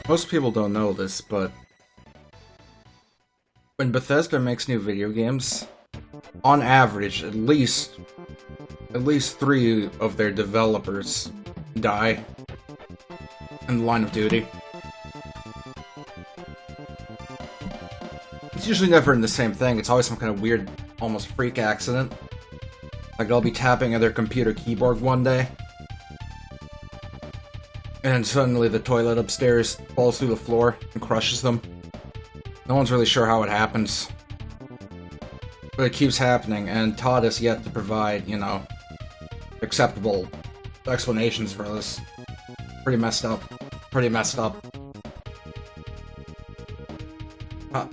Most people don't know this, but when Bethesda makes new video games, on average, at least 3 of their developers die in the line of duty. It's usually never in the same thing. It's always some kind of weird, almost freak accident. Like they'll be tapping at their computer keyboard one day, and suddenly the toilet upstairs falls through the floor and crushes them. No one's really sure how it happens. But it keeps happening, and Todd has yet to provide, you know, acceptable explanations for this. Pretty messed up. Pretty messed up.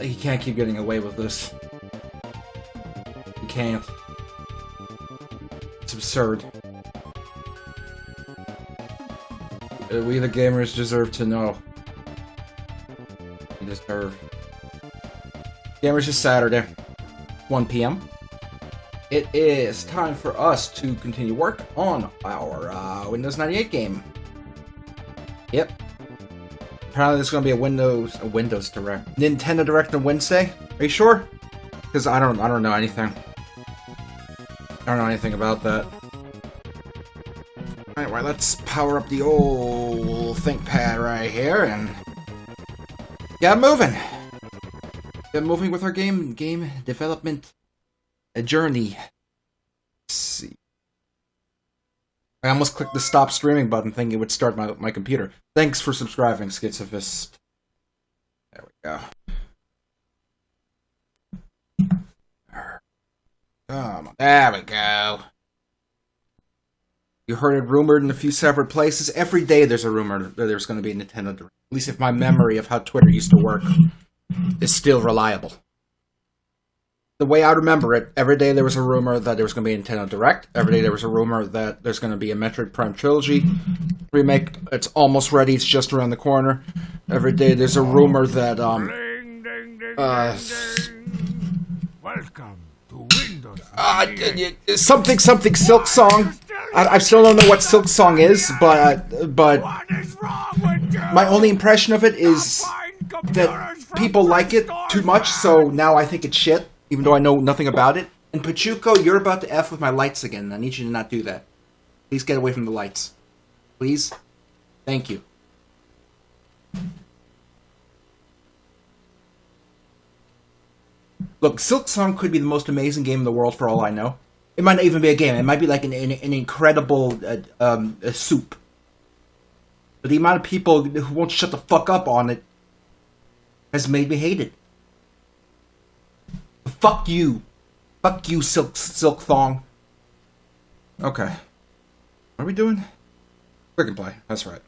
He can't keep getting away with this. He can't. It's absurd. We the gamers deserve to know. We deserve. Gamers is Saturday, 1 p.m. It is time for us to continue work on our Windows 98 game. Yep. Apparently there's going to be a Windows Direct. Nintendo Direct on Wednesday? Are you sure? Because I don't know anything. I don't know anything about that. Anyway, let's power up the old ThinkPad right here and get moving. Get moving with our game development journey. Let's see. I almost clicked the stop streaming button thinking it would start my computer. Thanks for subscribing, Schizophyst. There we go. There we go. You heard it rumored in a few separate places. Every day there's a rumor that there's going to be a Nintendo Direct. At least if my memory of how Twitter used to work is still reliable. The way I remember it, every day there was a rumor that there was going to be a Nintendo Direct. Every day there was a rumor that there's going to be a Metroid Prime Trilogy remake. It's almost ready. It's just around the corner. Every day there's a rumor that welcome to Windows. Something Silk Song. I still don't know what Silk Song is, but my only impression of it is that people like it too much, so now I think it's shit, even though I know nothing about it. And Pachuco, you're about to F with my lights again. I need you to not do that. Please get away from the lights. Please? Thank you. Look, Silk Song could be the most amazing game in the world for all I know. It might not even be a game. It might be like an incredible soup. But the amount of people who won't shut the fuck up on it has made me hate it. Fuck you. Fuck you, Silk Thong. Okay. What are we doing? Click and play. That's right.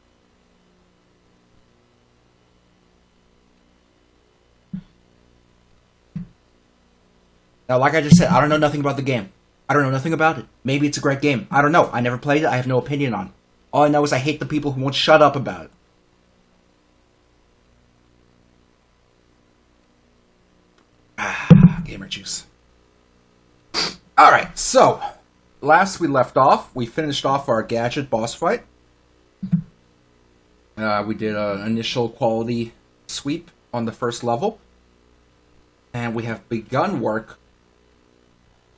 Now, like I just said, I don't know nothing about the game. I don't know nothing about it. Maybe it's a great game. I don't know. I never played it. I have no opinion on it. All I know is I hate the people who won't shut up about it. Gamer juice. Alright, so, last we left off, we finished off our gadget boss fight. We did an initial quality sweep on the first level. And we have begun work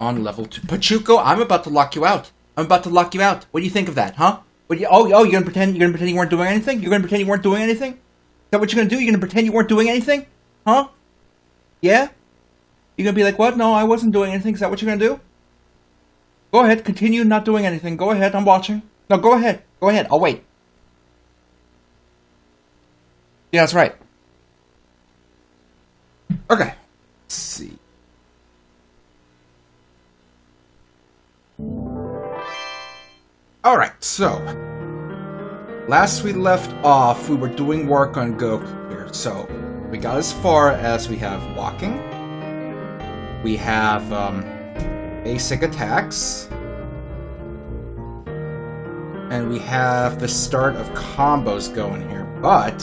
on level 2. Pachuco, I'm about to lock you out. I'm about to lock you out. What do you think of that, huh? What do you, you're gonna pretend you weren't doing anything? You're gonna pretend you weren't doing anything? Is that what you're gonna do? You're gonna pretend you weren't doing anything? Huh? Yeah? You're gonna be like, what? No, I wasn't doing anything. Is that what you're gonna do? Go ahead, continue not doing anything. Go ahead, I'm watching. No, go ahead. Go ahead, I'll wait. Yeah, that's right. Okay. Let's see. Alright, so last we left off, we were doing work on Goku here. So we got as far as we have walking. We have basic attacks. And we have the start of combos going here. But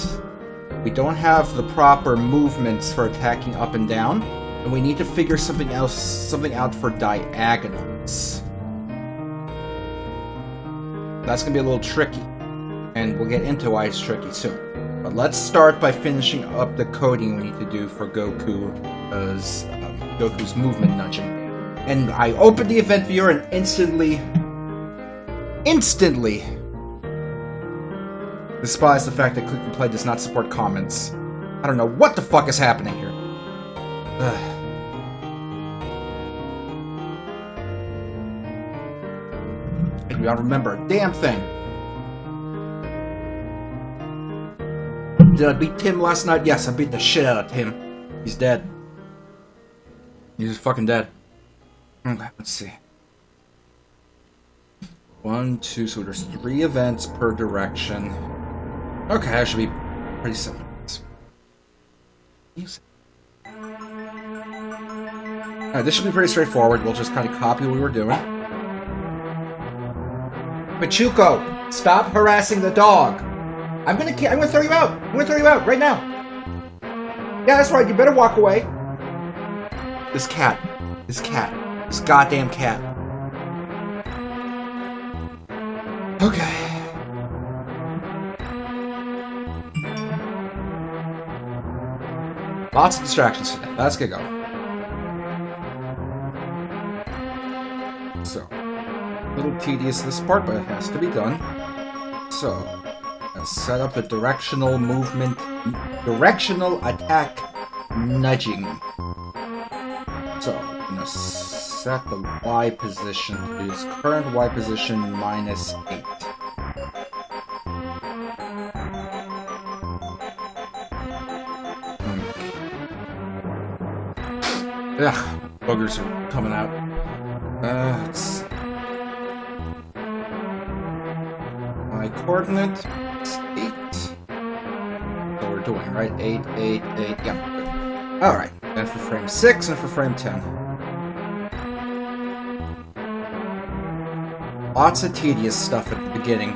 we don't have the proper movements for attacking up and down. And we need to figure something out for diagonals. That's going to be a little tricky, and we'll get into why it's tricky soon. But let's start by finishing up the coding we need to do for Goku's movement nudging. And I opened the event viewer and instantly despise the fact that Klik and Play does not support comments. I don't know what the fuck is happening here. Ugh. I do not remember a damn thing. Did I beat Tim last night? Yes, I beat the shit out of Tim. He's dead. He's fucking dead. Okay, let's see. 1, 2, so there's 3 events per direction. Okay, that should be pretty simple. Alright, this should be pretty straightforward. We'll just kind of copy what we were doing. Pachuco, stop harassing the dog. I'm gonna throw you out. I'm gonna throw you out right now. Yeah, that's right. You better walk away. This goddamn cat. Okay. Lots of distractions today. Let's get going. So, a little tedious this part, but it has to be done. So, let's set up the directional attack nudging. So, I'm gonna set the Y position to its current Y position -8. Ugh, boogers are coming out. Let's see. My coordinate is 8. So we're doing, right? 8, 8, 8. Yeah. Alright. And for frame 6 and for frame 10. Lots of tedious stuff at the beginning.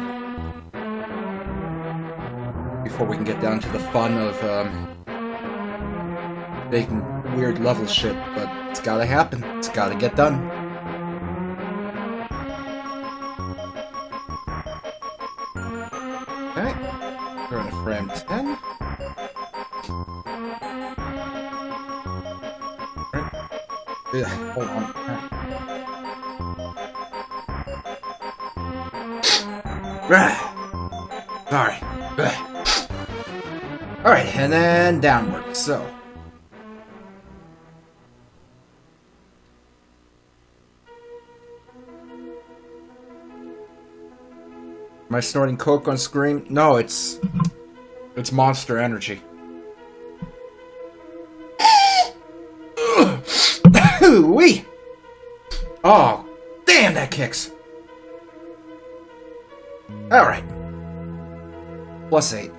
Before we can get down to the fun of making weird level shit, but it's gotta happen. It's gotta get done. Okay. We're in frame 10. Right. Hold on. Sorry. Alright, and then downward. So. Am I snorting coke on screen? No, it's Monster Energy. Wee! Oh, damn, that kicks. Alright. +8.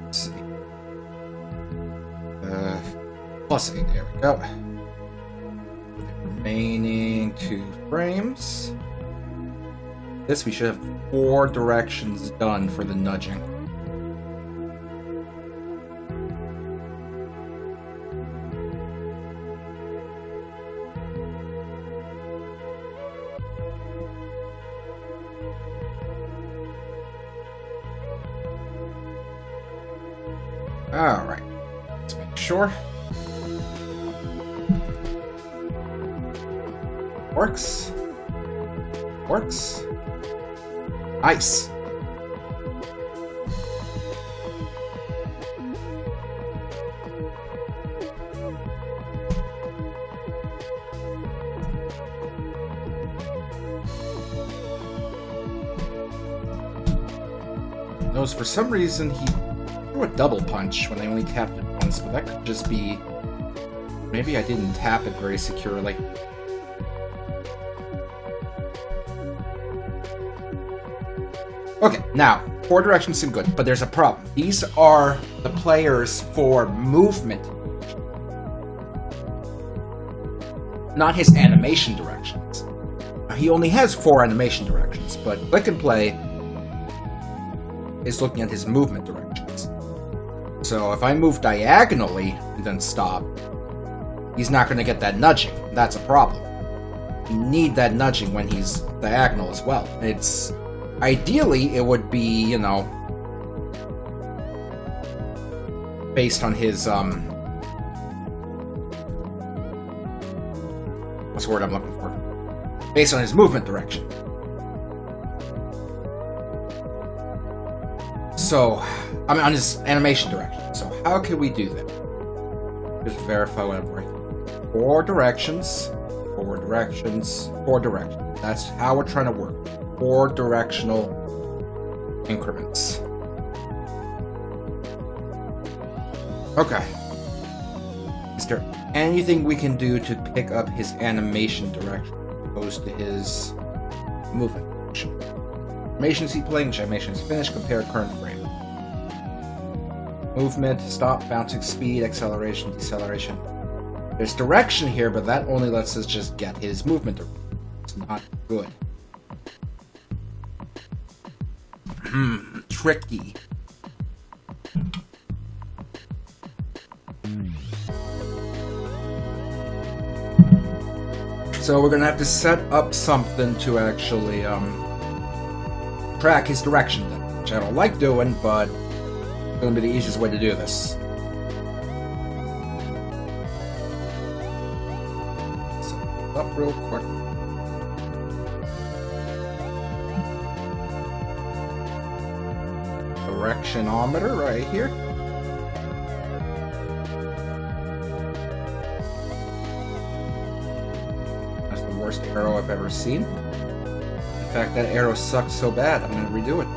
Let's see. +8, there we go. With the remaining 2 frames. This, we should have 4 directions done for the nudging. Alright, let's make sure. Works. Works. Nice. Notice for some reason he threw a double punch when I only tapped it once, but that could just be... maybe I didn't tap it very securely. Okay, now, 4 directions seem good, but there's a problem. These are the players for movement, not his animation directions. He only has 4 animation directions, but Klik and Play is looking at his movement directions. So if I move diagonally and then stop, he's not going to get that nudging. That's a problem. You need that nudging when he's diagonal as well. It's Ideally, it would be, you know, based on his, what's the word I'm looking for? Based on his movement direction. So, I mean, on his animation direction. So, how can we do that? Just verify what I'm writing. 4 directions, 4 directions, 4 directions. That's how we're trying to work. 4 directional increments. Okay. Is there anything we can do to pick up his animation direction opposed to his movement direction? Animation is he playing, which animation is finished, compare current frame. Movement, stop, bouncing speed, acceleration, deceleration. There's direction here, but that only lets us just get his movement direction. It's not good. Tricky. So we're gonna have to set up something to actually track his direction then, which I don't like doing, but it's gonna be the easiest way to do this. Set it up real quick. Directionometer right here. That's the worst arrow I've ever seen. In fact, that arrow sucked so bad, I'm going to redo it.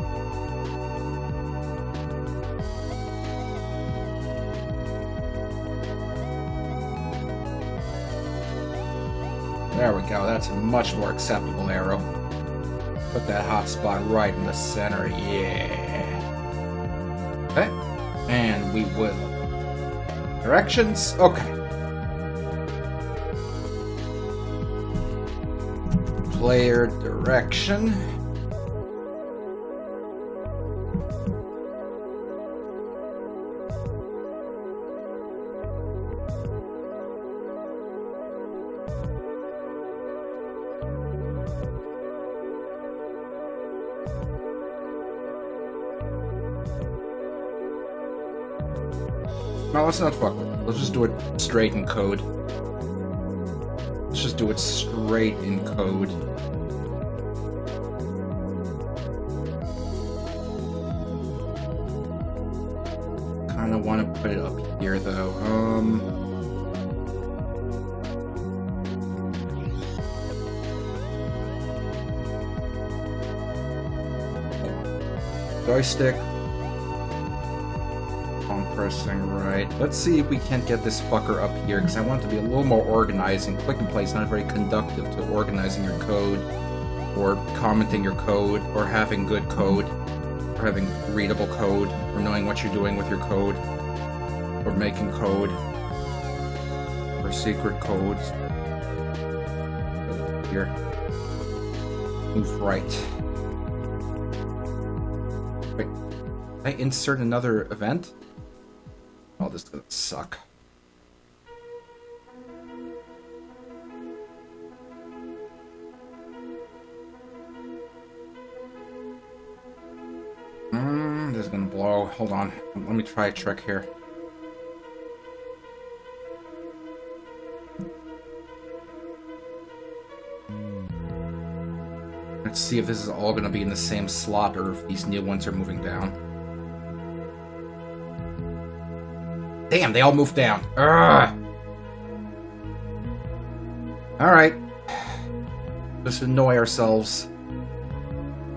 There we go, that's a much more acceptable arrow. Put that hot spot right in the center, yeah. Okay, and we will. Directions, okay. Player direction. No, let's not fuck with it. Let's just do it straight in code. Let's just do it straight in code. Kinda want to put it up here though. Joystick. Pressing right. Let's see if we can't get this fucker up here, because I want it to be a little more organized, and click and play is not very conductive to organizing your code, or commenting your code, or having good code, or having readable code, or knowing what you're doing with your code, or making code, or secret codes. Here. Move right. Wait. Did I insert another event? Oh, this is gonna suck. This is gonna blow. Hold on. Let me try a trick here. Let's see if this is all gonna be in the same slot or if these new ones are moving down. Damn, they all moved down. Alright. Just annoy ourselves.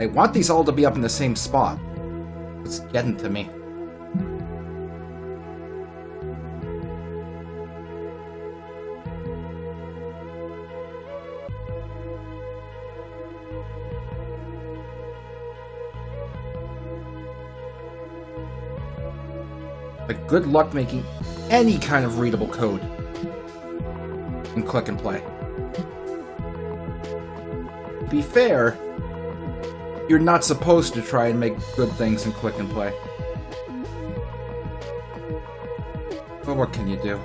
I want these all to be up in the same spot. It's getting to me. Like, good luck making any kind of readable code in Click and Play. To be fair, you're not supposed to try and make good things in Click and Play. But what can you do?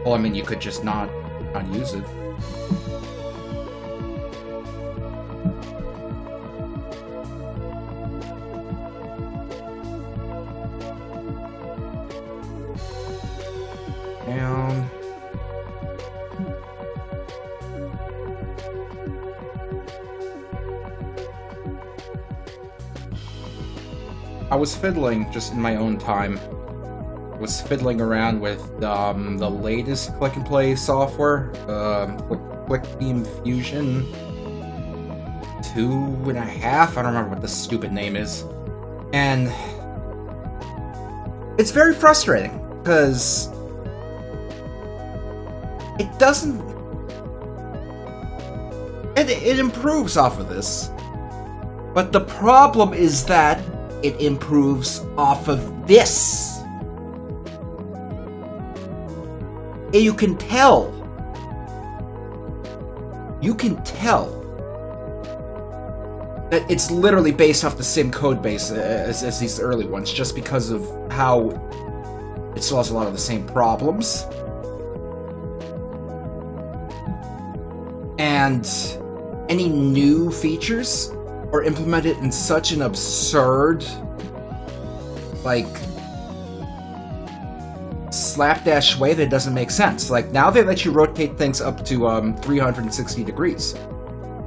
Well, I mean, you could just not use it. I was fiddling just in my own time. I was fiddling around with the latest click and play software, Klik Fusion 2.5. I don't remember what the stupid name is, and it's very frustrating because it doesn't. It improves off of this, but the problem is that it improves off of this. And you can tell. You can tell that it's literally based off the same code base as these early ones, just because of how it solves a lot of the same problems. And any new features are implemented in such an absurd, like, slapdash way that it doesn't make sense. Like, now they let you rotate things up to 360 degrees,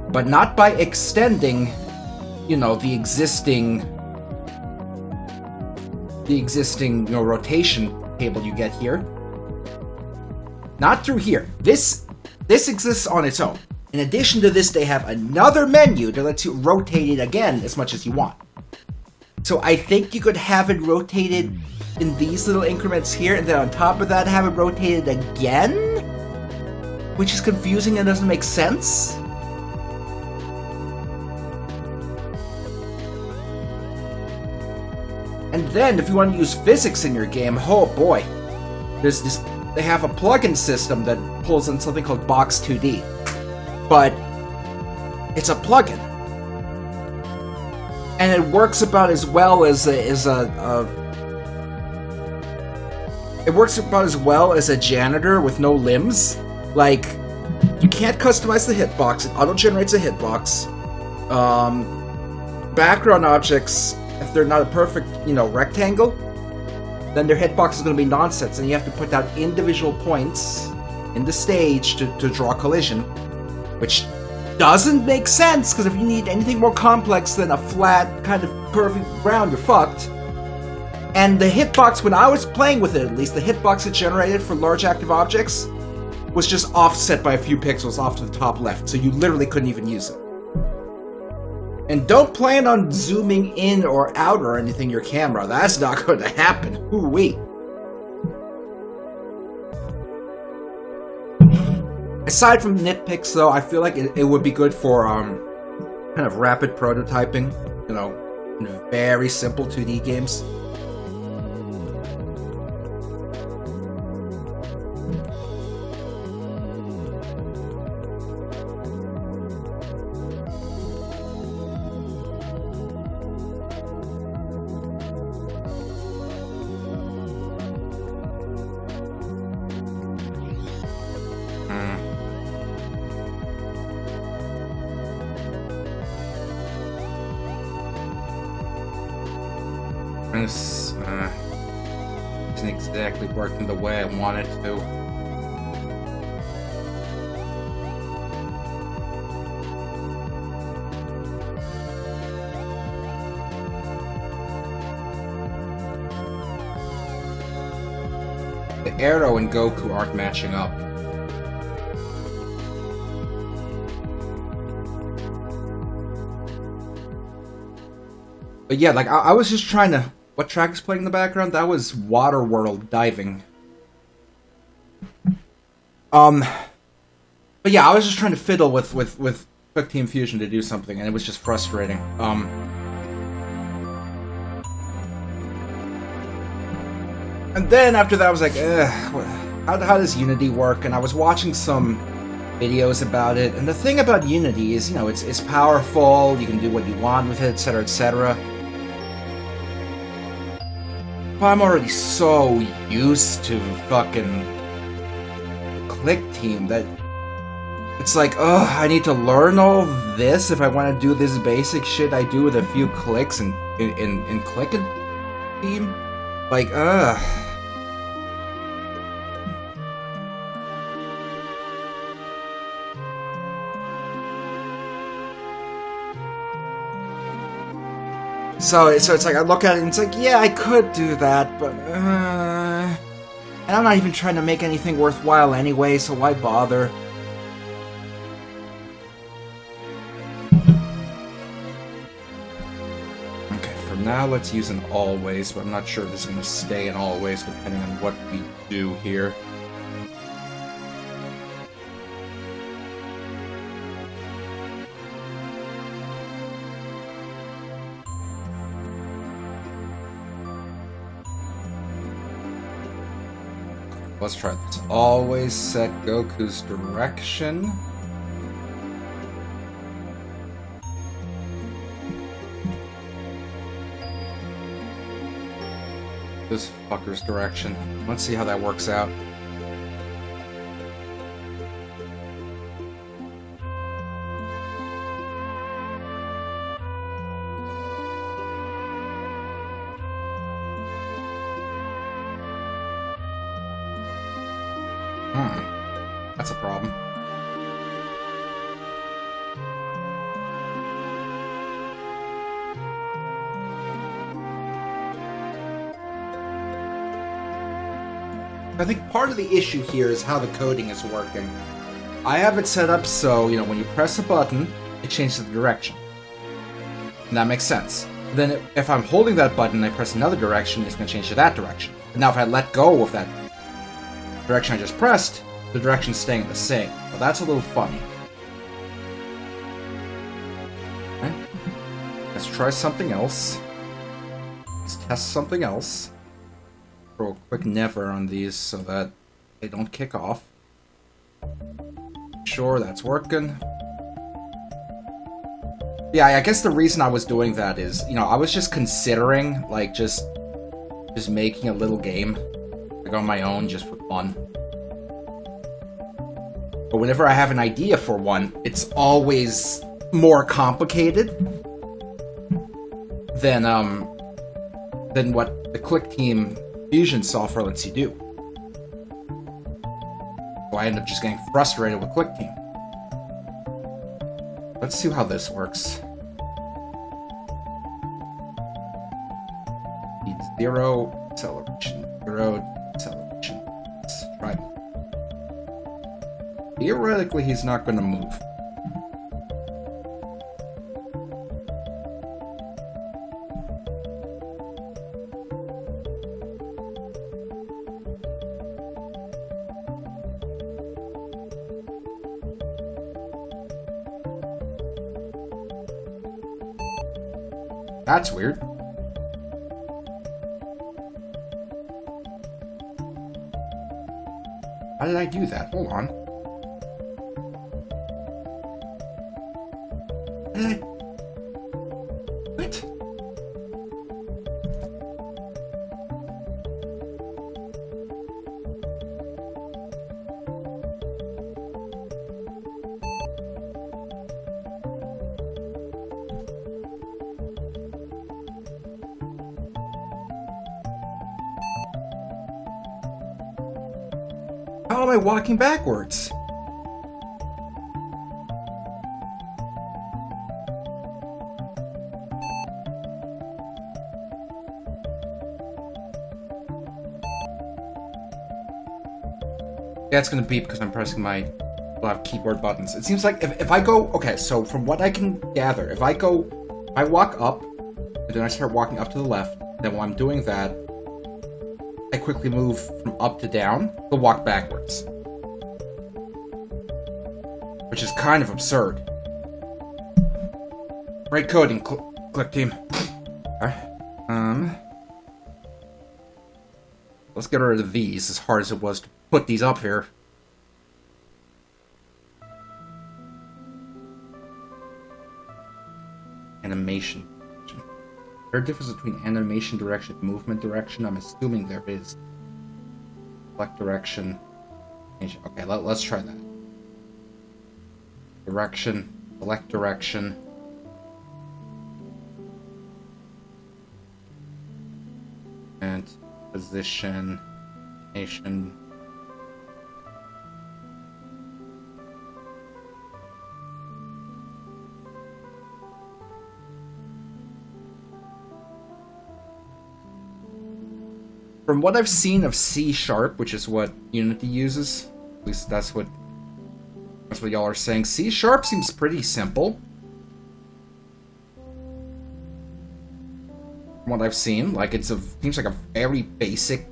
but not by extending, you know, the existing rotation table you get here. Not through here. This exists on its own. In addition to this, they have another menu that lets you rotate it again as much as you want. So I think you could have it rotated in these little increments here, and then on top of that have it rotated again? Which is confusing and doesn't make sense. And then, if you want to use physics in your game, oh boy. There's this, they have a plugin system that pulls in something called Box 2D. But it's a plugin, and it works about as well as a janitor with no limbs. Like, you can't customize the hitbox; it auto-generates a hitbox. Background objects, if they're not a perfect, rectangle, then their hitbox is going to be nonsense, and you have to put down individual points in the stage to draw collision. Which doesn't make sense, because if you need anything more complex than a flat, kind of perfect ground, you're fucked. And the hitbox, when I was playing with it at least, the hitbox it generated for large active objects was just offset by a few pixels off to the top left, so you literally couldn't even use it. And don't plan on zooming in or out or anything your camera, that's not going to happen. Hoo-wee. Aside from nitpicks, though, I feel like it would be good for kind of rapid prototyping, in very simple 2D games. This isn't exactly working the way I want it to. The Arrow and Goku aren't matching up. But yeah, like, I was just trying to... What track is playing in the background? That was Waterworld Diving. But yeah, I was just trying to fiddle with Klik Fusion to do something, and it was just frustrating. And then after that, I was like, how does Unity work? And I was watching some videos about it, and the thing about Unity is, it's powerful, you can do what you want with it, etc., etc. But I'm already so used to fucking Klik Team that it's like, I need to learn all this if I want to do this basic shit I do with a few clicks in Klik Team. Like, So it's like I look at it and it's like, yeah, I could do that, but and I'm not even trying to make anything worthwhile anyway, so why bother? Okay, for now let's use an always, but I'm not sure if this is going to stay an always depending on what we do here. Let's try this. Always set Goku's direction. This fucker's direction. Let's see how that works out. That's a problem. I think part of the issue here is how the coding is working. I have it set up so, you know, when you press a button, it changes the direction. And that makes sense. Then if I'm holding that button and I press another direction, it's going to change to that direction. But now if I let go of that direction I just pressed, the direction's staying the same. Well, that's a little funny. Okay. Let's try something else. Let's test something else. Throw a quick never on these so that they don't kick off. Sure, that's working. Yeah, I guess the reason I was doing that is, you know, I was just considering, like, just making a little game, like, on my own, just for fun. But whenever I have an idea for one, it's always more complicated than what the Klik team Fusion software lets you do. So I end up just getting frustrated with Klik team. Let's see how this works. Need 0 acceleration, 0 acceleration. Let's try it. Theoretically, he's not going to move. That's weird. How did I do that? Hold on. How did I... What? How am I walking backwards? Yeah, it's gonna beep because I'm pressing my keyboard buttons. It seems like if I go... Okay, so from what I can gather, if I walk up, and then I start walking up to the left, then while I'm doing that, I quickly move from up to down, to walk backwards. Which is kind of absurd. Great coding, Klik team. Let's get rid of these, as hard as it was to put these up here. Animation. Is there a difference between animation direction and movement direction? I'm assuming there is. Select direction. Okay, let's try that. Direction. Select direction. And position. Animation. from what I've seen of C#, which is what Unity uses, at least that's what y'all are saying. C# seems pretty simple. From what I've seen, like seems like a very basic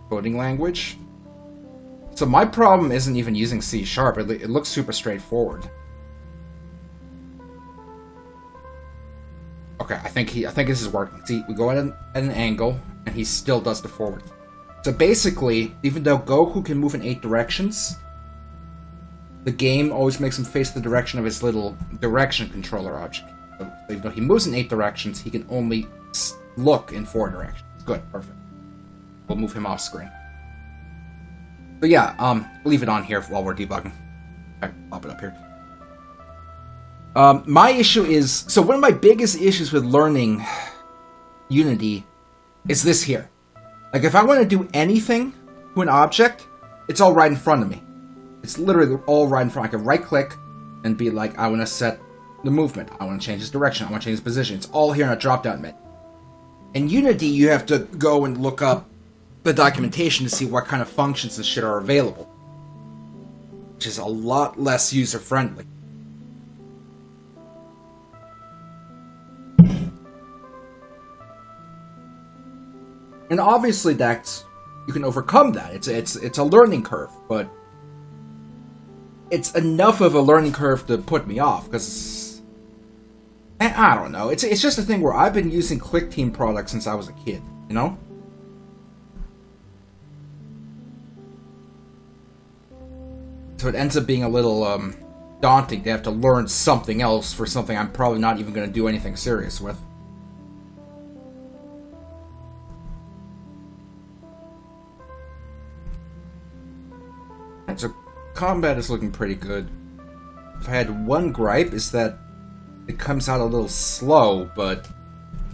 coding language. So my problem isn't even using C#. It looks super straightforward. Okay, I think this is working. See, we go at an angle, and he still does the forward. So basically, even though Goku can move in 8 directions, the game always makes him face the direction of his little direction controller object. So even though he moves in 8 directions, he can only look in 4 directions. Good, perfect. We'll move him off screen. But yeah, leave it on here while we're debugging. Okay, pop it up here. My issue is, so one of my biggest issues with learning Unity is this here. Like, if I want to do anything to an object, it's all right in front of me. It's literally all right in front. I can right-click and be like, I want to set the movement. I want to change its direction. I want to change its position. It's all here in a drop-down menu. In Unity, you have to go and look up the documentation to see what kind of functions and shit are available, which is a lot less user-friendly. And obviously, you can overcome that. It's a learning curve, but it's enough of a learning curve to put me off, because I don't know. It's just a thing where I've been using Klik Team products since I was a kid, you know? So it ends up being a little daunting to have to learn something else for something I'm probably not even going to do anything serious with. So combat is looking pretty good. If I had one gripe, is that it comes out a little slow, but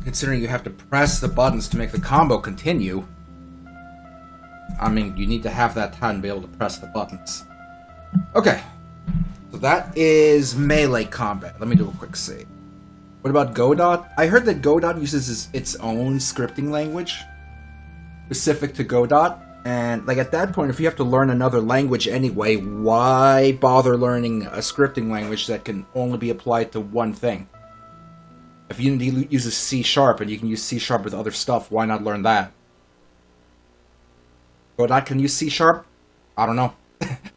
considering you have to press the buttons to make the combo continue, I mean, you need to have that time to be able to press the buttons. Okay, so that is melee combat. Let me do a quick save. What about Godot? I heard that Godot uses its own scripting language specific to Godot. And, like, at that point, if you have to learn another language anyway, why bother learning a scripting language that can only be applied to one thing? If Unity uses C# and you can use C# with other stuff, why not learn that? Godot can use C#? I don't know.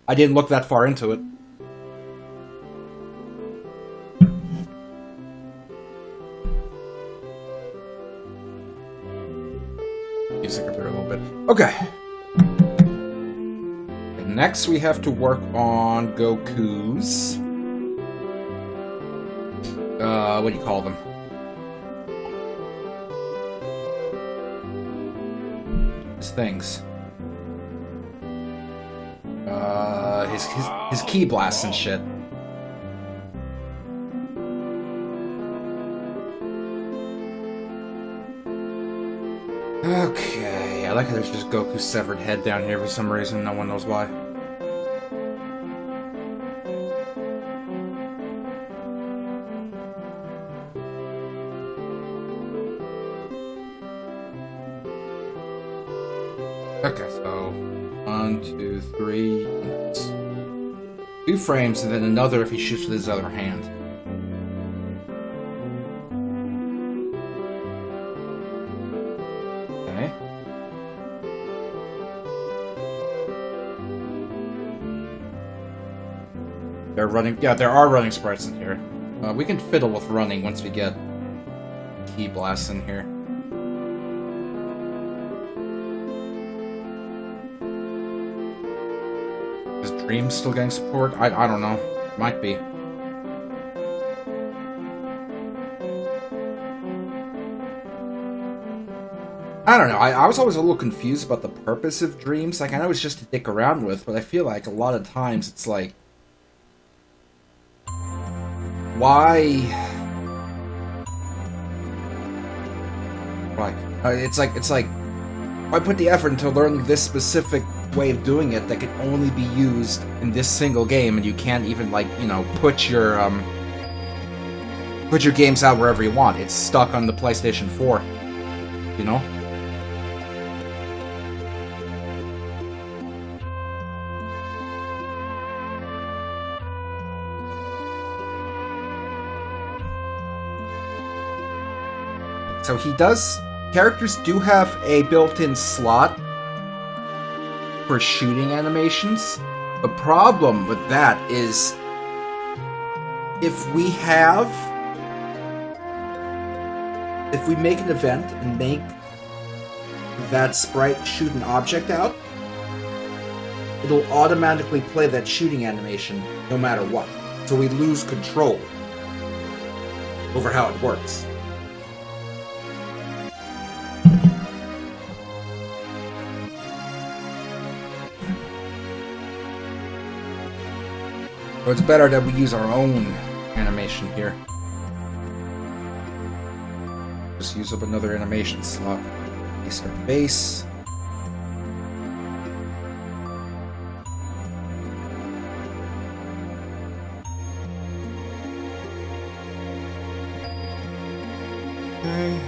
I didn't look that far into it. Music up here a little bit. Okay. Next, we have to work on Goku's... what do you call them? His things. His key blasts and shit. Okay, I like how there's just Goku's severed head down here for some reason, no one knows why. Okay, so 1, 2, 3, 2 frames, and then another if he shoots with his other hand. Okay. They're running. Yeah, there are running sprites in here. We can fiddle with running once we get key blasts in here. Dream still getting support? I don't know. Might be. I don't know. I was always a little confused about the purpose of dreams. Like, I know it's just to dick around with, but I feel like a lot of times it's like... Why? It's like... Why put the effort into learning this specific way of doing it that can only be used in this single game, and you can't even, like, you know, put your games out wherever you want. It's stuck on the PlayStation 4, you know? So he does... Characters do have a built-in slot for shooting animations. The problem with that is if we make an event and make that sprite shoot an object out, it'll automatically play that shooting animation no matter what. So we lose control over how it works. So it's better that we use our own animation here. Just use up another animation slot. Base our base. Okay.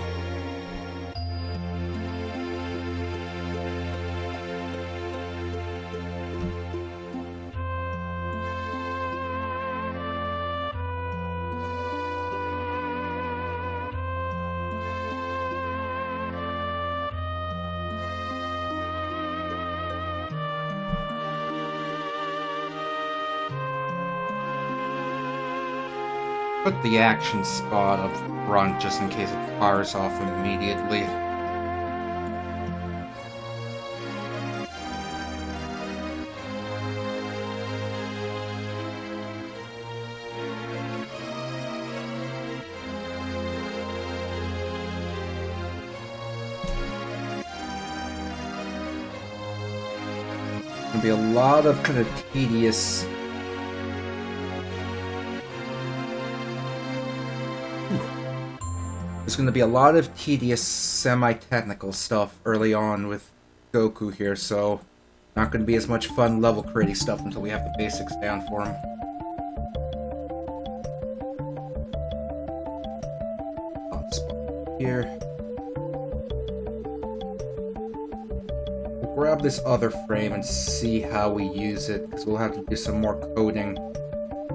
Put the action spot up front just in case it fires off immediately. There'll be a lot of kind of tedious There's going to be a lot of tedious semi-technical stuff early on with Goku here, so not going to be as much fun level creating stuff until we have the basics down for him. Spot here. We'll grab this other frame and see how we use it, because we'll have to do some more coding.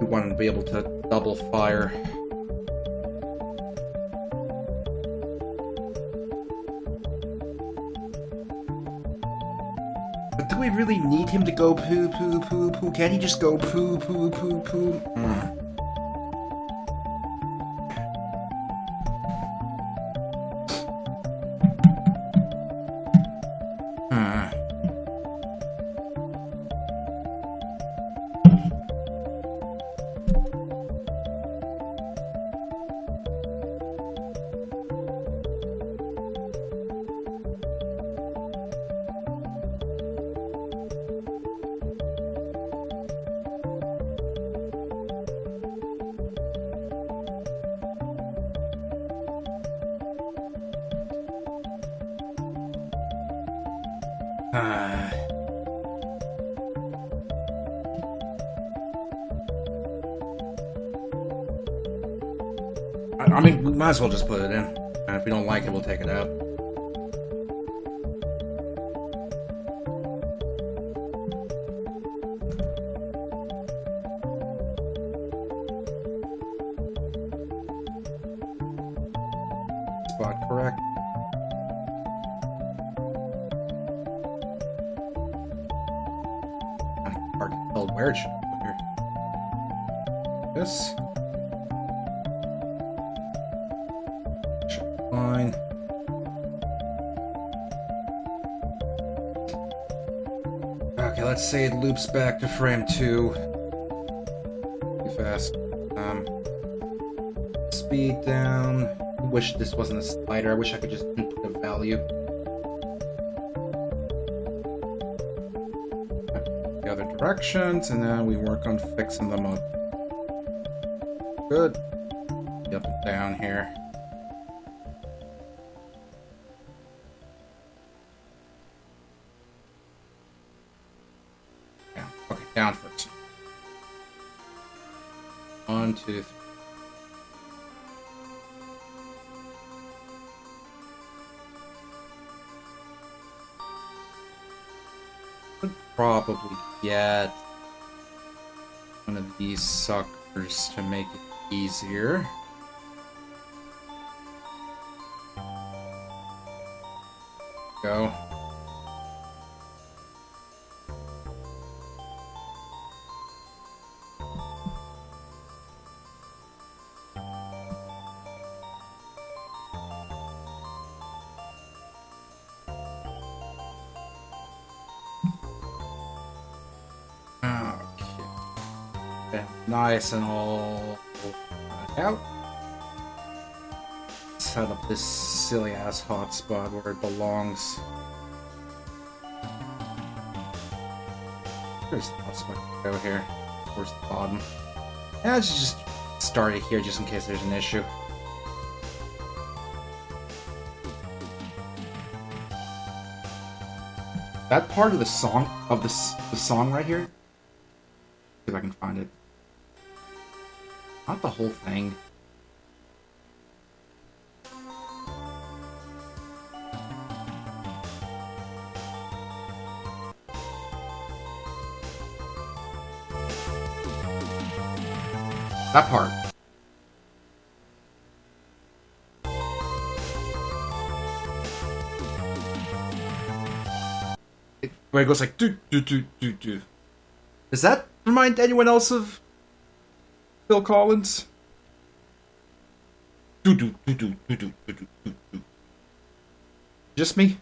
We want to be able to double fire. Do we really need him to go poo poo poo poo? Can't he just go poo poo poo poo? I mean, we might as well just put it in. And if we don't like it, we'll take it out. Spot correct. Hard to tell where it should be here. This. Fine. Okay, let's say it loops back to frame 2. Too fast. Speed down. I wish this wasn't a slider. I wish I could just input a value. The other directions, and then we work on fixing them up. Good. Up and down here. Down first. 1, 2, 3. Could probably get one of these suckers to make it easier. Go. Okay. Nice and all out. Set up this silly ass hotspot where it belongs. Where's the hotspot go here? Where's the bottom? Yeah, let's just start it here just in case there's an issue. That part of the song the song right here. See if I can find it. Not the whole thing. That part. Where it goes like do do do do do. Does that remind anyone else of Phil Collins? Do do do do do do do do do. Just me?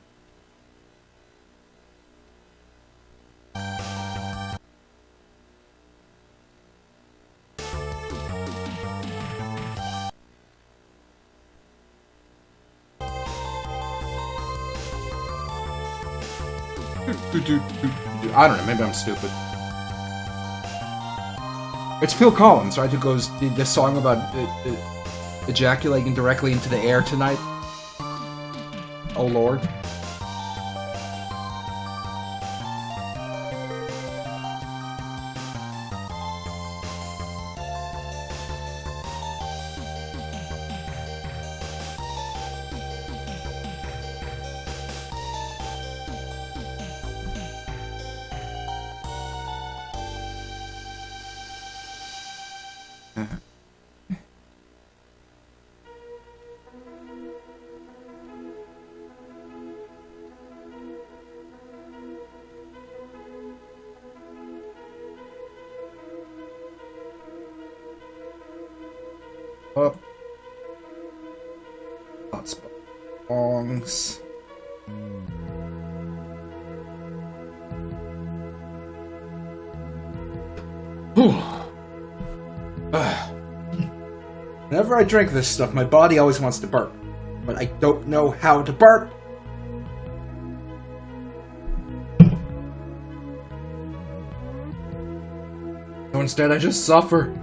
I don't know, maybe I'm stupid. It's Phil Collins, right, who goes, the song about ejaculating directly into the air tonight. Oh Lord. Up. Hotspot belongs. Whenever I drink this stuff, my body always wants to burp, but I don't know how to burp. So instead, I just suffer.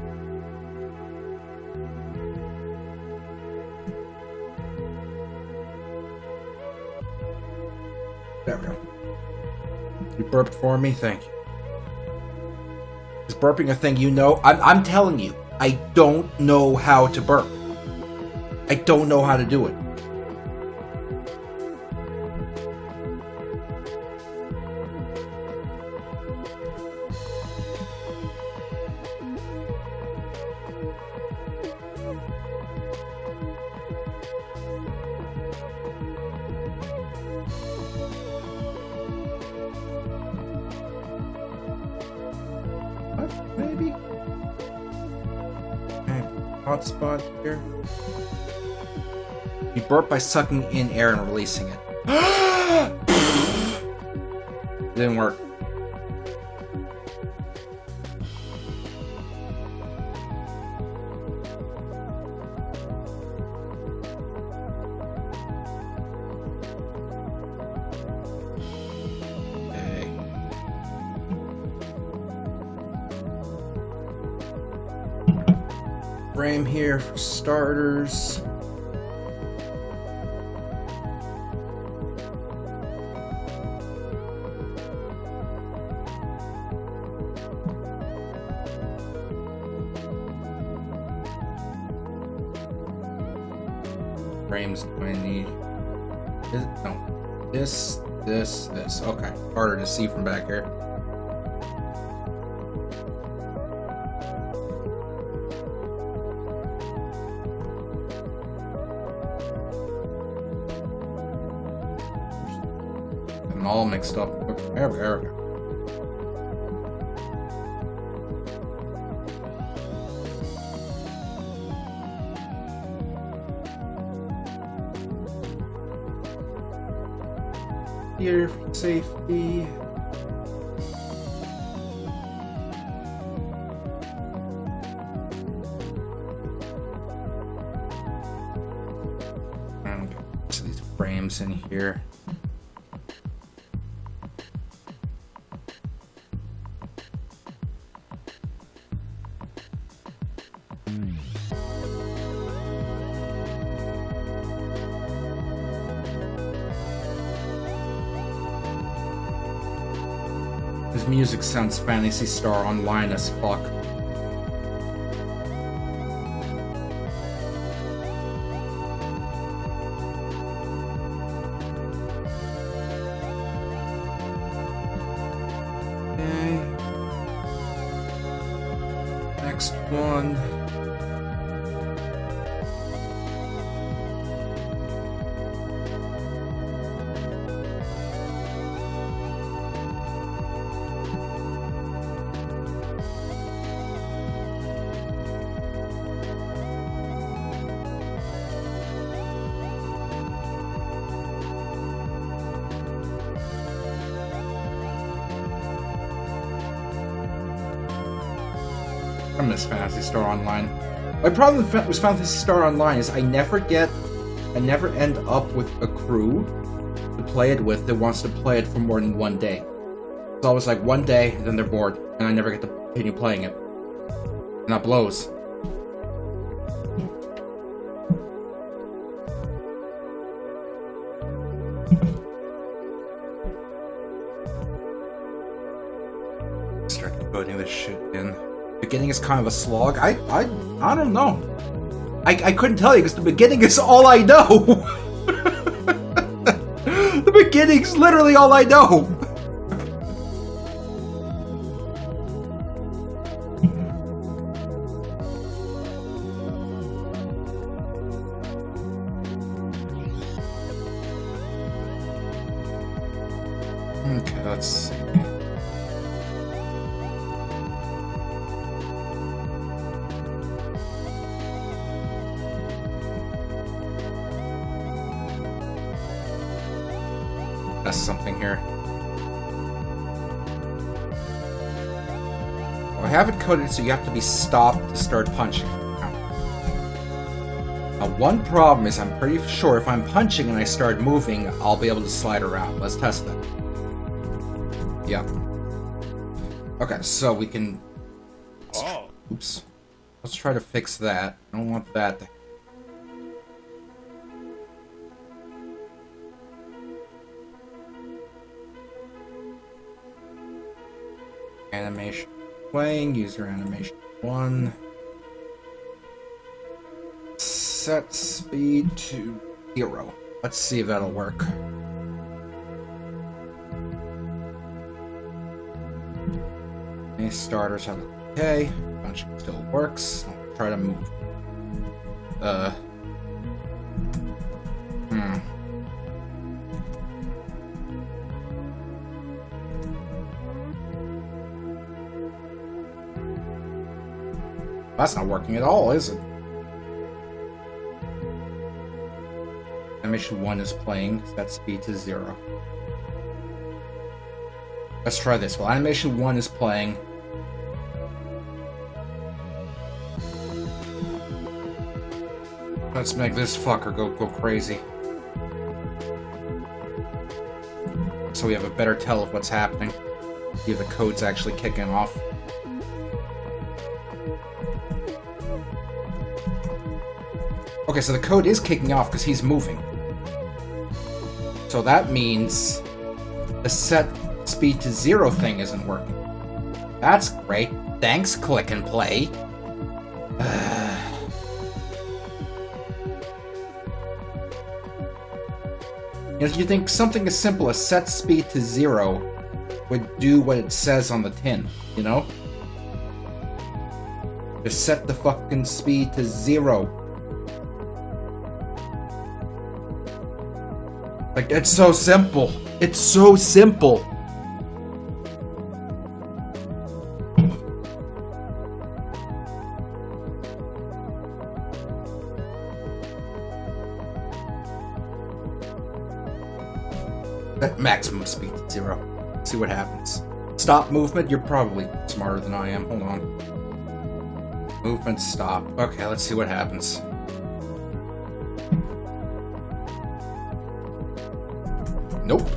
There we go. You burped for me? Thank you. Is burping a thing you know? I'm telling you, I don't know how to burp. I don't know how to do it. Maybe. Okay, hotspot here. You burp by sucking in air and releasing it. Didn't work. Frame here for starters. Frames do I need? No. This. Okay. Harder to see from back here. them all mixed up. Okay, there we go. Here for safety. And so these frames in here. His music sounds Phantasy Star Online as fuck. Okay. Next one. I miss Phantasy Star Online. My problem with Phantasy Star Online is I never end up with a crew to play it with that wants to play it for more than one day. It's always like one day, then they're bored, and I never get to continue playing it. And that blows. Start putting this shit in. Beginning is kind of a slog. I don't know. I couldn't tell you because the beginning is all I know. The beginning's literally all I know. Okay, let's see. That's something here. I have it coded so you have to be stopped to start punching. Now, one problem is I'm pretty sure if I'm punching and I start moving, I'll be able to slide around. Let's test that. Yeah. Okay, so we can... Oh. Oops. Let's try to fix that. I don't want that to... Animation playing, user animation 1. Set speed to 0. Let's see if that'll work. Okay, starters have okay. Punching still works. I'll try to move. That's not working at all, is it? Animation 1 is playing, set speed to 0. Let's try this. Well, animation 1 is playing. Let's make this fucker go crazy. So we have a better tell of what's happening. See if the code's actually kicking off. Okay, so the code is kicking off because he's moving. So that means the set speed to 0 thing isn't working. That's great. Thanks, Click and Play. You think something as simple as set speed to 0 would do what it says on the tin, you know? Just set the fucking speed to 0. Like, it's so simple. It's so simple. Set maximum speed to 0. See what happens. Stop movement. You're probably smarter than I am. Hold on. Movement stop. Okay, let's see what happens. Nope.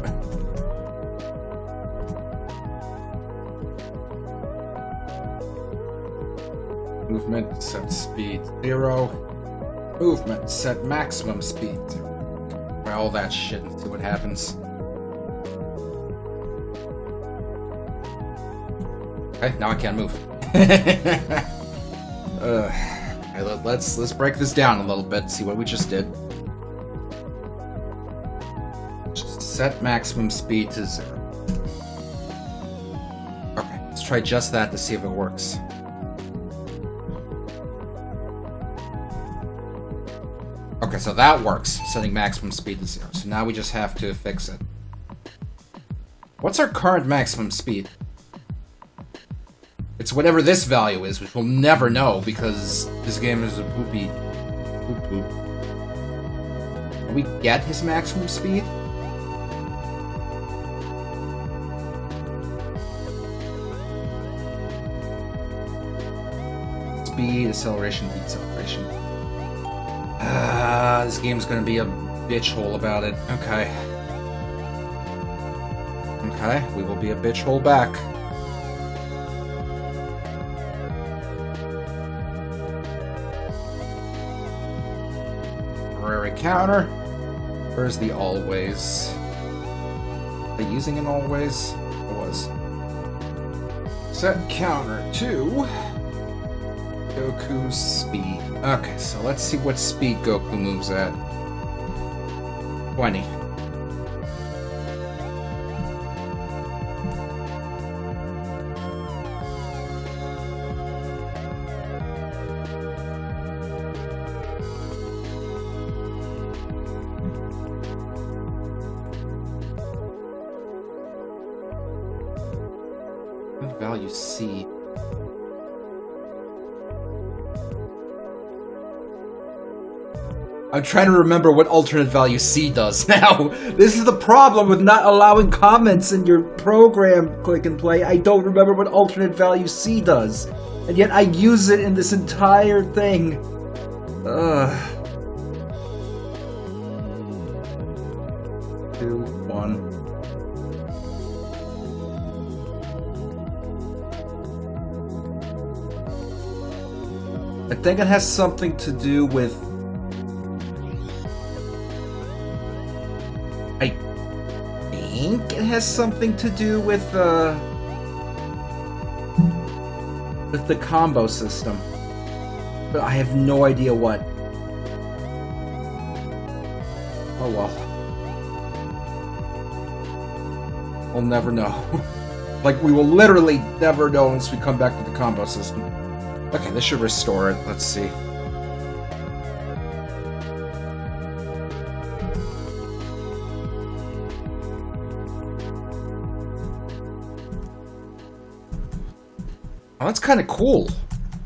Movement set speed 0. Movement set maximum speed 0. Try all that shit and see what happens. Okay, now I can't move. Okay, let's break this down a little bit. See what we just did. Just set maximum speed to 0. Okay, let's try just that to see if it works. Okay, so that works, setting maximum speed to 0. So now we just have to fix it. What's our current maximum speed? It's whatever this value is, which we'll never know because this game is a poopy poop. Can we get his maximum speed? Speed, acceleration, deceleration. This game's gonna be a bitch hole about it. Okay. Okay, we will be a bitch hole back. Counter. Where's the always? Are they using an always? It was. Set counter to Goku's speed. Okay, so let's see what speed Goku moves at. 20. Value C. I'm trying to remember what alternate value C does now. This is the problem with not allowing comments in your program, Click and Play. I don't remember what alternate value C does. And yet I use it in this entire thing. Ugh. 2, 1. I think it has something to do with... I think it has something to do with the combo system. But I have no idea what. Oh well. We'll never know. Like, we will literally never know once we come back to the combo system. Okay, this should restore it. Let's see. Oh, that's kind of cool.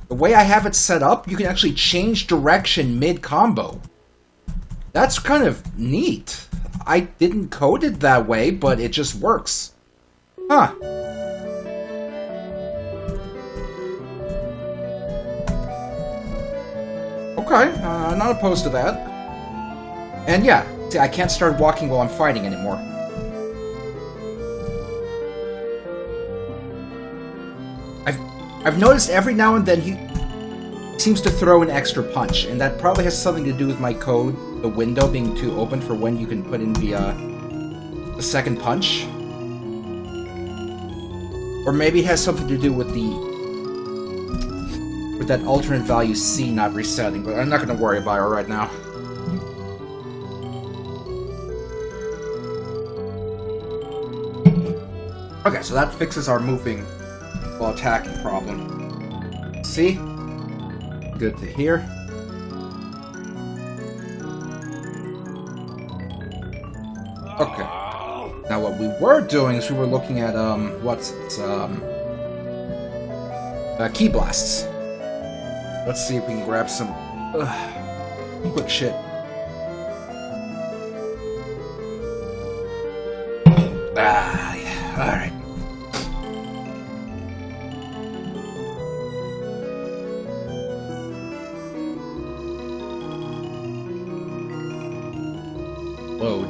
The way I have it set up, you can actually change direction mid-combo. That's kind of neat. I didn't code it that way, but it just works. Huh. Okay, I'm not opposed to that. And yeah, see, I can't start walking while I'm fighting anymore. I've noticed every now and then he seems to throw an extra punch, and that probably has something to do with my code, the window being too open for when you can put in the second punch. Or maybe it has something to do with that alternate value C not resetting, but I'm not going to worry about it right now. Okay, so that fixes our moving while attacking problem. See? Good to hear. Okay. Now, what we were doing is we were looking at, key blasts. Let's see if we can grab some, quick shit. Yeah, alright. Load.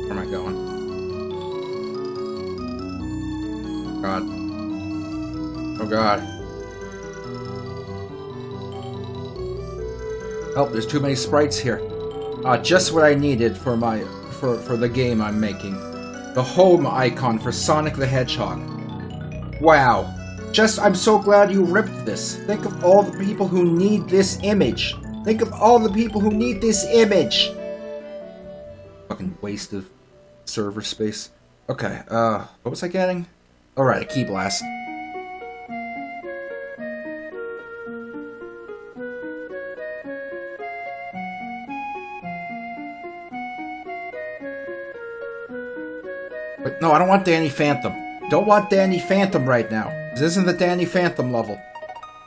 Where am I going? God. Oh God. Oh, there's too many sprites here. Just what I needed for for the game I'm making. The home icon for Sonic the Hedgehog. Wow. I'm so glad you ripped this. Think of all the people who need this image. Think of all the people who need this image. Fucking waste of server space. Okay, what was I getting? Alright, a key blast. But no, I don't want Danny Phantom. Don't want Danny Phantom right now. This isn't the Danny Phantom level.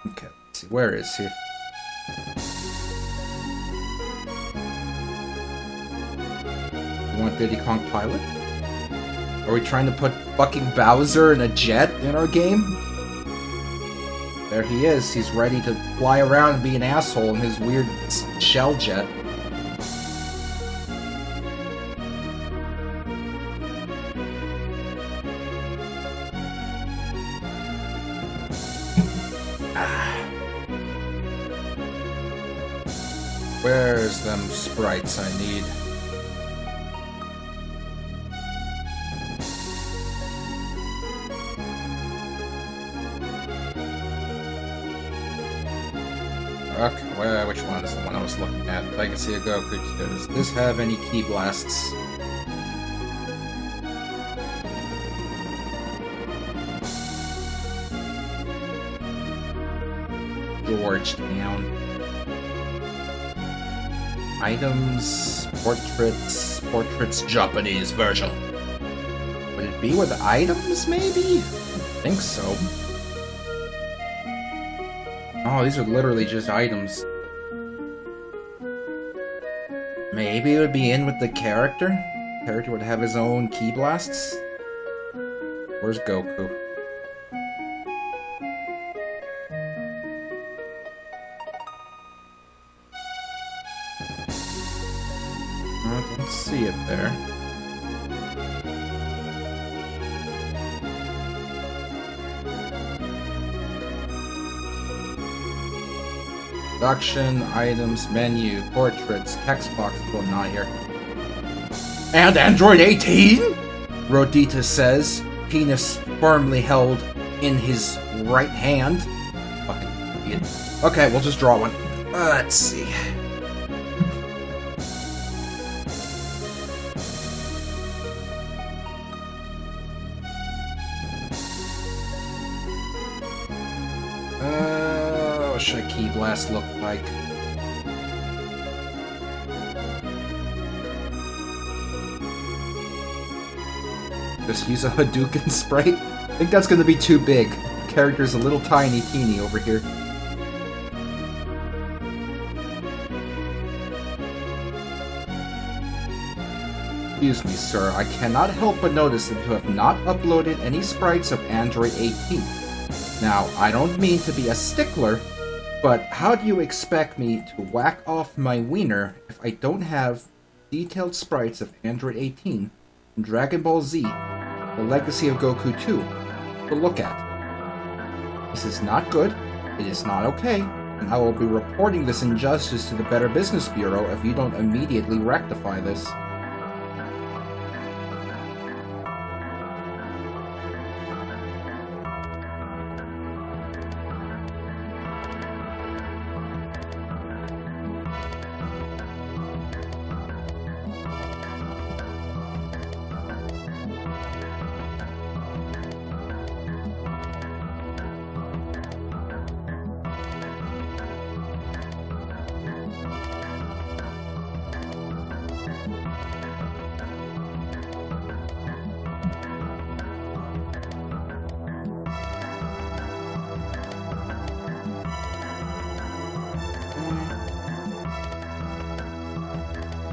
Okay, let's see, where is he? You want Diddy Kong Pilot? Are we trying to put fucking Bowser in a jet in our game? There he is. He's ready to fly around and be an asshole in his weird shell jet. Where's them sprites I need? Okay, which one is the one I was looking at? Legacy of Goku. Does this have any key blasts? Georgetown. Items, portraits, Japanese version. Would it be with items, maybe? I think so. Oh, these are literally just items. Maybe it would be in with the character? The character would have his own key blasts? Where's Goku? I don't see it there. Production, items, menu, portraits, text box, going on here. And Android 18? Rodita says, penis firmly held in his right hand. Fucking idiot. Okay, we'll just draw one. Let's see. What should a key blast look like? Just use a Hadouken sprite? I think that's gonna be too big. The character's a little tiny teeny over here. Excuse me, sir. I cannot help but notice that you have not uploaded any sprites of Android 18. Now, I don't mean to be a stickler, but how do you expect me to whack off my wiener if I don't have detailed sprites of Android 18 and Dragon Ball Z, The Legacy of Goku 2, to look at? This is not good, it is not okay, and I will be reporting this injustice to the Better Business Bureau if you don't immediately rectify this.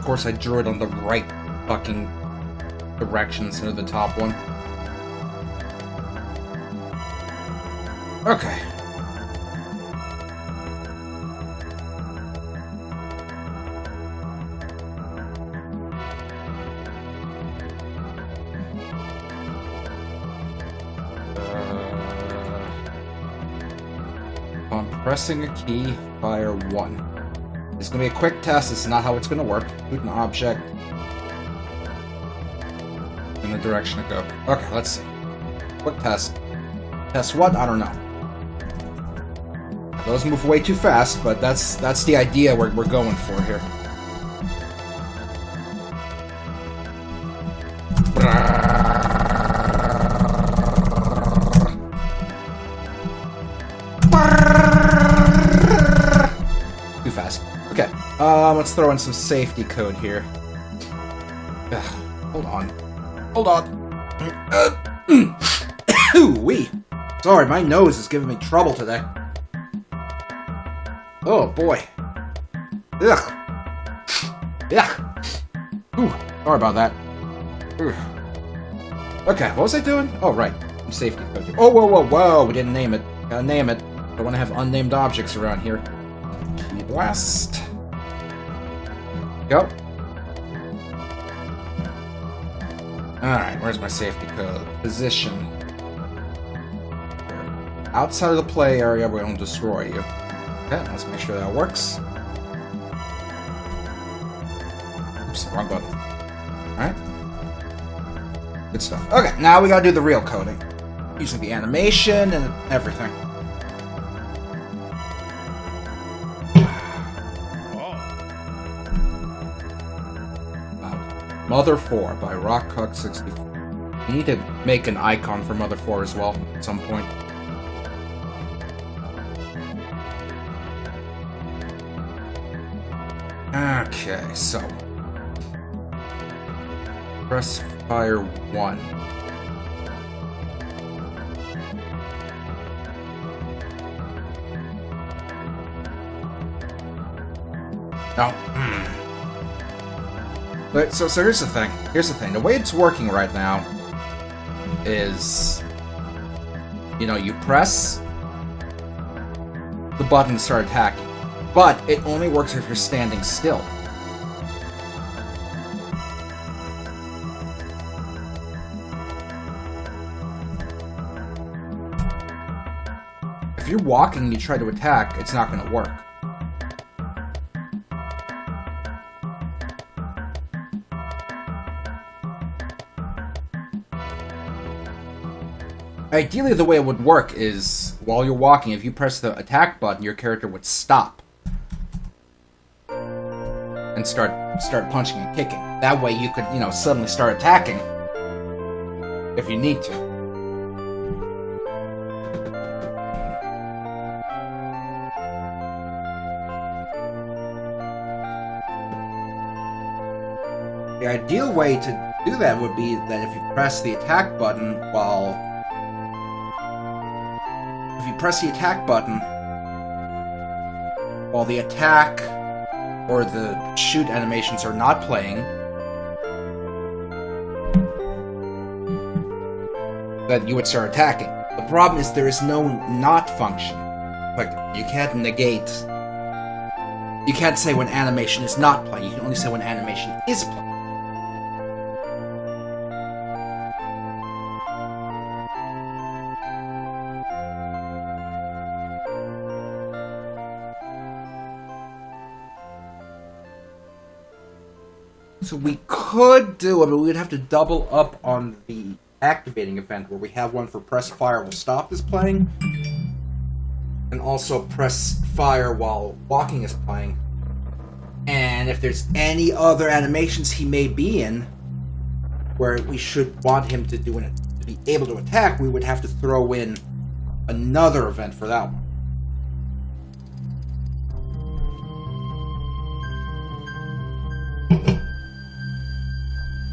course I drew it on the right fucking direction instead of the top one. Okay. On pressing a key, fire 1. It's gonna be a quick test. This is not how it's gonna work. Shoot an object in the direction it goes. Okay, let's see. Quick test. Test what? I don't know. Those move way too fast, but that's the idea we're going for here. Too fast. Okay, let's throw in some safety code here. Ugh, hold on. Hold on. Ooh-wee. Sorry, my nose is giving me trouble today. Oh boy. Ugh. Ugh. Ooh, sorry about that. Ugh. Okay, what was I doing? Oh, right. Safety code. Oh, whoa, whoa, whoa. We didn't name it. Gotta name it. Don't want to have unnamed objects around here. Key blast. Go. Alright, where's my safety code? Position. Outside of the play area, we're going to destroy you. Okay, let's make sure that works. Oops, wrong button. Alright. Good stuff. Okay, now we gotta do the real coding. Using the animation and everything. Mother 4 by RC64. We need to make an icon for Mother 4 as well at some point. Okay, so press fire 1. No. But so here's the thing. Here's the thing. The way it's working right now is, you know, you press the button to start attacking. But it only works if you're standing still. If you're walking and you try to attack, it's not going to work. Ideally, the way it would work is, while you're walking, if you press the attack button, your character would stop. And start punching and kicking. That way you could, you know, suddenly start attacking if you need to. The ideal way to do that would be that if you press the attack button while the attack or the shoot animations are not playing, that you would start attacking. The problem is there is no not function. Like, you can't negate. You can't say when animation is not playing, you can only say when animation is playing. So we could do it, but we'd have to double up on the activating event, where we have one for press fire while stop is playing, and also press fire while walking is playing. And if there's any other animations he may be in, where we should want him to do to be able to attack, we would have to throw in another event for that one.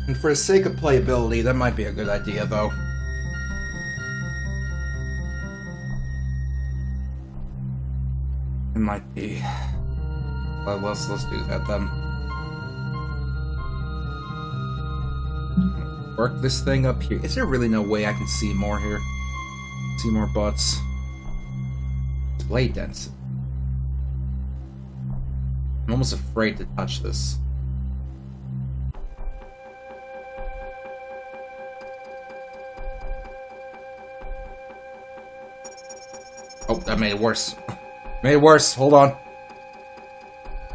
And for the sake of playability, that might be a good idea, though. It might be. Well, let's do that then. Work this thing up here. Is there really no way I can see more here? See more butts? Display density. I'm almost afraid to touch this. Oh, that made it worse. Made it worse. Hold on.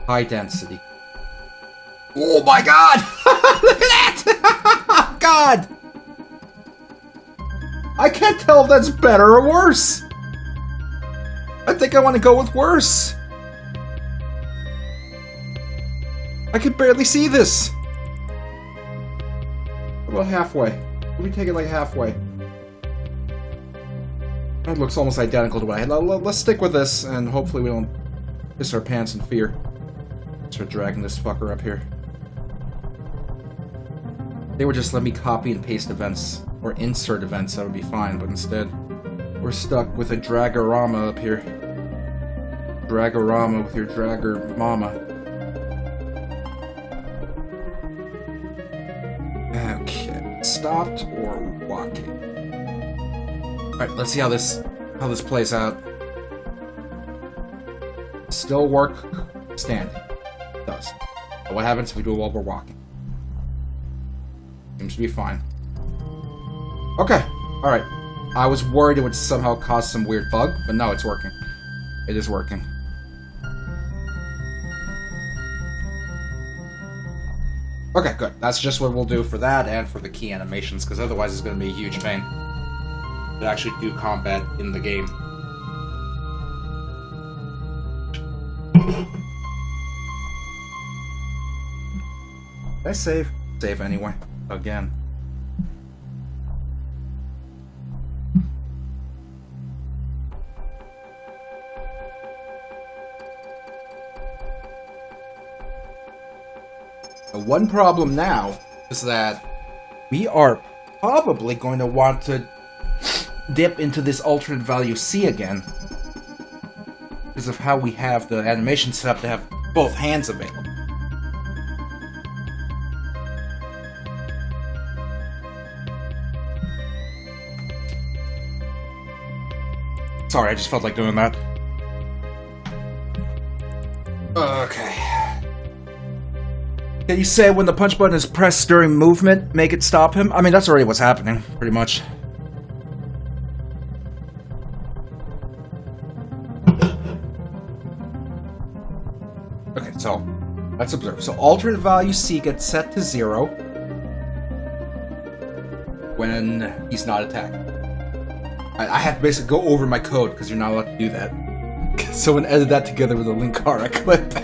High density. Oh my god! Look at that! God! I can't tell if that's better or worse. I think I want to go with worse. I can barely see this. About halfway. Let me take it like halfway. That looks almost identical to what I had. Let's stick with this, and hopefully we don't piss our pants in fear. Start dragging this fucker up here. They would just let me copy and paste events, or insert events, that would be fine, but instead, we're stuck with a dragorama up here. Dragorama with your dragger mama. Okay, stopped or walking? Alright, let's see how this plays out. Still work standing. It does. But what happens if we do it while we're walking? Seems to be fine. Okay, alright. I was worried it would somehow cause some weird bug, but no, it's working. It is working. Okay, good. That's just what we'll do for that and for the key animations, because otherwise it's going to be a huge pain to actually do combat in the game. Did I save? Save anyway. Again. The one problem now is that we are probably going to want to dip into this alternate value C again because of how we have the animation set up to have both hands available. Sorry, I just felt like doing that. Okay. Can you say when the punch button is pressed during movement, make it stop him? I mean, that's already what's happening, pretty much. Okay, so let's observe. So alternate value C gets set to 0 when he's not attacking. I have to basically go over my code because you're not allowed to do that. Someone edit that together with a Linkara clip.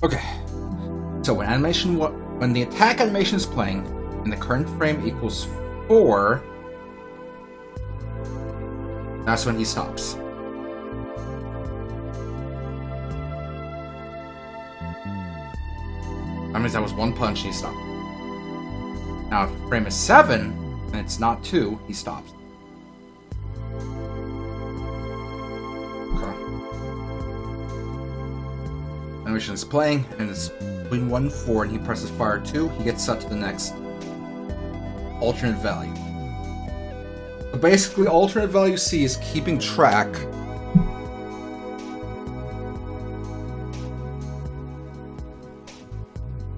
Okay. So when the attack animation is playing and the current frame equals 4. That's when he stops. That means that was one punch and he stopped. Now, if the frame is 7, and it's not 2, he stops. Okay. Animation is playing, and it's between 1 and 4, and he presses fire 2, he gets set to the next alternate value. So basically, alternate value C is keeping track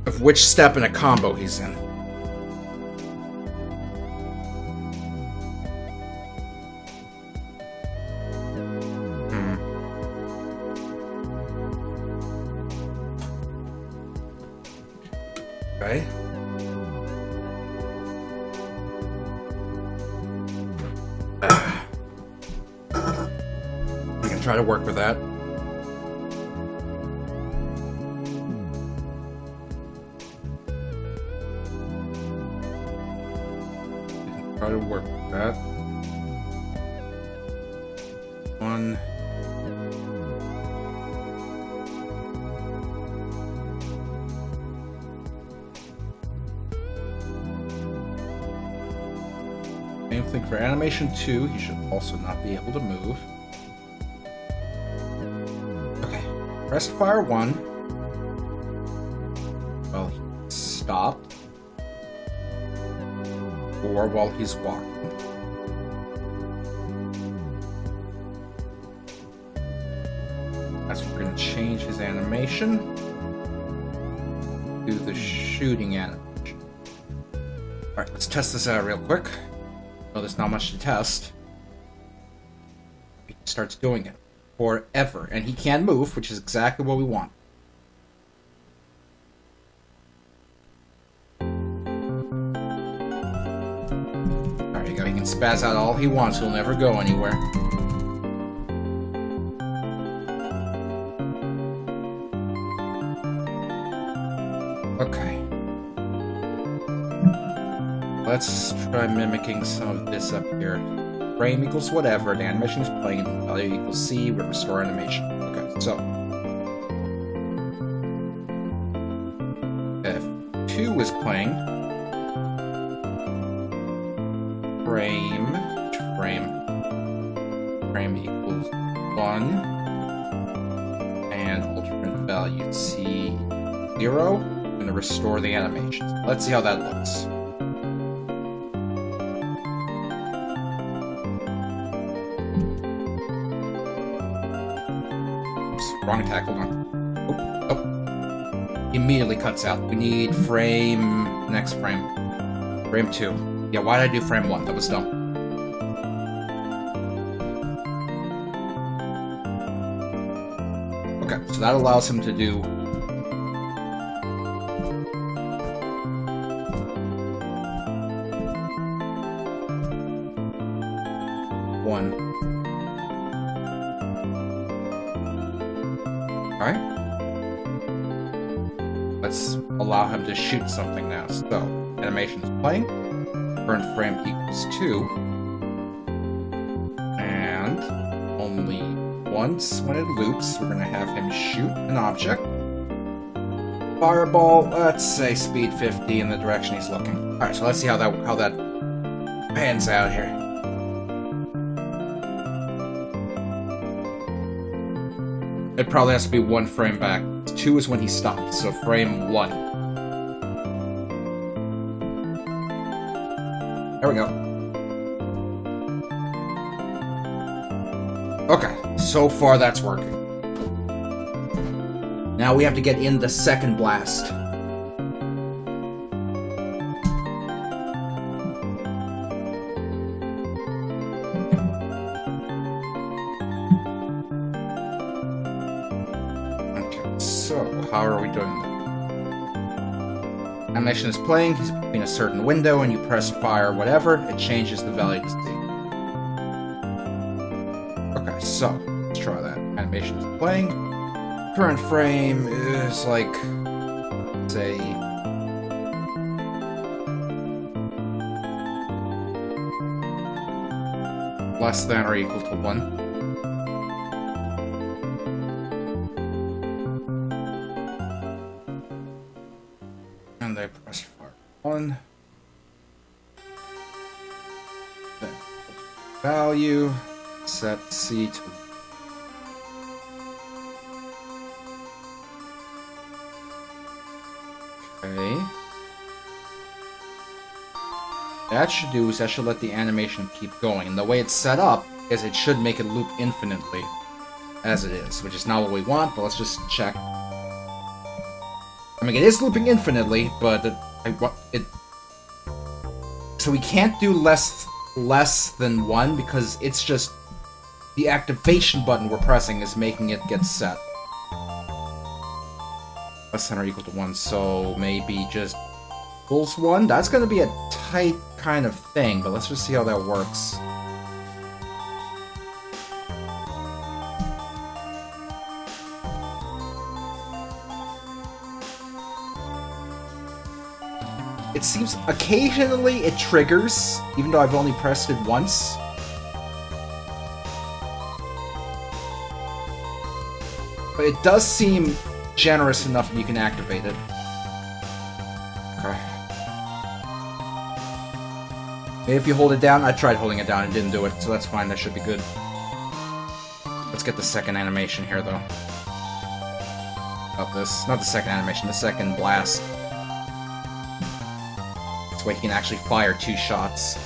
of which step in a combo he's in. Okay. We can try to work with that. Try to work with that. One. Same thing for animation 2. He should also not be able to move. Okay. Press fire 1. Well, he stopped. Or while he's walking. That's what we're going to change his animation to the shooting animation. Alright, let's test this out real quick. Oh, there's not much to test. He starts doing it forever, and he can move, which is exactly what we want. There you go, he can spaz out all he wants, he'll never go anywhere. Okay. Let's try mimicking some of this up here. Frame equals whatever, the animation is playing, value equals C, we restore animation. Okay, so. If 2 is playing, frame equals 1, and alternate value C 0. I'm going to restore the animation. Let's see how that looks. Oops, wrong attack, hold on. Oh. Immediately cuts out. We need next frame. Frame 2. Yeah, why did I do frame 1? That was dumb. Okay, so that allows him to do one. Alright. Let's allow him to shoot something now. So, animation is playing. Current frame equals 2. And only once when it loops, we're going to have him shoot an object. Fireball, let's say speed 50 in the direction he's looking. Alright, so let's see how that pans out here. It probably has to be 1 frame back. 2 is when he stopped, so frame 1. There we go. Okay, so far that's working. Now we have to get in the second blast. So, how are we doing? Animation is playing, he's in a certain window, and you press fire whatever, it changes the value to C. Okay, so, let's try that. Animation is playing. Current frame is like, say, less than or equal to 1. And I press fire 1. Then value, set C to 1. Okay. That should let the animation keep going. And the way it's set up is it should make it loop infinitely as it is, which is not what we want, but let's just check. I mean, it is looping infinitely, but so we can't do less than 1 because it's just the activation button we're pressing is making it get set. Less than or equal to 1, so maybe just equals 1? That's gonna be a tight kind of thing, but let's just see how that works. It seems occasionally it triggers, even though I've only pressed it once. But it does seem generous enough that you can activate it. Okay. If you hold it down, I tried holding it down and didn't do it, so that's fine, that should be good. Let's get the second animation here, though. About this. Not the second animation, the second blast. This way he can actually fire 2 shots.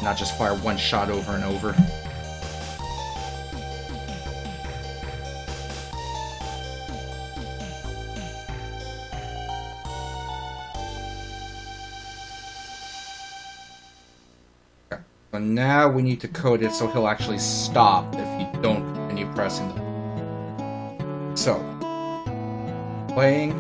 Not just fire 1 shot over and over. So now we need to code it so he'll actually stop if you don't continue pressing them. So, playing.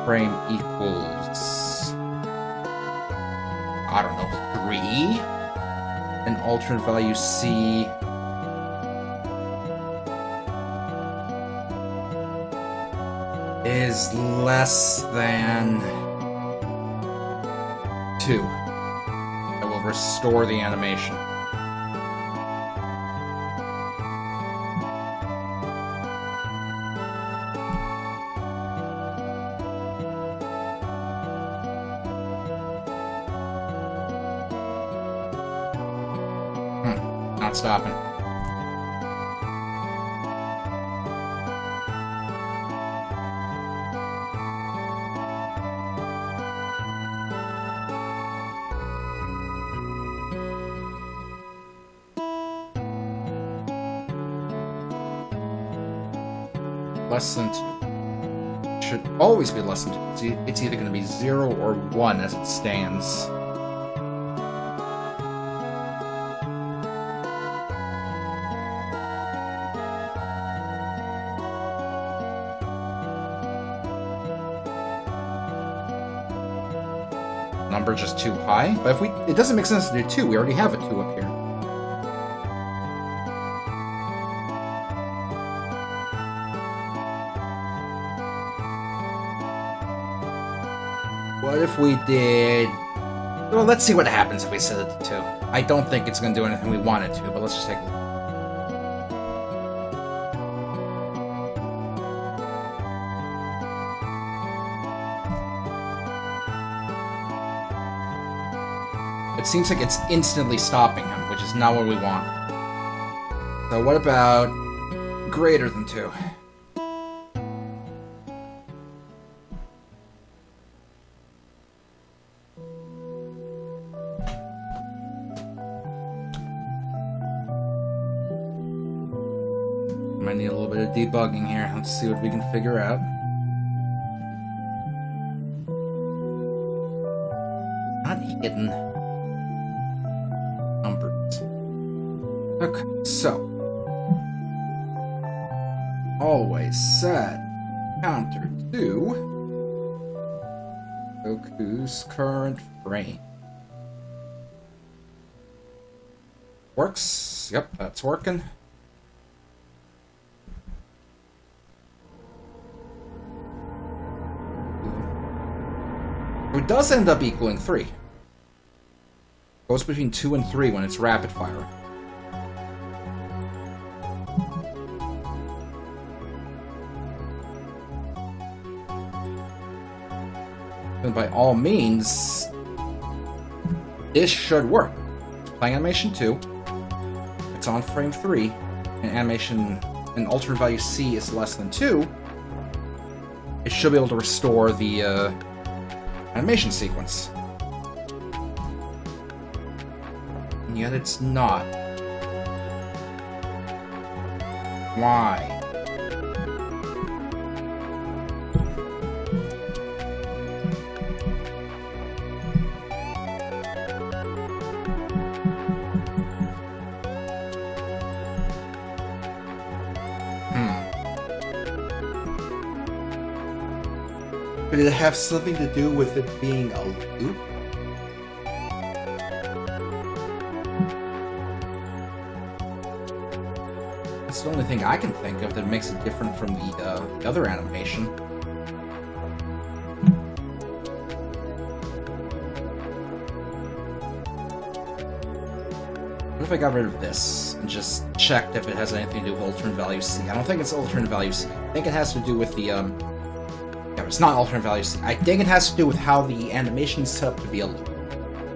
Frame equals, I don't know, 3? And alternate value C is less than 2. I will restore the animation. Not stopping. Less than 2. Should always be less than 2. It's either going to be 0 or 1 as it stands. Number just too high, but if it doesn't make sense to do 2. We already have a 2 up here. What if we did... Well, let's see what happens if we set it to 2. I don't think it's going to do anything we want it to, but let's just take a look. It seems like it's instantly stopping him, which is not what we want. So what about greater than 2? Might need a little bit of debugging here. Let's see what we can figure out. Not hidden. Numbers. Okay, so. Always set counter to Goku's current frame. Works. Yep, that's working. It does end up equaling 3. Goes between 2 and 3 when it's rapid fire. And by all means, this should work. It's playing animation 2. It's on frame 3. And animation and alternate value C is less than 2. It should be able to restore the animation sequence. And yet it's not. Why? Did it have something to do with it being a loop? That's the only thing I can think of that makes it different from the other animation. What if I got rid of this and just checked if it has anything to do with alternate value C? I don't think it's alternate value C. I think it has to do with the Yeah, it's not alternate value C. I think it has to do with how the animation is set up to be a loop.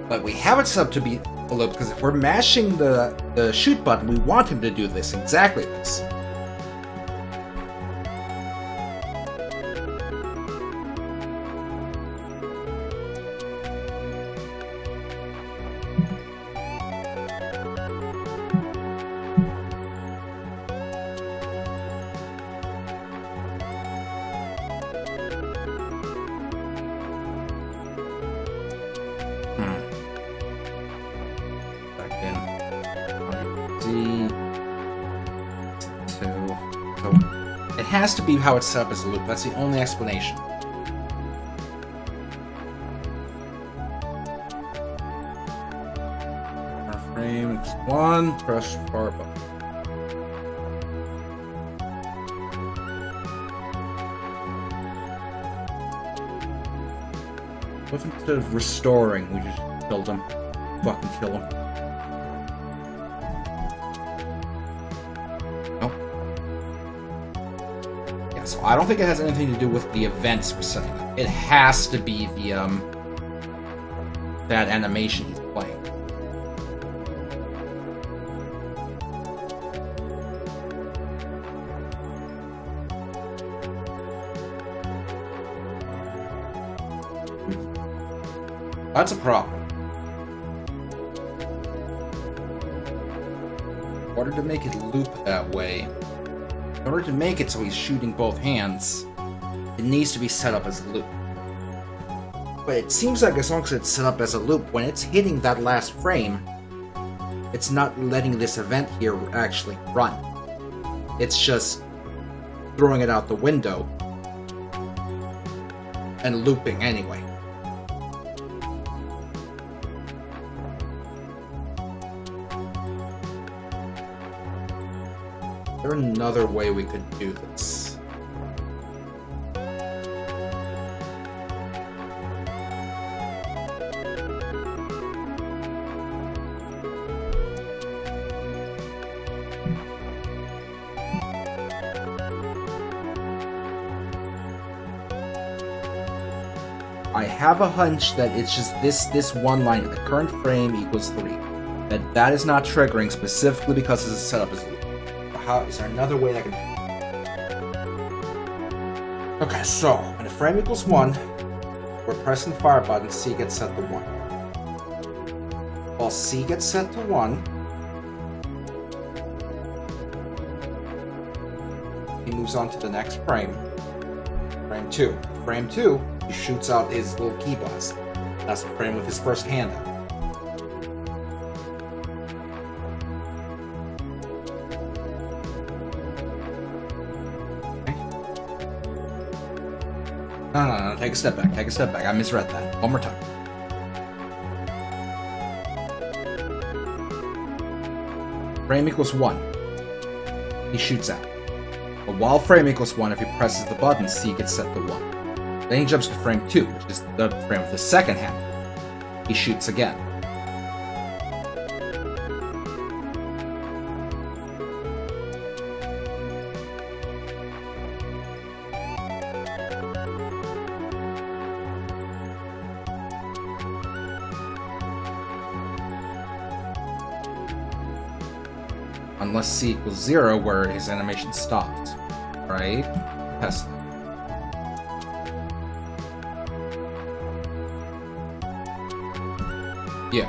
But we have it set up to be a loop because if we're mashing the shoot button, we want him to do this, exactly this. Has to be how it's set up as a loop. That's the only explanation. Frame X1, press bar button. What if instead of restoring, we just killed him? Fucking kill him. So I don't think it has anything to do with the events we're setting up. It has to be the that animation he's playing. That's a problem. In order to make it loop that way, in order to make it so he's shooting both hands, it needs to be set up as a loop. But it seems like as long as it's set up as a loop, when it's hitting that last frame, it's not letting this event here actually run. It's just throwing it out the window and looping anyway. Is there another way we could do this? I have a hunch that it's just this one line, the current frame equals 3. That is not triggering specifically because this is set up as a loop. How is there another way that can? Okay, so when the frame equals 1, we're pressing the fire button, C gets set to 1. While C gets set to 1, he moves on to the next frame. Frame 2. Frame 2, he shoots out his little key blast. That's the frame with his first hand out. No, take a step back, I misread that. One more time. Frame equals 1. He shoots out. But while frame equals 1, if he presses the button, C gets set to 1. Then he jumps to frame 2, which is the frame with the second hand. He shoots again. Unless C equals 0, where his animation stops. Right? Test that. Yeah.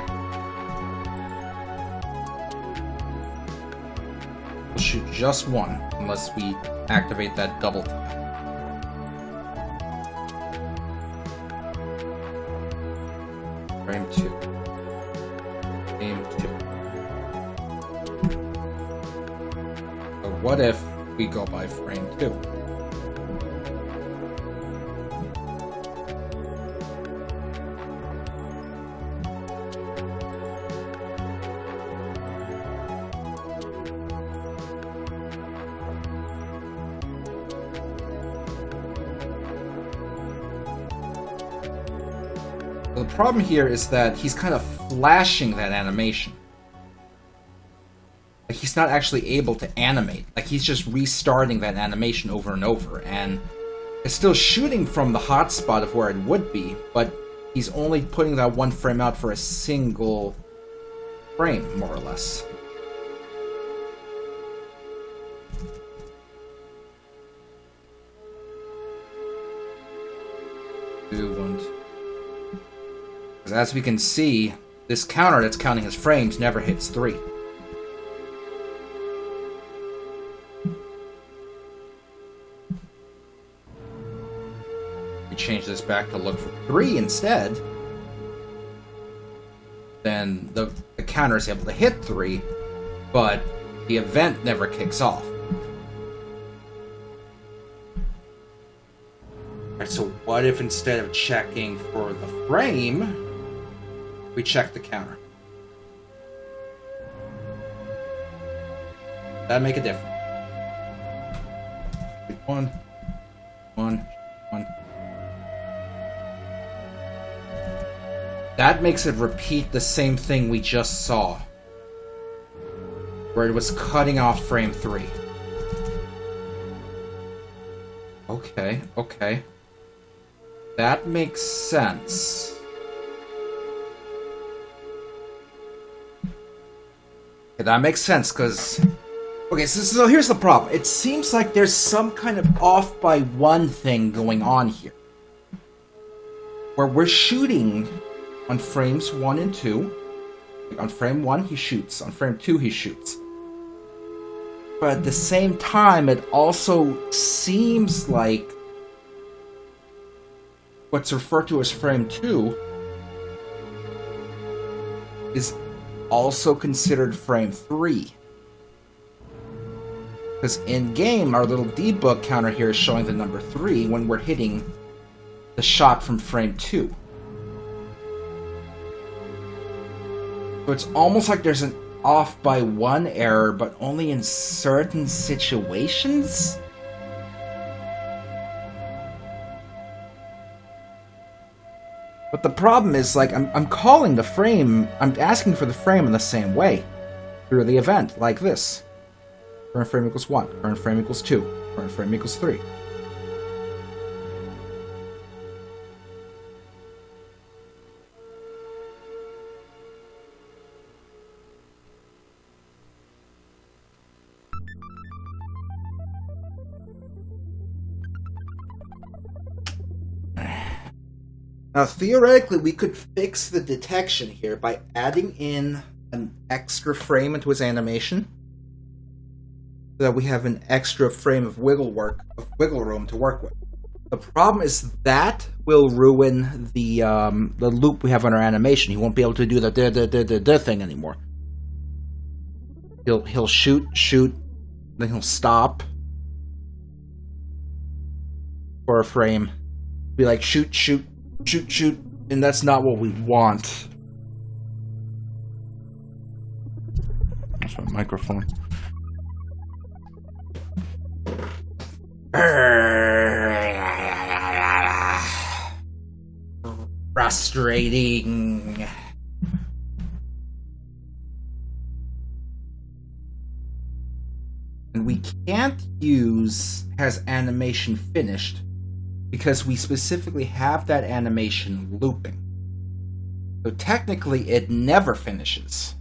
We'll shoot just one, unless we activate that double tap. Frame 2. Frame 2. So what if we go by frame 2? The problem here is that he's kind of flashing that animation. Like, he's not actually able to animate. Like, he's just restarting that animation over and over, and It's still shooting from the hotspot of where it would be, but he's only putting that one frame out for a single frame, more or less. Because as we can see, this counter that's counting his frames never hits 3. We change this back to look for 3 instead. Then the counter is able to hit 3, but the event never kicks off. Alright, so what if instead of checking for the frame, we check the counter? That'd make a difference. 1, 1, 1. That makes it repeat the same thing we just saw, where it was cutting off frame 3. Okay, okay. That makes sense. Okay, that makes sense, because... Okay, so here's the problem. It seems like there's some kind of off by 1 thing going on here. Where we're shooting on frames 1 and 2. On frame 1, he shoots. On frame 2, he shoots. But at the same time, it also seems like what's referred to as frame 2 is also considered frame 3. Because in-game, our little debug counter here is showing the number 3 when we're hitting the shot from frame 2. So it's almost like there's an off by 1 error, but only in certain situations? But the problem is, like, I'm calling the frame, I'm asking for the frame in the same way through the event, like this. Current frame equals 1, current frame equals 2, current frame equals 3. Now, theoretically, we could fix the detection here by adding in an extra frame into his animation, so that we have an extra frame of wiggle room to work with. The problem is that will ruin the loop we have on our animation. He won't be able to do the thing anymore. He'll shoot, then he'll stop for a frame. Be like shoot, and that's not what we want. That's my microphone. Frustrating. And we can't use has animation finished because we specifically have that animation looping. So technically it never finishes.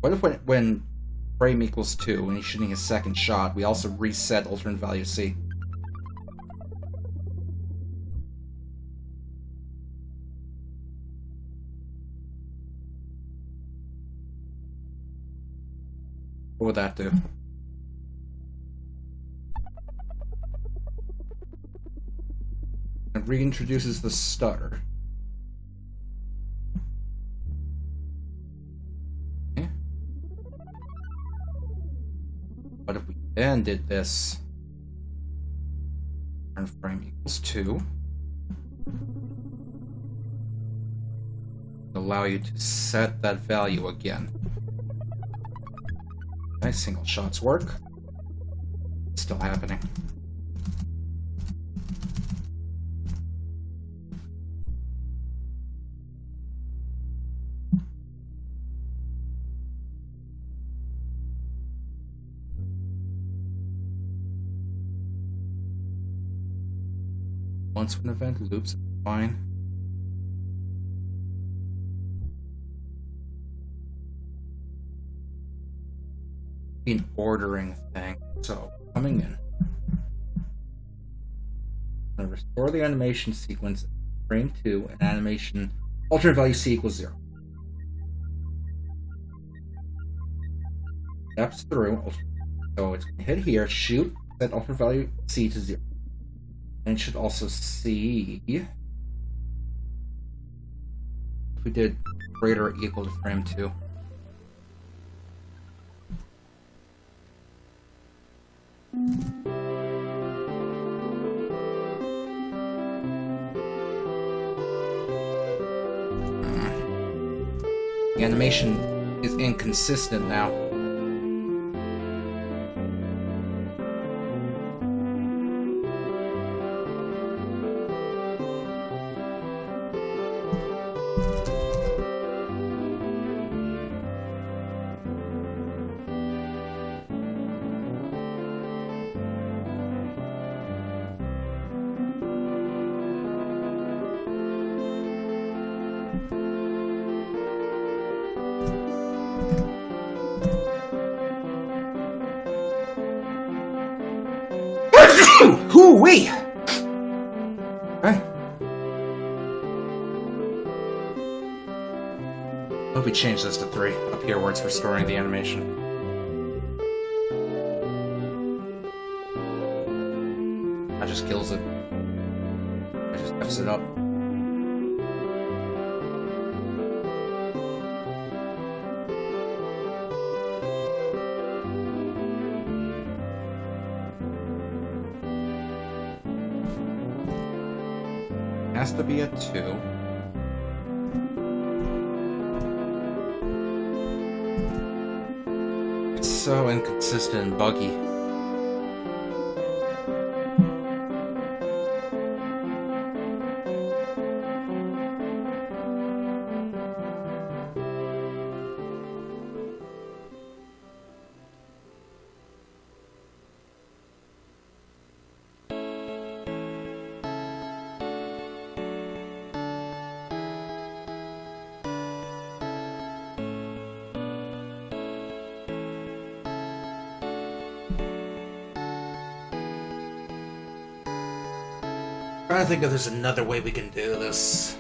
What if when frame equals 2 and he's shooting his second shot, we also reset alternate value C? What would that do? It reintroduces the stutter. But if we then did this, current frame equals 2. allow you to set that value again. Okay, single shots work. Still happening. Once an event loops, fine. An ordering thing. So, coming in. I'm going to restore the animation sequence, frame 2, and animation alternate value C equals 0. Steps through. So it's going to hit here, shoot, set alternate value C to 0. And it should also see if we did greater or equal to frame 2. The animation is inconsistent now. Hoo-wee! Okay. I hope we change this to 3 up here where it's restoring the animation. That just kills it. It just F's it up. Has to be a 2. It's so inconsistent and buggy. I'm trying to think if there's another way we can do this.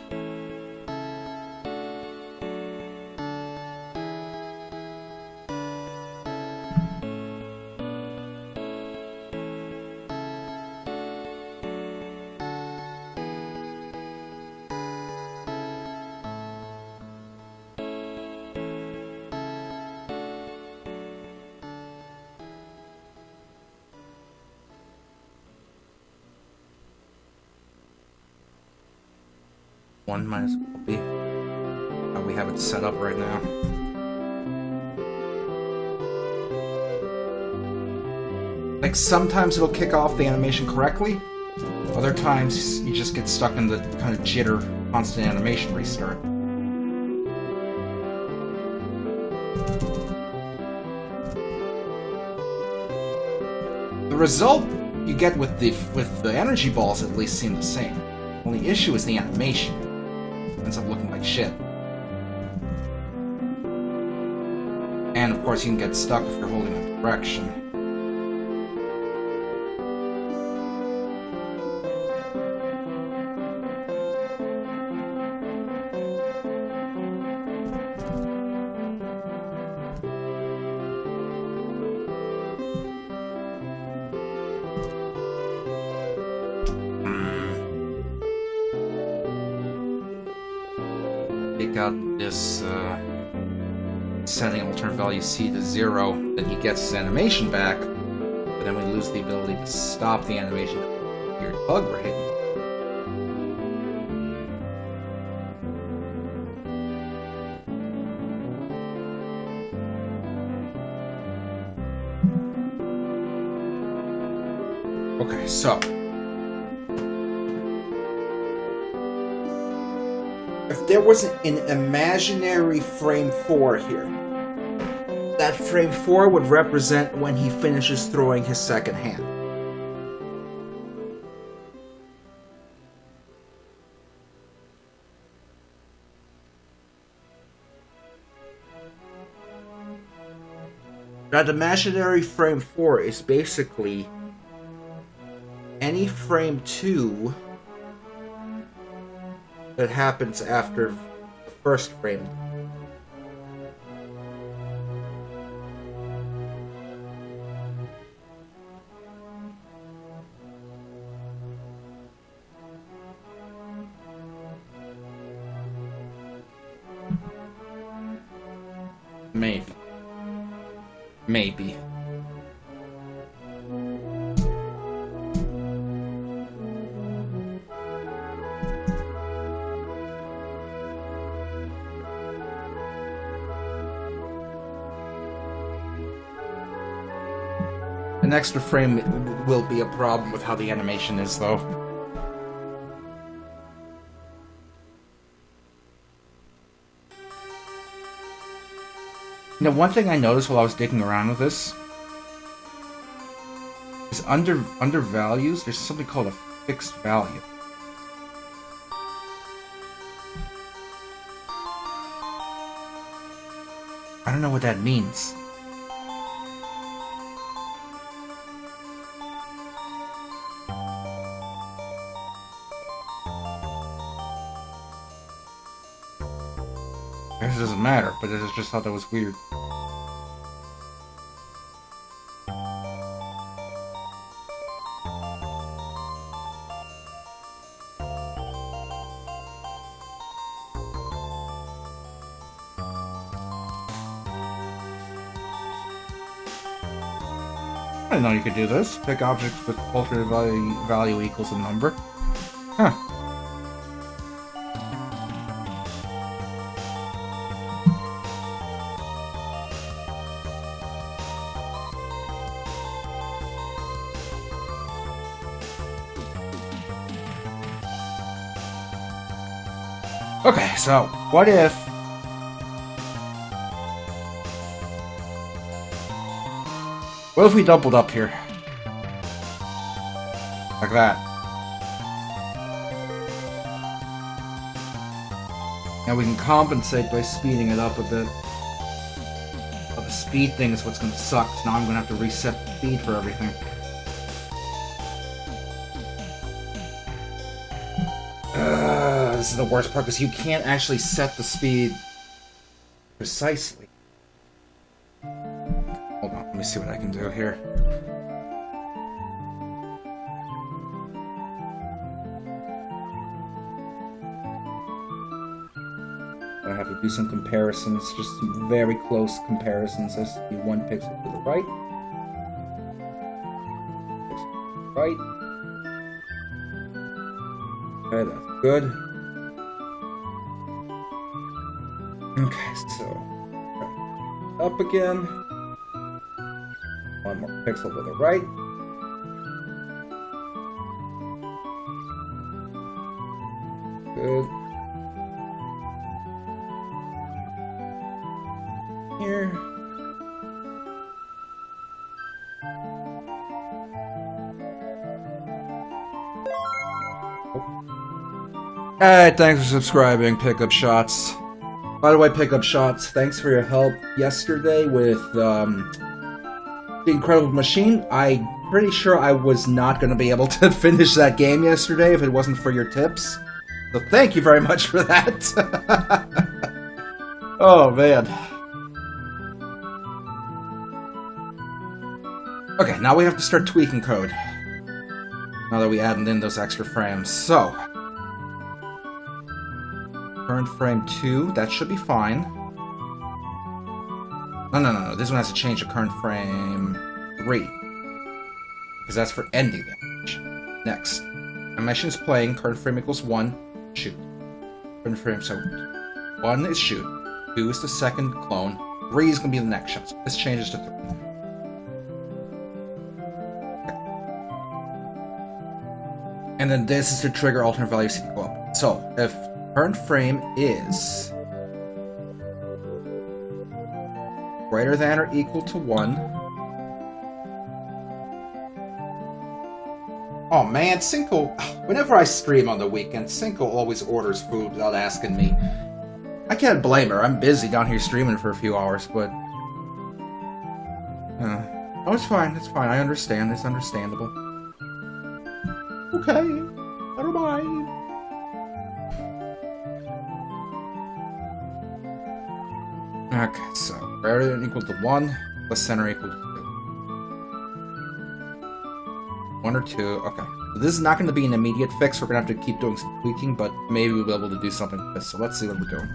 One might as well be how we have it set up right now. Like, sometimes it'll kick off the animation correctly, other times you just get stuck in the kind of jitter, constant animation restart. The result you get with the energy balls at least seem the same. Only issue is the animation. Ends up looking like shit. And of course you can get stuck if you're holding a direction. Take out this setting alternate value C to 0, then he gets his animation back, but then we lose the ability to stop the animation if your bug we're hitting. Okay, so if there was an imaginary frame 4 here, that frame 4 would represent when he finishes throwing his second hand. That imaginary frame 4 is basically any frame 2 that happens after the first frame. Maybe. An extra frame will be a problem with how the animation is, though. Now, one thing I noticed while I was digging around with this is under values, there's something called a fixed value. I don't know what that means. I guess it doesn't matter, but I just thought that was weird. I didn't know you could do this. Pick objects with alternate value equals a number. Huh. Okay, so what if we doubled up here? Like that. And we can compensate by speeding it up a bit. But the speed thing is what's gonna suck, so now I'm gonna have to reset the speed for everything. This is the worst part, because you can't actually set the speed precisely. Hold on, let me see what I can do here. I have to do some comparisons, just some very close comparisons. This will be 1 pixel to the right. Pixel to the right. Okay, that's good. Okay, so up again. 1 more pixel to the right. Good. Here. Alright, thanks for subscribing, Pickup Shots. By the way, Pickup Shots, thanks for your help yesterday with The Incredible Machine. I'm pretty sure I was not going to be able to finish that game yesterday if it wasn't for your tips. So thank you very much for that. Oh, man. Okay, now we have to start tweaking code. Now that we added in those extra frames. So, current frame 2, that should be fine. No. This one has to change to current frame 3. Because that's for ending the animation. Next. Animation is playing, current frame equals 1, shoot. Current frame, so 1 is shoot, 2 is the second clone, 3 is going to be the next shot. So this changes to 3. And then this is to trigger alternate value C to go up. So, if current frame is greater than or equal to 1. Oh man, Cinco, whenever I stream on the weekend, Cinco always orders food without asking me. I can't blame her, I'm busy down here streaming for a few hours, but... oh, it's fine, I understand, it's understandable. Okay, never mind. Okay, so greater than or equal to 1, plus center equal to 2. 1 or 2, okay. So this is not going to be an immediate fix, we're going to have to keep doing some tweaking, but maybe we'll be able to do something with this, so let's see what we're doing.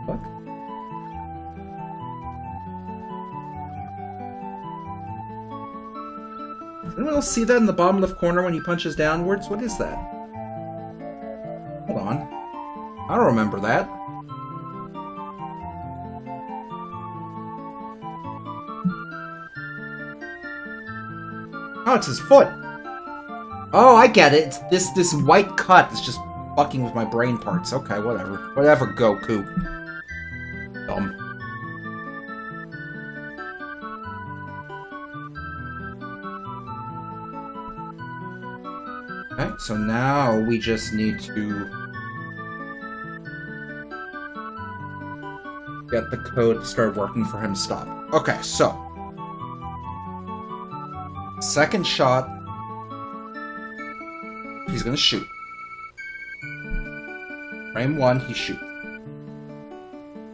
Look. Does anyone else see that in the bottom left corner when he punches downwards? What is that? Hold on. I don't remember that. Oh, it's his foot. Oh, I get it. It's this white cut is just fucking with my brain parts. Okay, whatever. Whatever, Goku. Dumb. Okay, so now we just need to get the code to start working for him to stop. Okay, so second shot, he's gonna shoot. Frame 1, he shoots.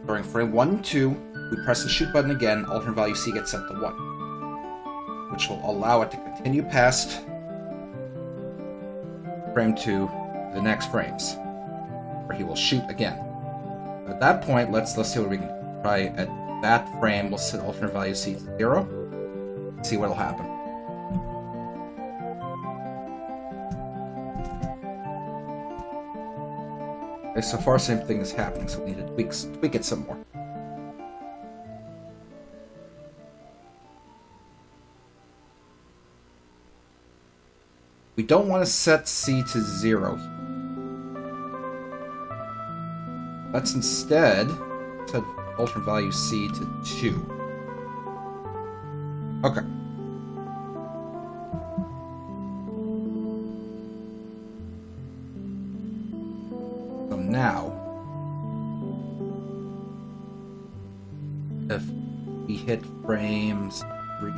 During frame 1 and 2, we press the shoot button again, alternate value C gets set to 1, which will allow it to continue past frame 2 to the next frames, where he will shoot again. At that point, let's see what we can try. At that frame, we'll set alternate value C to 0, see what'll happen. Okay, so far, same thing is happening, so we need to tweak it some more. We don't want to set C to 0. Let's instead set alternate value C to 2. Okay. So now, if we hit frames 3,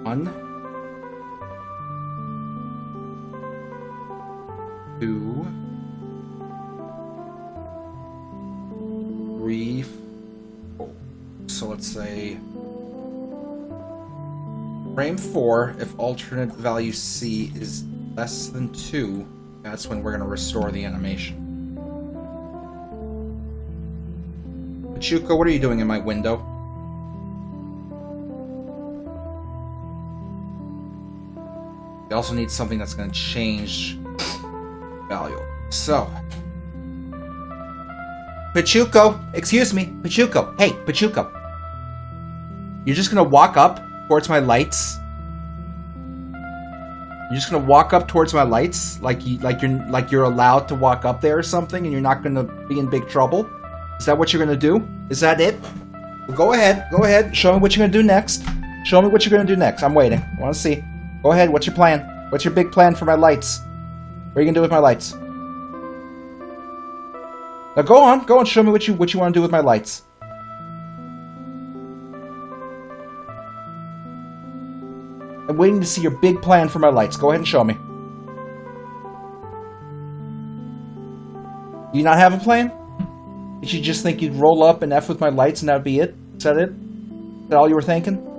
1, 2, 3, 4. So let's say frame 4, if alternate value C is less than 2, that's when we're going to restore the animation. Pachuco, what are you doing in my window? We also need something that's going to change value. So, Pachuco, excuse me, Pachuco, hey, Pachuco. You're just going to walk up towards my lights? You're just going to walk up towards my lights like you're allowed to walk up there or something and you're not going to be in big trouble? Is that what you're going to do? Is that it? Well, go ahead, show me what you're going to do next. Show me what you're going to do next. I'm waiting. I want to see. Go ahead, what's your plan? What's your big plan for my lights? What are you gonna do with my lights? Now go on, show me what you want to do with my lights. I'm waiting to see your big plan for my lights. Go ahead and show me. Do you not have a plan? Did you just think you'd roll up and F with my lights and that'd be it? Is that it? Is that all you were thinking?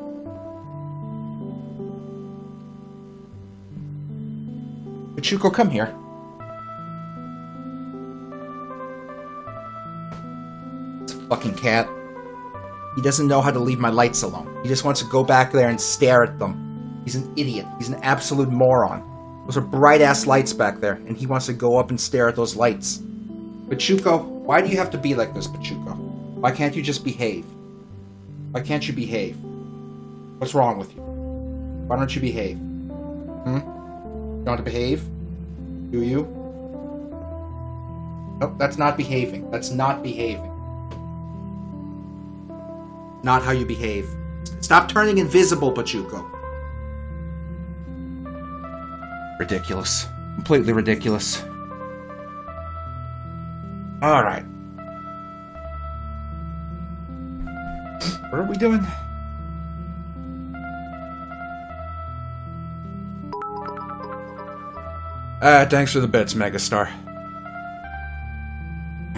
Pachuco, come here. It's a fucking cat. He doesn't know how to leave my lights alone. He just wants to go back there and stare at them. He's an idiot. He's an absolute moron. Those are bright-ass lights back there, and he wants to go up and stare at those lights. Pachuco, why do you have to be like this, Pachuco? Why can't you just behave? Why can't you behave? What's wrong with you? Why don't you behave? You want to behave? Do you? Nope, that's not behaving. That's not behaving. Not how you behave. Stop turning invisible, Pachuco. Ridiculous. Completely ridiculous. Alright. What are we doing? Thanks for the bits, Megastar.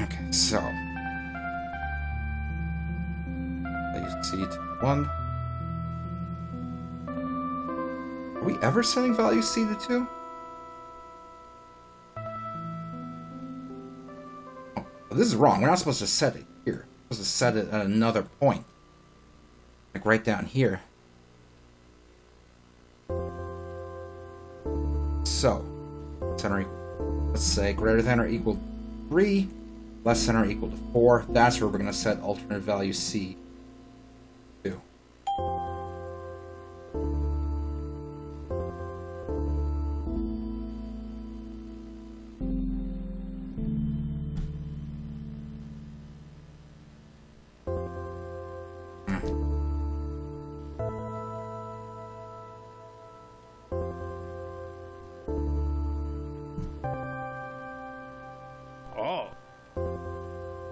Okay, so. Let's see, 1. Are we ever setting value C to 2? Oh, this is wrong. We're not supposed to set it here. We're supposed to set it at another point. Like right down here. So, center equal, let's say greater than or equal to 3, less than or equal to 4. That's where we're going to set alternate value C to.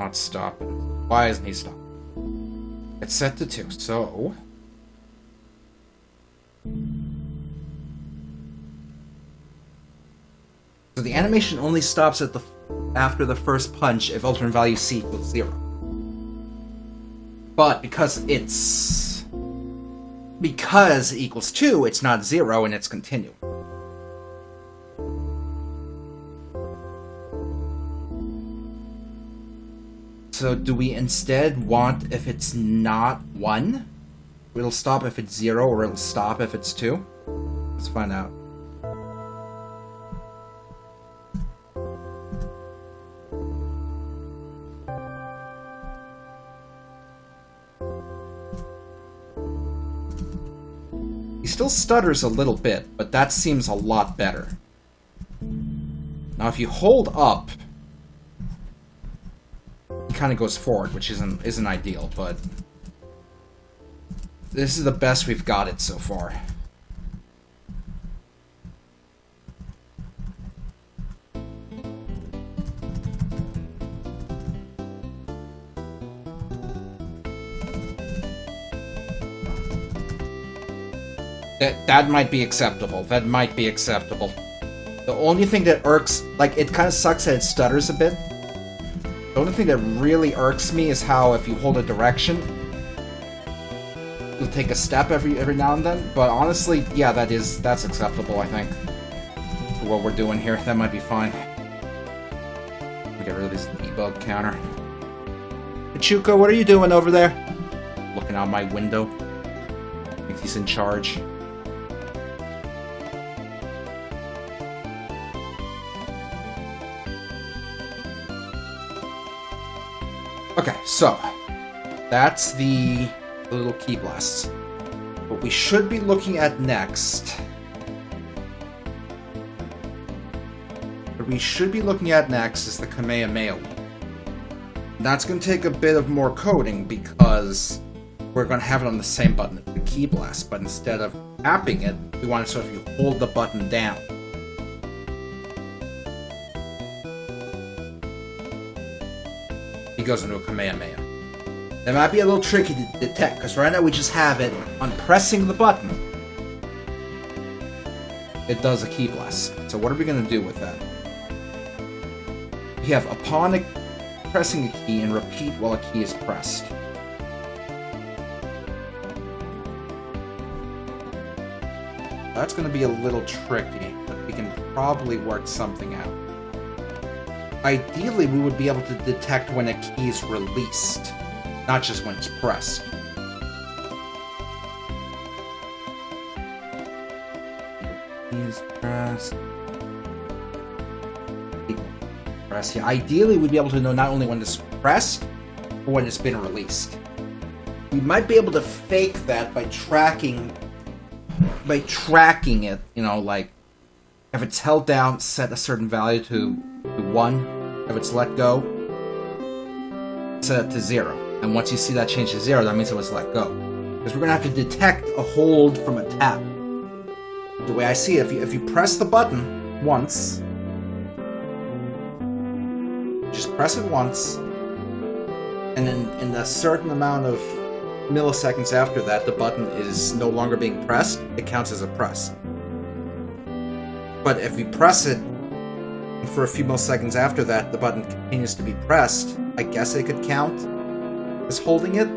Not stopping. Why isn't he stopping? It's set to 2, so... So the animation only stops at after the first punch if alternate value C equals 0. But because it equals 2, it's not 0 and it's continuing. So do we instead want if it's not 1? It'll stop if it's 0, or it'll stop if it's 2? Let's find out. He still stutters a little bit, but that seems a lot better. Now if you hold up, kind of goes forward, which isn't ideal, but this is the best we've got it so far. That might be acceptable. That might be acceptable. The only thing that irks, like, it kind of sucks that it stutters a bit. The only thing that really irks me is how if you hold a direction, you'll take a step every now and then. But honestly, yeah, that's acceptable, I think. For what we're doing here, that might be fine. We get rid of this debug counter. Pachuco, what are you doing over there? Looking out my window. Thinks he's in charge. Okay, so that's the little key blasts. What we should be looking at next... is the Kamehameha one. That's going to take a bit of more coding because we're going to have it on the same button as the key blast, but instead of tapping it, we want to sort of you hold the button down. He goes into a Kamehameha. That might be a little tricky to detect, because right now we just have it on pressing the button. It does a key blast. So what are we going to do with that? We have upon pressing a key and repeat while a key is pressed. That's going to be a little tricky, but we can probably work something out. Ideally, we would be able to detect when a key is released, not just when it's pressed. Key is pressed. Press. Yeah, ideally, we'd be able to know not only when it's pressed, when it's been released. We might be able to fake that by tracking it, you know, like if it's held down, set a certain value to 1. If it's let go, set it to 0. And once you see that change to 0, that means it was let go. Because we're going to have to detect a hold from a tap. The way I see it, if you press the button once, just press it once, and then in a certain amount of milliseconds after that, the button is no longer being pressed, it counts as a press. But if you press it, and for a few milliseconds after that, the button continues to be pressed, I guess it could count as holding it.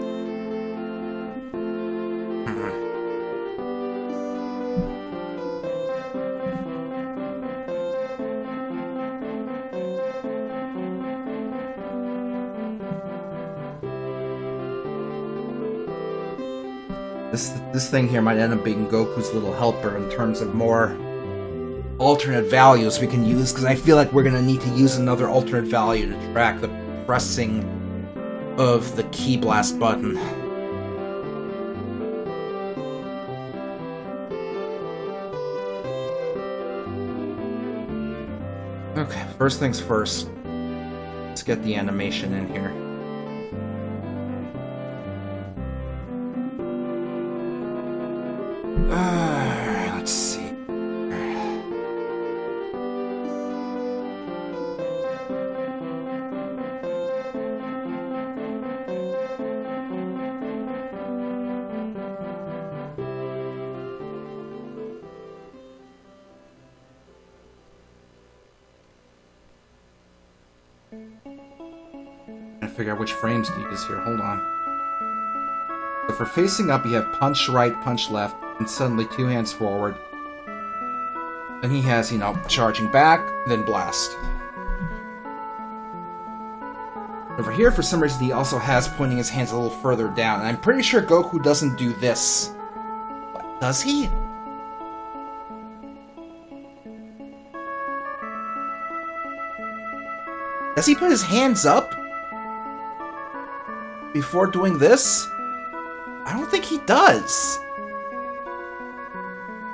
This thing here might end up being Goku's little helper in terms of more alternate values we can use, because I feel like we're going to need to use another alternate value to track the pressing of the Ki Blast button. Okay, first things first. Let's get the animation in here. Let's see. Trying to figure out which frames to use here. Hold on. So for facing up, you have punch right, punch left, and suddenly 2 hands forward. And he has, you know, charging back, then blast. Over here, for some reason, he also has pointing his hands a little further down. And I'm pretty sure Goku doesn't do this. What, does he? Does he put his hands up before doing this? I don't think he does.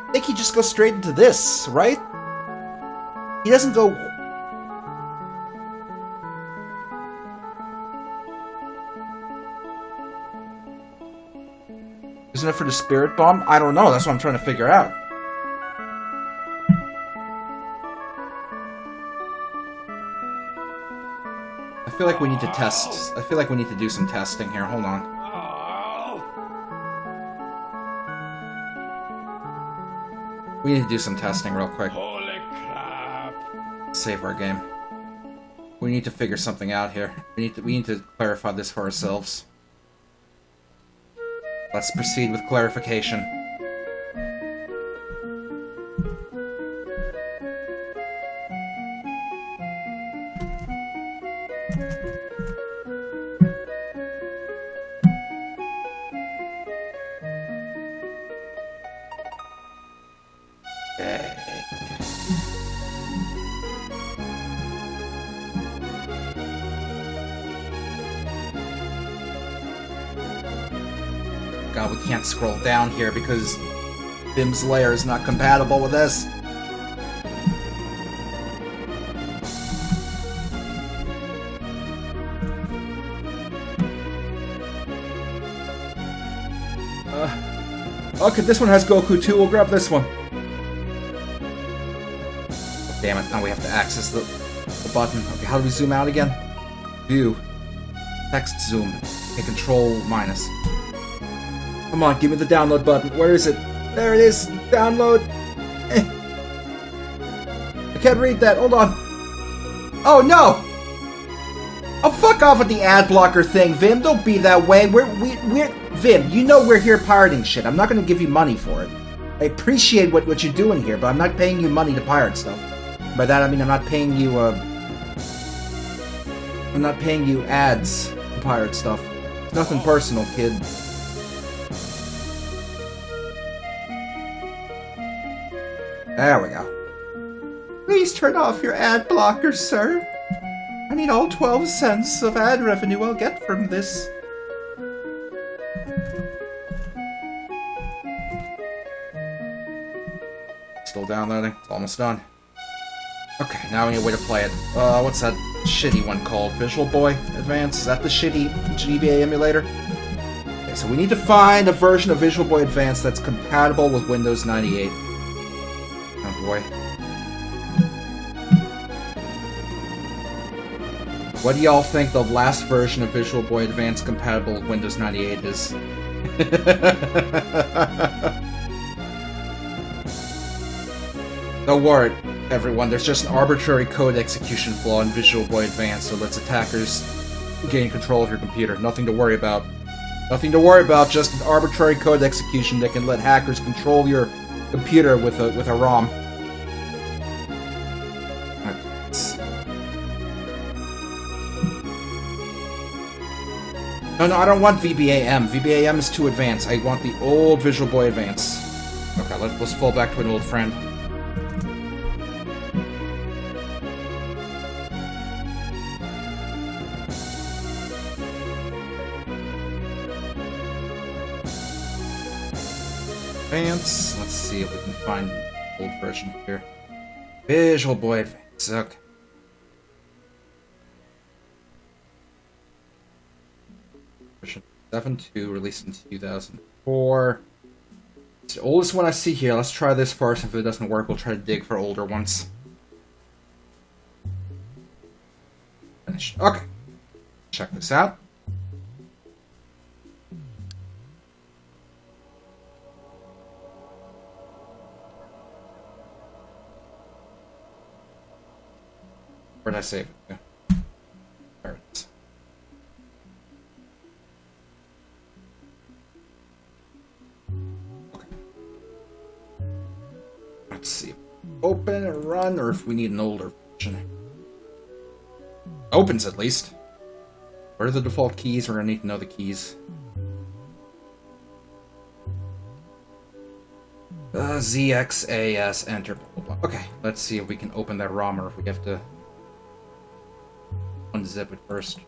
I think he just goes straight into this, right? He doesn't go... Isn't it for the Spirit Bomb? I don't know, that's what I'm trying to figure out. I feel like we need to test. I feel like we need to do some testing here. Hold on. We need to do some testing real quick. Holy crap! Save our game. We need to figure something out here. We need to clarify this for ourselves. Let's proceed with clarification. God, we can't scroll down here because Bim's layer is not compatible with this. Okay, this one has Goku too. We'll grab this one. Oh, damn it, now we have to access the button. Okay, how do we zoom out again? View. Text zoom. Okay, control minus. Come on, give me the download button. Where is it? There it is. Download. I can't read that. Hold on. Oh, no! Oh, fuck off with the ad blocker thing, Vim. Don't be that way. We're Vim, you know we're here pirating shit. I'm not going to give you money for it. I appreciate what you're doing here, but I'm not paying you money to pirate stuff. By that, I mean I'm not paying you, I'm not paying you ads to pirate stuff. It's nothing personal, kid. There we go. Please turn off your ad blocker, sir. I mean all 12 cents of ad revenue I'll get from this. Still downloading. It's almost done. Okay, now we need a way to play it. What's that shitty one called? Visual Boy Advance? Is that the shitty GBA emulator? Okay, so we need to find a version of Visual Boy Advance that's compatible with Windows 98. Oh boy. What do y'all think the last version of Visual Boy Advance compatible with Windows 98 is? Don't worry, everyone. There's just an arbitrary code execution flaw in Visual Boy Advance that lets attackers gain control of your computer. Nothing to worry about. Nothing to worry about, just an arbitrary code execution that can let hackers control your computer with a ROM. No, I don't want VBA-M. VBA-M is too advanced. I want the old Visual Boy Advance. Okay, let's fall back to an old friend. Advance. Let's see if we can find the old version here. Visual Boy Advance. Okay. Version 7.2, released in 2004. It's the oldest one I see here. Let's try this first. If it doesn't work, we'll try to dig for older ones. Finish. Okay. Check this out. Where did I save it? Yeah. There it is. Okay. Let's see. Open and run, or if we need an older version. Opens, at least. What are the default keys? We're gonna need to know the keys. ZXAS, enter, blah, blah, blah. Okay, let's see if we can open that ROM, or if we have to unzip it first.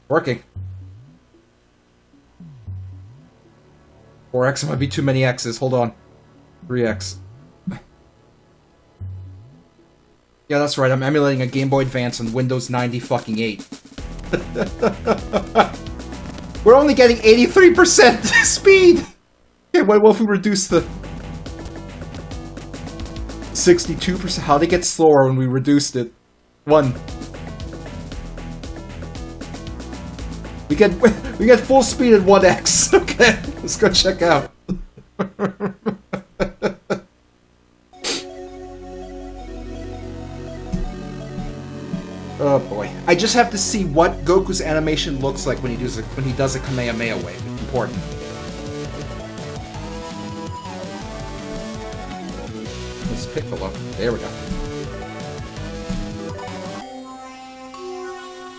Working. 4X might be too many X's. Hold on. 3X. Yeah, that's right. I'm emulating a Game Boy Advance on Windows 90 fucking 8. We're only getting 83% speed! Okay, what if we reduce the 62%? How'd it get slower when we reduced it? 1. We get full speed at 1x. Okay, let's go check out. Oh boy. I just have to see what Goku's animation looks like when he does a Kamehameha wave. It's important. Let's Piccolo. There we go.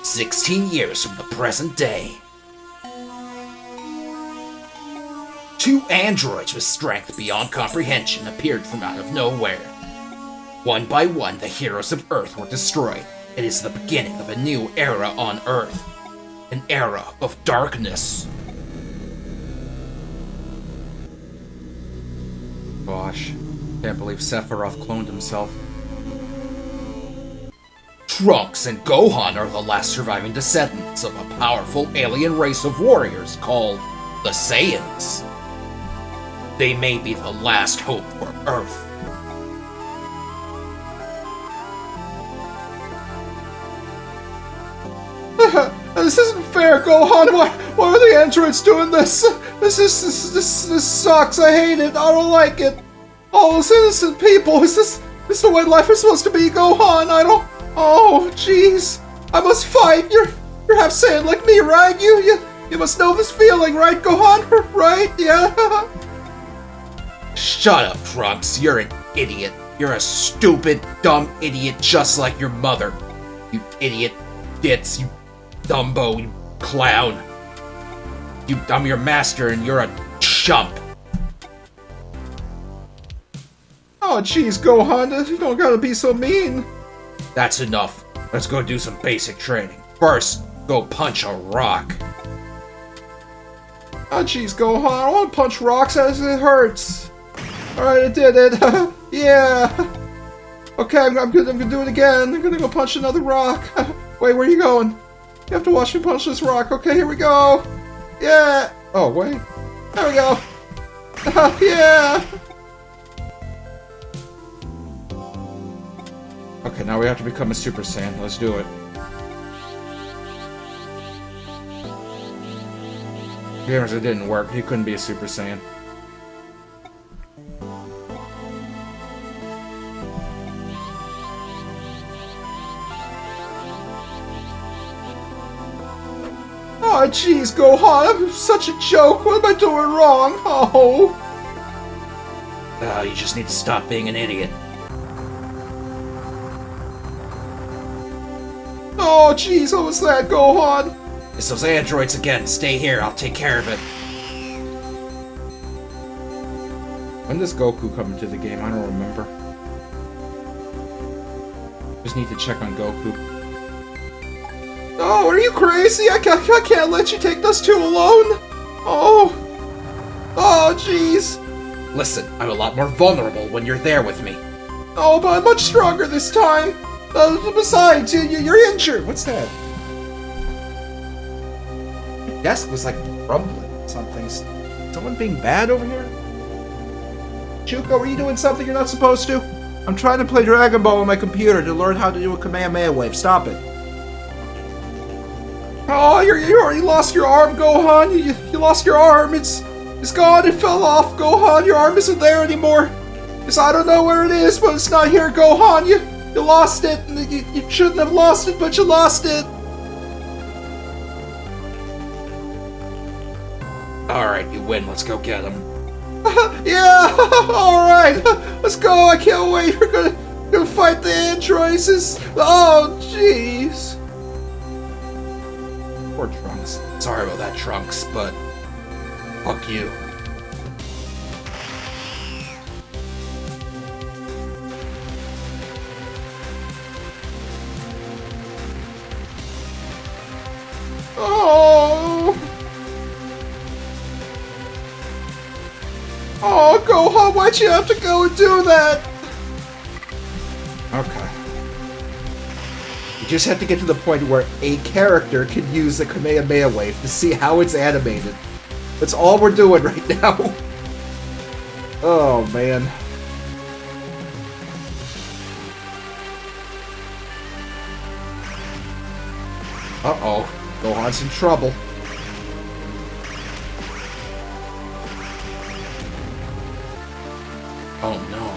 16 years from the present day. 2 androids with strength beyond comprehension appeared from out of nowhere. One by one, the heroes of Earth were destroyed. It is the beginning of a new era on Earth. An era of darkness. Gosh, can't believe Sephiroth cloned himself. Trunks and Gohan are the last surviving descendants of a powerful alien race of warriors called the Saiyans. They may be the last hope for Earth. This isn't fair, Gohan. Why are the androids doing this? This sucks. I hate it. I don't like it. All those innocent people. Is this the way life is supposed to be, Gohan? I don't. Oh, jeez. I must fight. You're half Saiyan like me, right? You must know this feeling, right, Gohan? Right? Yeah. Shut up, Trunks. You're an idiot. You're a stupid, dumb idiot just like your mother. You idiot. Ditz. You Dumbo, you clown. I'm your master and you're a chump. Oh, jeez, Gohan, you don't gotta be so mean. That's enough. Let's go do some basic training. First, go punch a rock. Oh, jeez, Gohan, I want to punch rocks as it hurts. Alright, I did it. Yeah. Okay, I'm gonna do it again. I'm gonna go punch another rock. Wait, where are you going? You have to watch me punch this rock. Okay, here we go. Yeah. Oh, wait. There we go. Yeah. Okay, now we have to become a Super Saiyan. Let's do it. Gamers, it didn't work. He couldn't be a Super Saiyan. Oh, jeez, Gohan, I'm such a joke. What am I doing wrong? Oh. You just need to stop being an idiot. Oh, jeez, what was that, Gohan? It's those androids again. Stay here, I'll take care of it. When does Goku come into the game? I don't remember. Just need to check on Goku. Oh, are you crazy? I can't let you take those two alone. Oh. Oh, jeez. Listen, I'm a lot more vulnerable when you're there with me. Oh, but I'm much stronger this time. Besides, you're injured. What's that? The desk was like rumbling or something. Someone being bad over here? Chuko, are you doing something you're not supposed to? I'm trying to play Dragon Ball on my computer to learn how to do a Kamehameha wave. Stop it. Oh, you already lost your arm, Gohan. You lost your arm. It's gone. It fell off, Gohan. Your arm isn't there anymore. I don't know where it is, but it's not here, Gohan. You lost it. You shouldn't have lost it, but you lost it. Alright, you win. Let's go get him. Yeah! Alright! Let's go! I can't wait! We're gonna fight the androids! Oh, jeez! Poor Trunks. Sorry about that, Trunks, but... fuck you. Oh! Oh, Gohan, why'd you have to go and do that? Okay. You just have to get to the point where a character can use the Kamehameha wave to see how it's animated. That's all we're doing right now. Oh, man. Uh-oh. Gohan's in trouble. Oh no.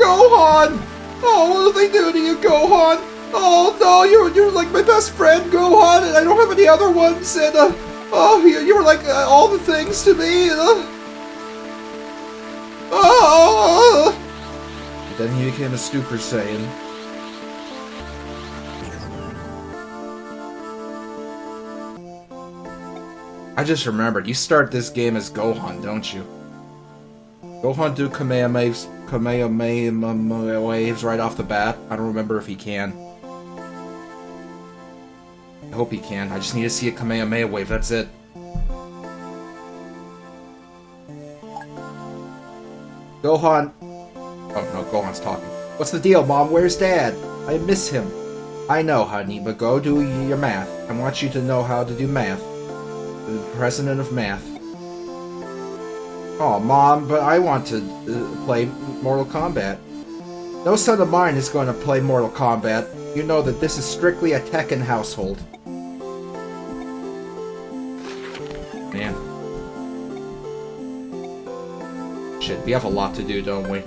Gohan! Oh, what did they do to you, Gohan? Oh no, you're like my best friend, Gohan, and I don't have any other ones, and oh, you were like all the things to me, and oh! Then he became a Super Saiyan. I just remembered, you start this game as Gohan, don't you? Gohan do Kamehameha waves right off the bat. I don't remember if he can. I hope he can. I just need to see a Kamehameha wave, that's it. Gohan... Oh no, Gohan's talking. What's the deal, Mom? Where's Dad? I miss him. I know, honey, but go do your math. I want you to know how to do math. The president of math. Oh, Mom, but I want to play Mortal Kombat. No son of mine is going to play Mortal Kombat. You know that this is strictly a Tekken household. Man. Shit, we have a lot to do, don't we?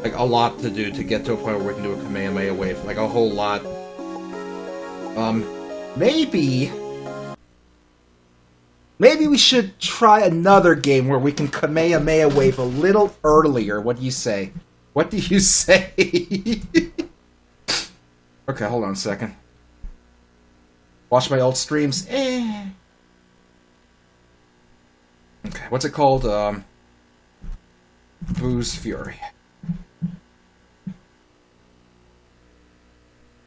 Like, a lot to do to get to a point where we can do a Kamehameha wave. Like, a whole lot. Maybe... Maybe we should try another game where we can Kamehameha wave a little earlier. What do you say? What do you say? Okay, hold on a second. Watch my old streams. what's it called? Boo's Fury.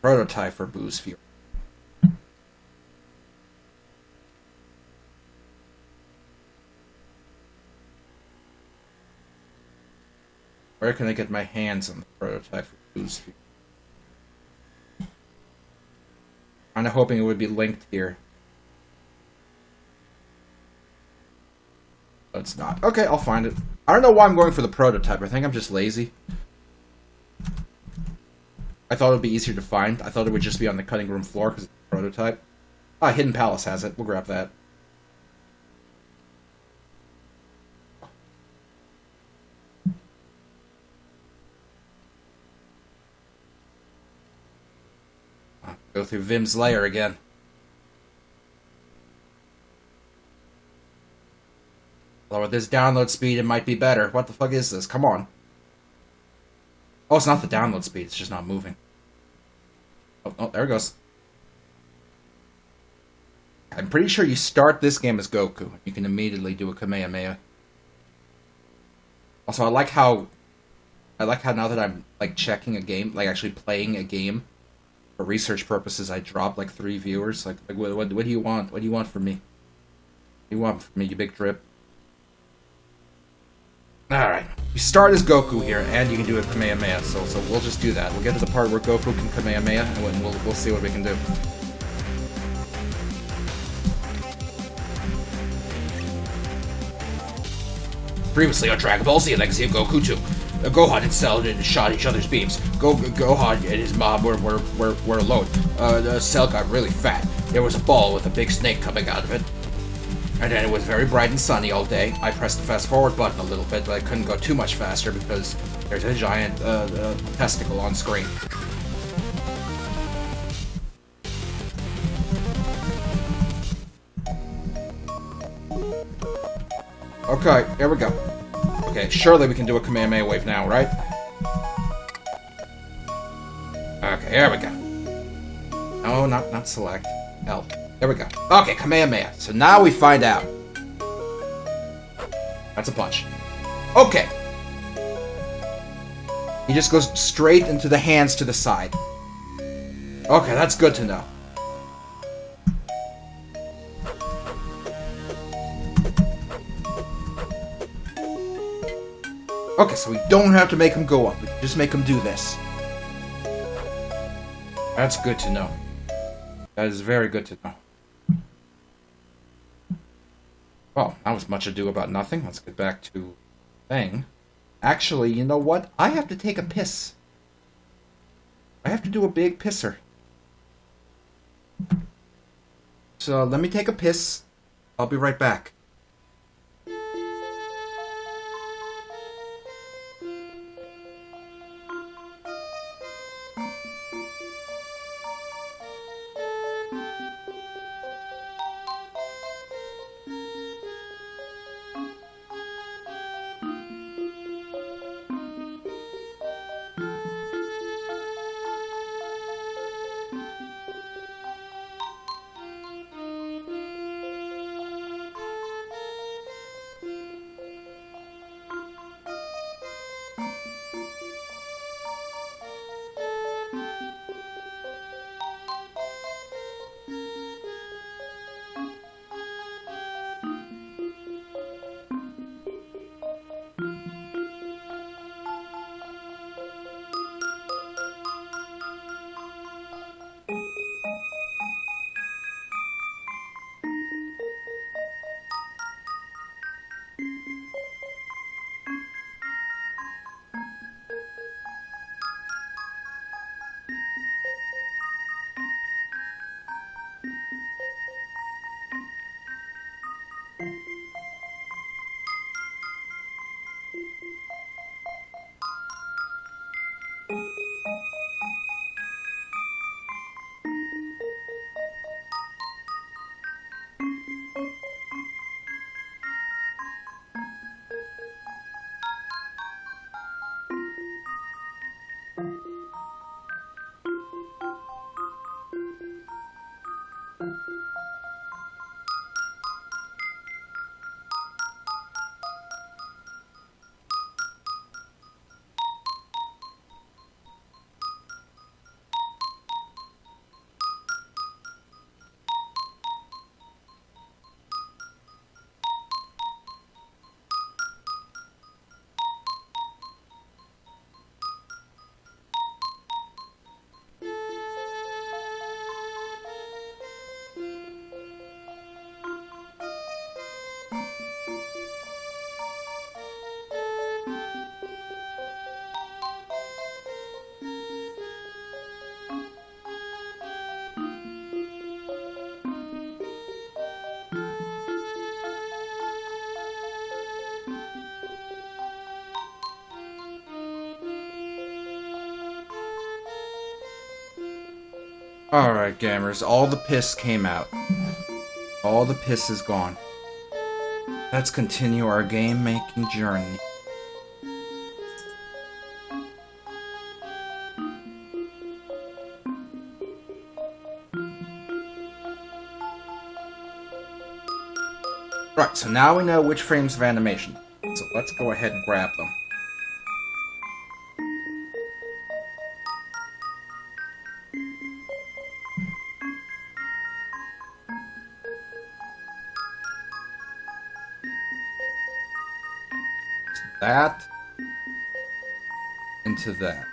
Prototype for Boo's Fury. Where can I get my hands on the prototype for Boo's Fury? I'm hoping it would be linked here. But it's not. Okay, I'll find it. I don't know why I'm going for the prototype. I think I'm just lazy. I thought it would be easier to find. I thought it would just be on the cutting room floor because it's a prototype. Ah, Hidden Palace has it. We'll grab that. Go through Vim's lair again. Although with this download speed, it might be better. What the fuck is this? Come on. Oh, it's not the download speed. It's just not moving. Oh, there it goes. I'm pretty sure you start this game as Goku. You can immediately do a Kamehameha. Also, I like how now that I'm like checking a game, like actually playing a game for research purposes, I dropped like 3 viewers. Like what do you want? What do you want from me? What do you want from me, you big drip? Alright. You start as Goku here, and you can do a Kamehameha, so we'll just do that. We'll get to the part where Goku can Kamehameha, and we'll see what we can do. Previously on Dragon Ball Z, Legacy of Goku 2. Gohan and Cell shot each other's beams. Gohan and his mom were alone. Cell got really fat. There was a ball with a big snake coming out of it. And then it was very bright and sunny all day. I pressed the fast forward button a little bit, but I couldn't go too much faster because there's a giant testicle on screen. Okay, here we go. Okay, surely we can do a Kamehameha wave now, right? Okay, here we go. No, not select. L. There we go. Okay, Kamehameha. So now we find out. That's a punch. Okay. He just goes straight into the hands to the side. Okay, that's good to know. Okay, so we don't have to make him go up. We can just make him do this. That's good to know. That is very good to know. Well, that was much ado about nothing. Let's get back to thing. Actually, you know what? I have to take a piss. I have to do a big pisser. So let me take a piss. I'll be right back. Alright, gamers, all the piss came out. All the piss is gone. Let's continue our game-making journey. Right, so now we know which frames of animation. So let's go ahead and grab them. That into that.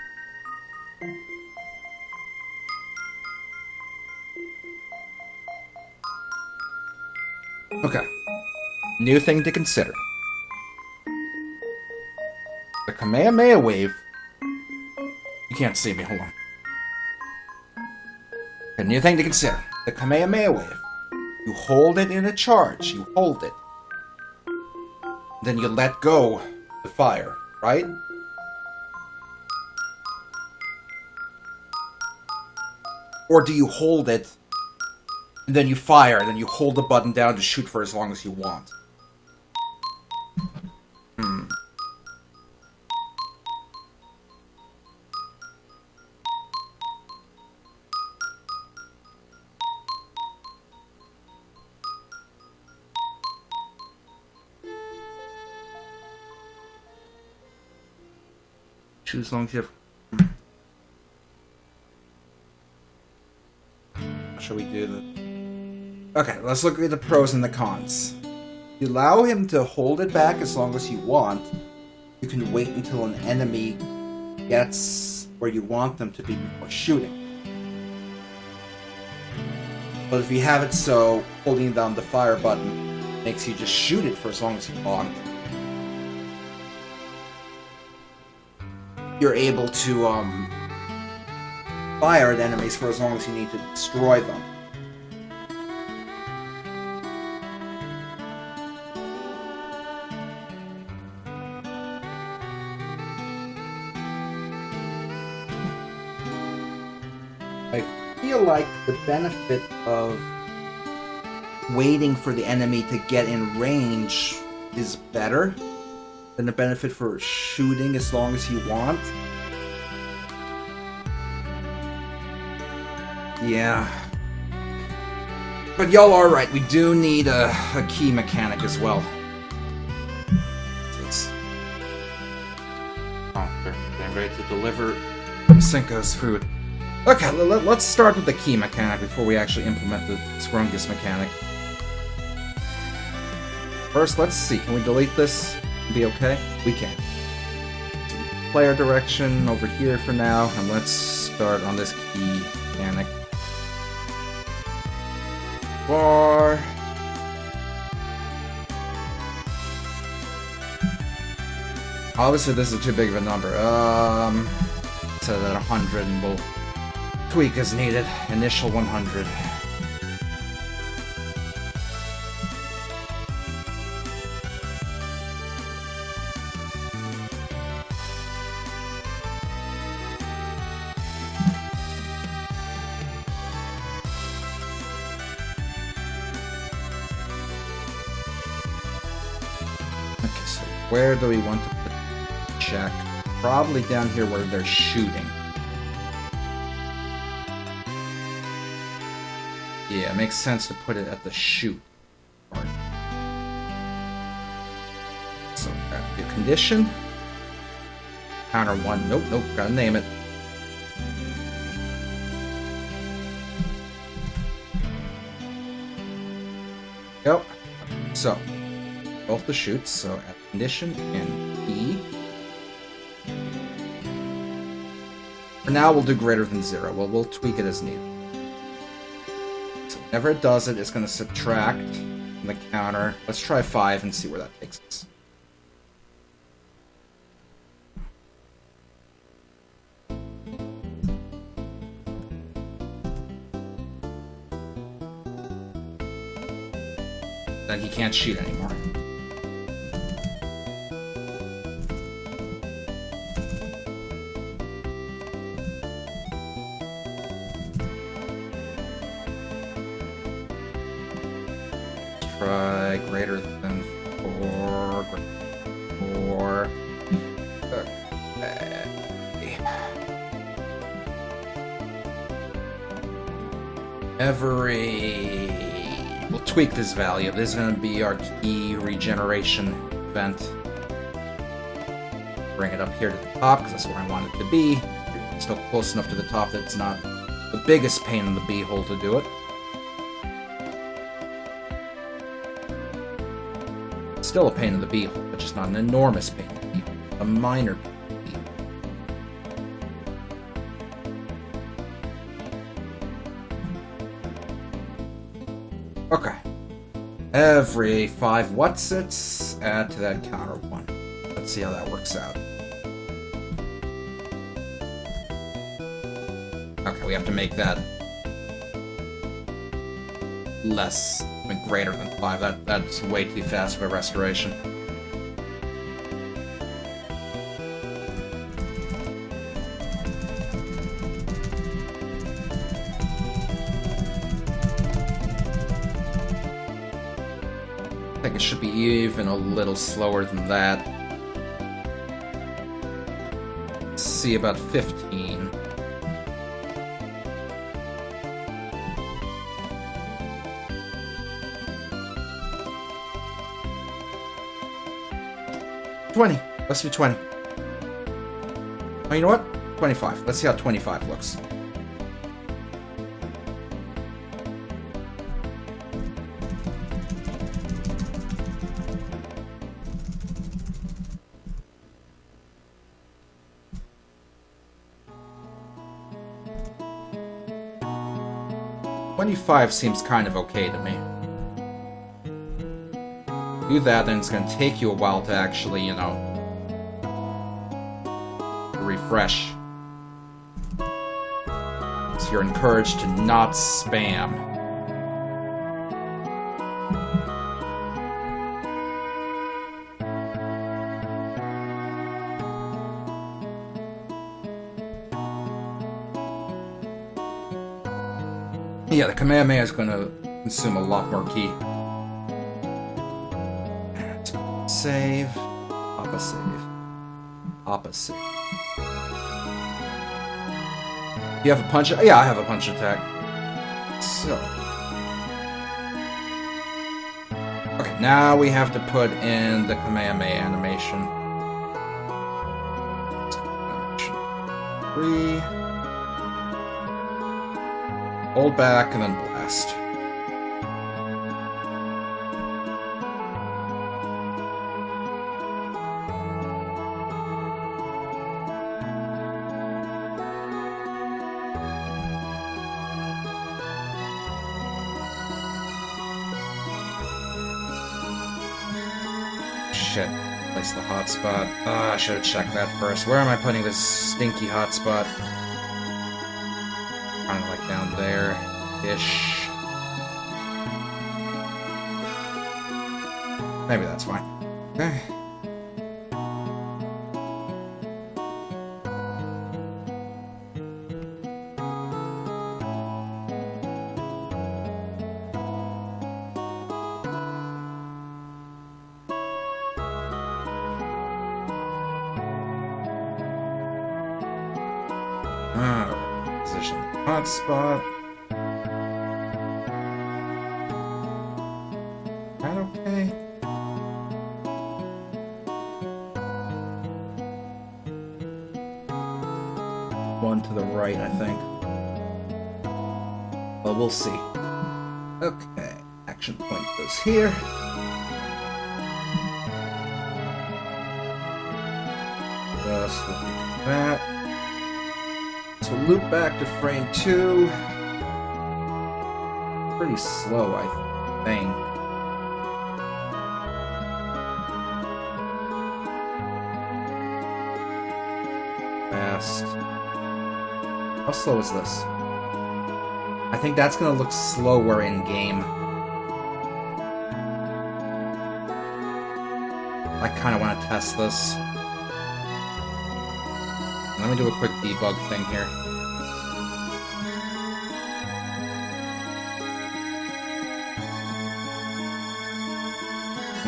Okay. New thing to consider. The Kamehameha wave. You can't see me, hold on. A new thing to consider. The Kamehameha wave. You hold it in a charge. You hold it. Then you let go the fire, right? Or do you hold it, and then you fire, and then you hold the button down to shoot for as long as you want? Shoot as long as you have... Shall we do the... Okay, let's look at the pros and the cons. You allow him to hold it back as long as you want. You can wait until an enemy gets where you want them to be before shooting. But if you have it so holding down the fire button makes you just shoot it for as long as you want, you're able to fire at enemies for as long as you need to destroy them. I feel like the benefit of waiting for the enemy to get in range is better than the benefit for shooting as long as you want. Yeah. But y'all are right, we do need a key mechanic as well. Oh, they're getting ready to deliver Cinco's food. Okay, let's start with the key mechanic before we actually implement the Scrungus mechanic. First, let's see, can we delete this? Be okay? We can. Player direction over here for now, and let's start on this key mechanic. Bar. Obviously, this is too big of a number. Set it at 100, and we'll tweak as needed. Initial 100. Where do we want to put the check? Probably down here where they're shooting. Yeah, it makes sense to put it at the shoot part. So, the condition. Counter 1. Nope, gotta name it. Yep. So, both the shoots, so at condition and E. For now, we'll do greater than 0. Well, we'll tweak it as needed. So whenever it does it, it's going to subtract from the counter. Let's try 5 and see where that takes us. Then he can't shoot anymore. try greater than 4. 4. Okay. We'll tweak this value. This is going to be our key regeneration event. Bring it up here to the top, because that's where I want it to be. It's still close enough to the top that it's not the biggest pain in the beehole to do it. Still a pain in the beehole, but just not an enormous pain in the beehole. A minor pain in the beehole. Okay. Every 5 whatsits, add to that counter 1. Let's see how that works out. Okay, we have to make that less, I mean, greater than 5. That's way too fast of a restoration. I think it should be even a little slower than that. Let's see, about 15. Let's do 20. Oh, you know what? 25. Let's see how 25 looks. $25 seems kind of okay to me. Do that, then it's going to take you a while to actually, you know, refresh. So you're encouraged to not spam. Yeah, the Kamehameha is going to consume a lot more ki. Save. Papa save. Papa save. You have a punch? Yeah, I have a punch attack. So. Okay, now we have to put in the Kamehameha animation. 3. Hold back and then blast. Shit. Place the hotspot. I should have checked that first. Where am I putting this stinky hotspot? Kind of like down there-ish. Maybe that's fine. Okay. Position hotspot. That okay? One to the right, I think. Well, we'll see. Okay, action point goes here. Just look at that. So loop back to frame 2. Pretty slow, I think. Fast. How slow is this? I think that's gonna look slower in game. I kinda wanna test this. Let me do a quick debug thing here.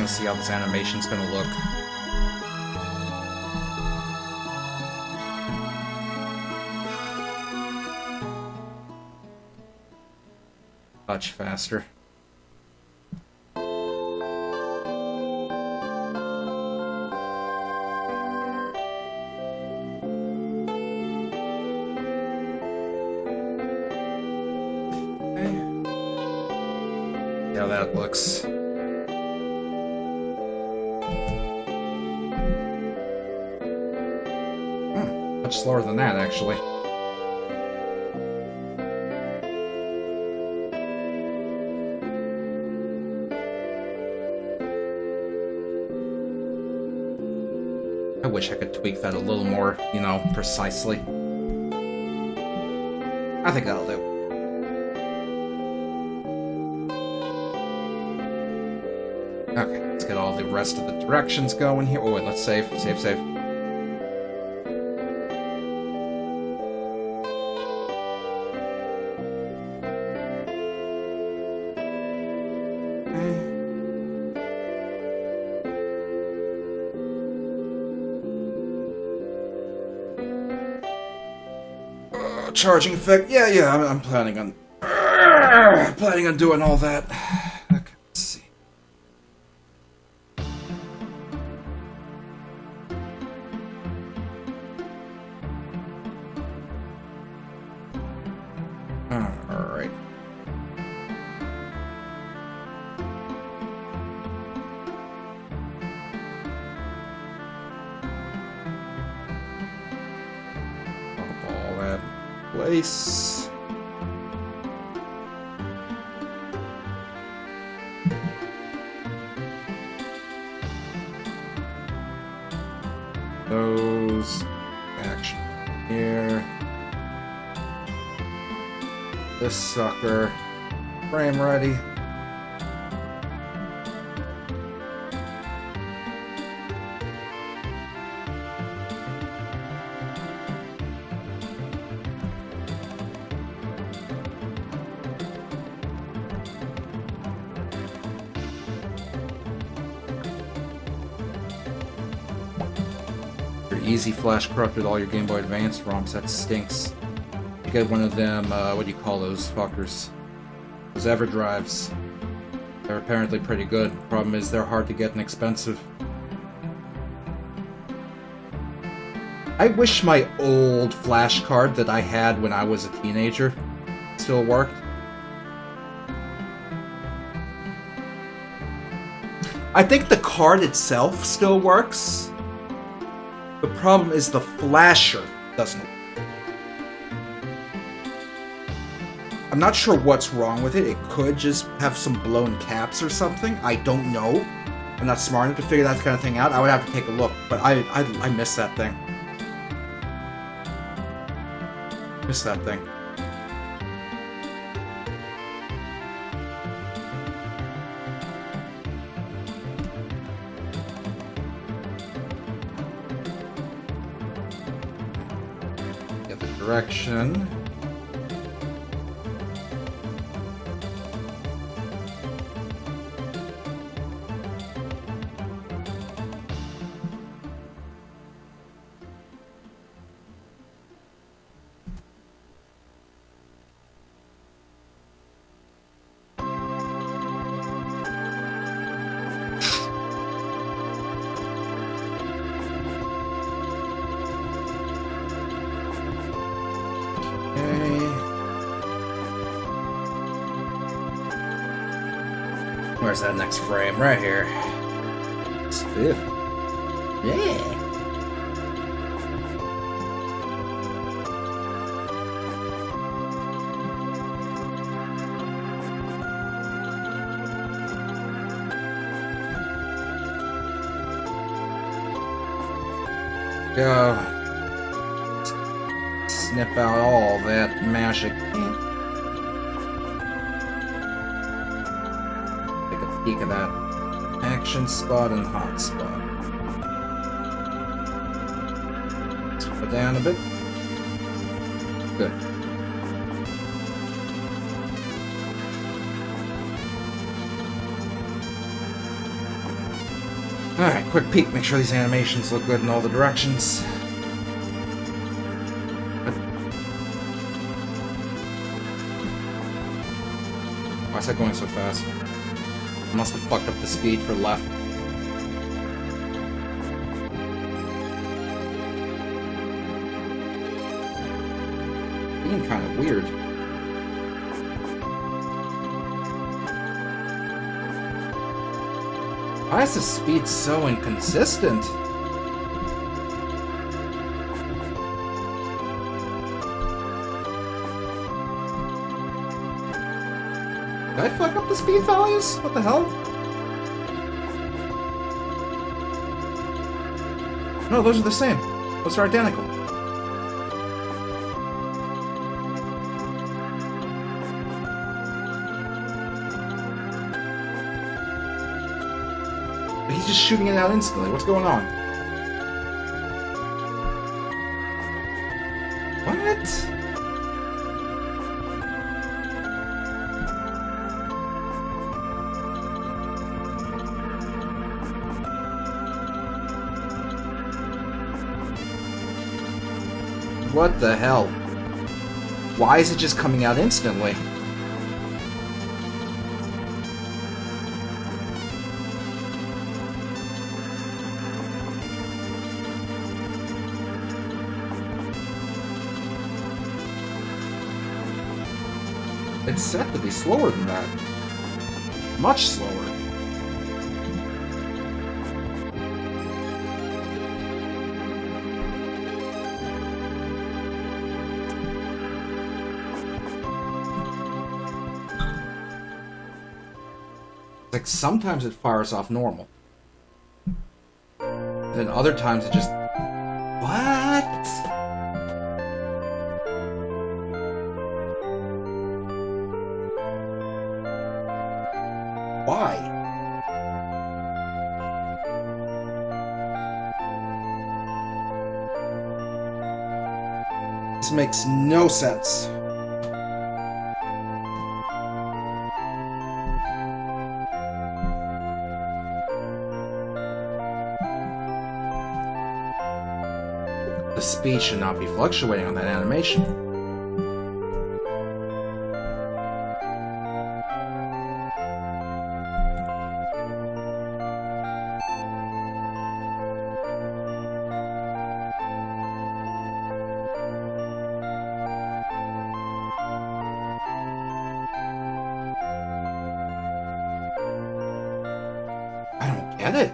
gonna see how this animation's gonna look. Much faster. How that looks. Much slower than that, actually. I wish I could tweak that a little more, you know, precisely. I think that'll do. Okay, let's get all the rest of the directions going here. Oh wait, let's save. Save. Charging effect. Yeah. I'm planning on doing all that. Okay, let's see. All right. All that. Place. Those action here. This sucker. Frame ready. Easy flash corrupted all your Game Boy Advance ROMs. That stinks. You get one of them, what do you call those fuckers? Those EverDrives. They're apparently pretty good. Problem is they're hard to get and expensive. I wish my old flash card that I had when I was a teenager still worked. I think the card itself still works. The problem is the flasher doesn't work. I'm not sure what's wrong with it. It could just have some blown caps or something. I don't know. I'm not smart enough to figure that kind of thing out. I would have to take a look, but I miss that thing. Miss that thing. Direction. Where's that next frame? Right here. Ew. Yeah. Go. Snip out all that magic. Peek of that action spot and hot spot. Let's put it down a bit. Good. Alright, quick peek. Make sure these animations look good in all the directions. Why is that going so fast? I must have fucked up the speed for left. Being kind of weird. Why is the speed so inconsistent? Did I fuck up the speed values? What the hell? No, those are the same. Those are identical. He's just shooting it out instantly. What's going on? What? What the hell? Why is it just coming out instantly? It's set to be slower than that. Much slower. Like sometimes it fires off normal. And then other times it just... What? Why? This makes no sense. The speed should not be fluctuating on that animation. I don't get it.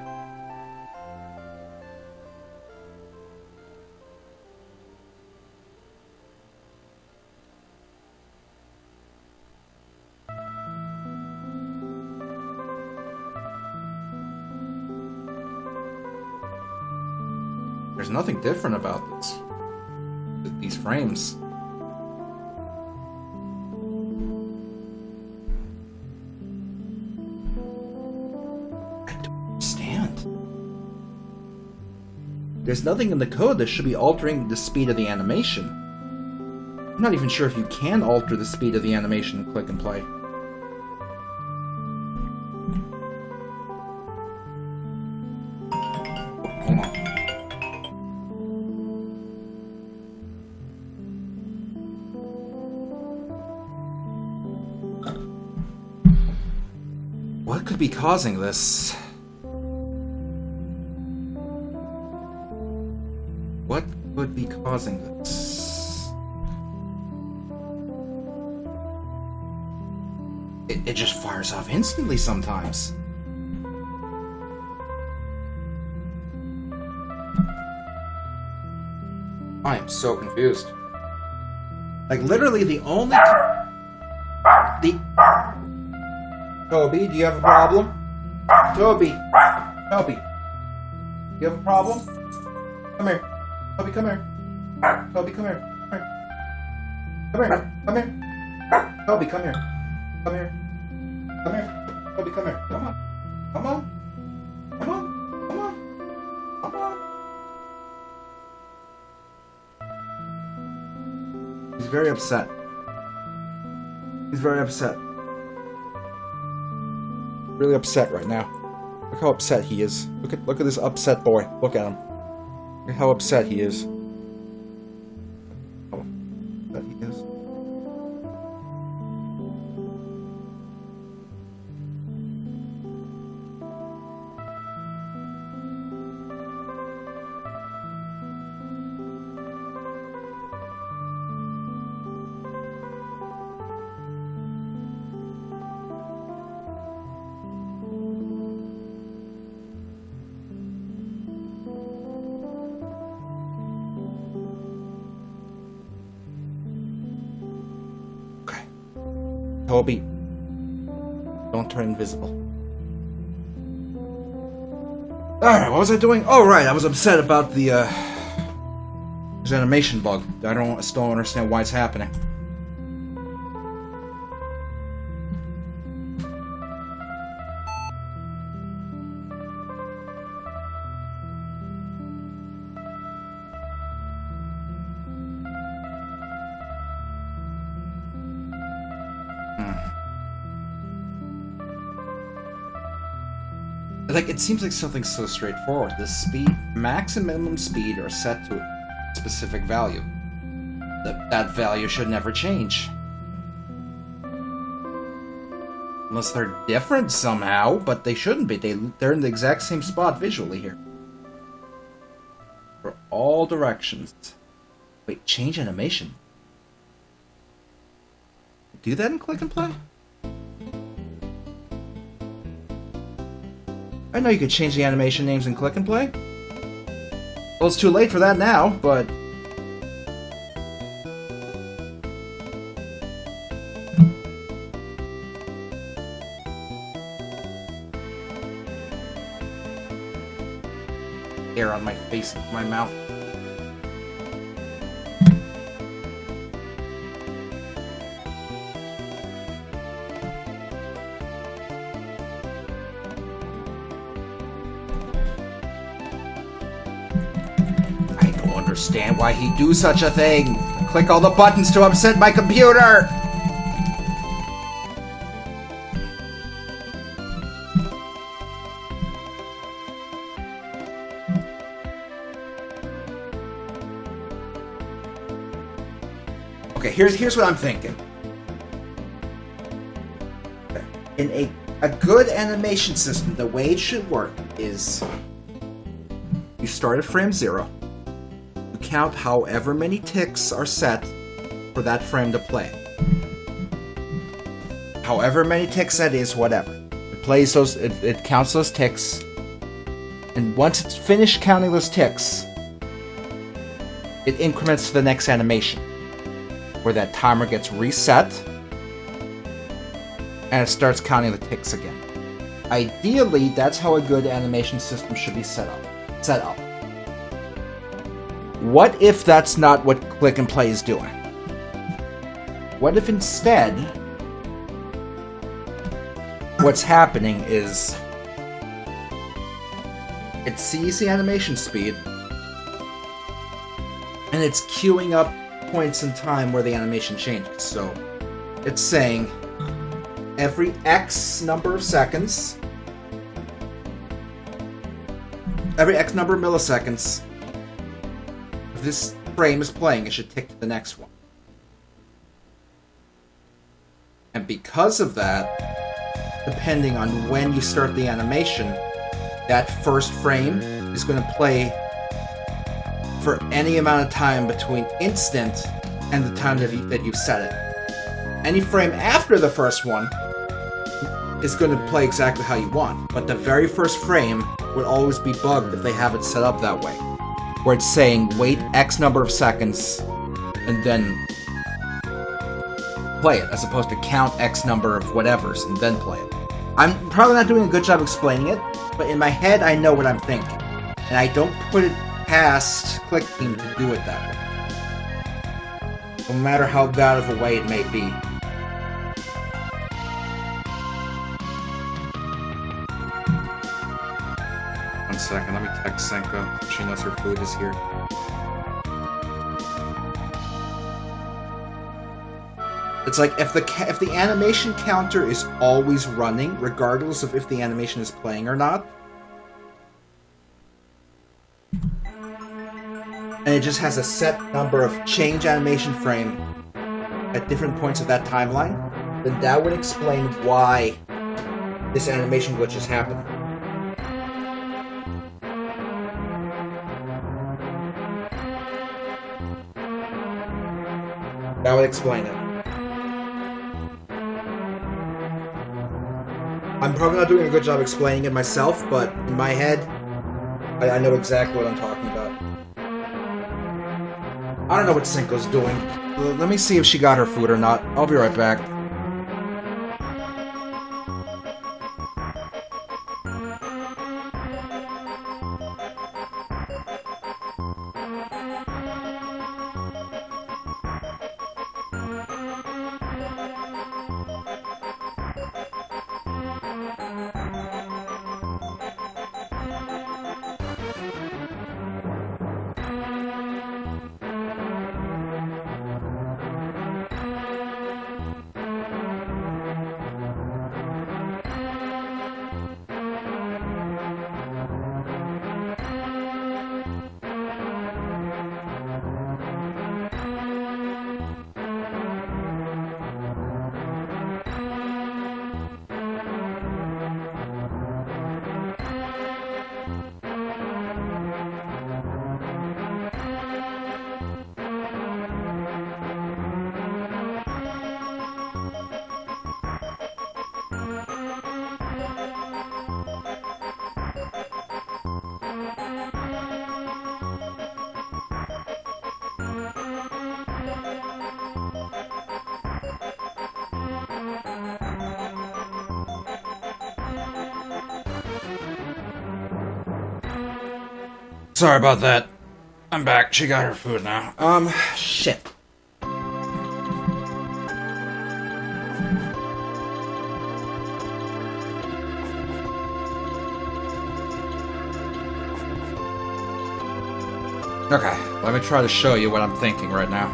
There's nothing different about these frames. There's nothing in the code that should be altering the speed of the animation. I'm not even sure if you can alter the speed of the animation in Click and Play. Hold on. What could be causing this? What could be causing this? It just fires off instantly sometimes. I am so confused. Like literally the only... Toby, do you have a problem? Toby! Toby! You have a problem? Come here. Toby, come here. Toby, come here. Come here. Come here. Toby, come here. Come here. Come here. Toby, come here. Come on. Come on. Come on. Come on. Come on. He's very upset. He's very upset. Really upset right now. Look how upset he is. Look at this upset boy. Look at him. Look at how upset he is. How upset he is. Toby, don't turn invisible. Alright, what was I doing? Oh, right, I was upset about the, there's an animation bug. I still don't understand why it's happening. Like, it seems like something so straightforward. The speed, max and minimum speed are set to a specific value. That value should never change. Unless they're different somehow, but they shouldn't be. They're in the exact same spot visually here. For all directions. Wait, change animation? Do that in Click and Play? I know you could change the animation names in Click and Play. Well, it's too late for that now, but... Air on my face and my mouth. Understand why he'd do such a thing. Click all the buttons to upset my computer. Okay, here's what I'm thinking. In a good animation system, the way it should work is you start at frame 0. Count however many ticks are set for that frame to play. However many ticks that is, whatever. It plays those, it counts those ticks, and once it's finished counting those ticks, it increments to the next animation, where that timer gets reset, and it starts counting the ticks again. Ideally, that's how a good animation system should be set up. What if that's not what Click and Play is doing? What if instead, what's happening is it sees the animation speed and it's queuing up points in time where the animation changes. So it's saying every X number of seconds, every X number of milliseconds, if this frame is playing, it should tick to the next one. And because of that, depending on when you start the animation, that first frame is going to play for any amount of time between instant and the time that you've set it. Any frame after the first one is going to play exactly how you want, but the very first frame would always be bugged if they have it set up that way, where it's saying wait X number of seconds and then play it, as opposed to count X number of whatevers and then play it. I'm probably not doing a good job explaining it, but in my head I know what I'm thinking, and I don't put it past Click Team to do it that way, no matter how bad of a way it may be. One second, let me text Senka. She knows her food is here. It's like if the animation counter is always running, regardless of if the animation is playing or not, and it just has a set number of change animation frame at different points of that timeline, then that would explain why this animation glitch is happening. That would explain it. I'm probably not doing a good job explaining it myself, but in my head, I know exactly what I'm talking about. I don't know what Cinco's doing. Let me see if she got her food or not. I'll be right back. Sorry about that. I'm back. She got her food now. Shit. Okay, let me try to show you what I'm thinking right now.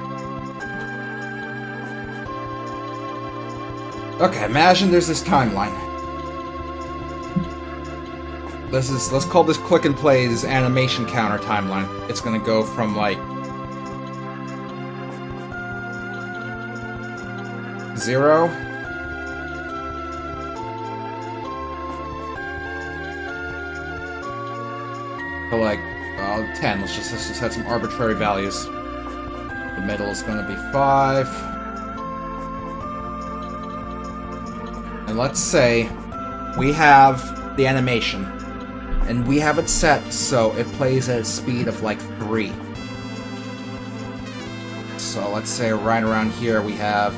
Okay, imagine there's this timeline. Let's call this Click and Play's animation counter timeline. It's gonna go from like 0 to like 10. Let's just set some arbitrary values. The middle is gonna be 5. And let's say we have the animation. And we have it set so it plays at a speed of like 3. So let's say right around here we have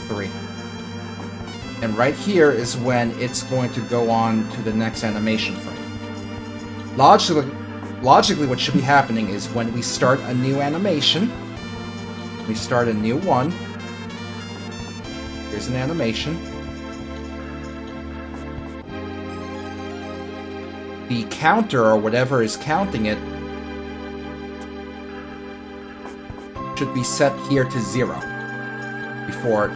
3. And right here is when it's going to go on to the next animation frame. Logically what should be happening is when we start a new animation, we start a new one. Here's an animation. The counter, or whatever is counting it, should be set here to 0 before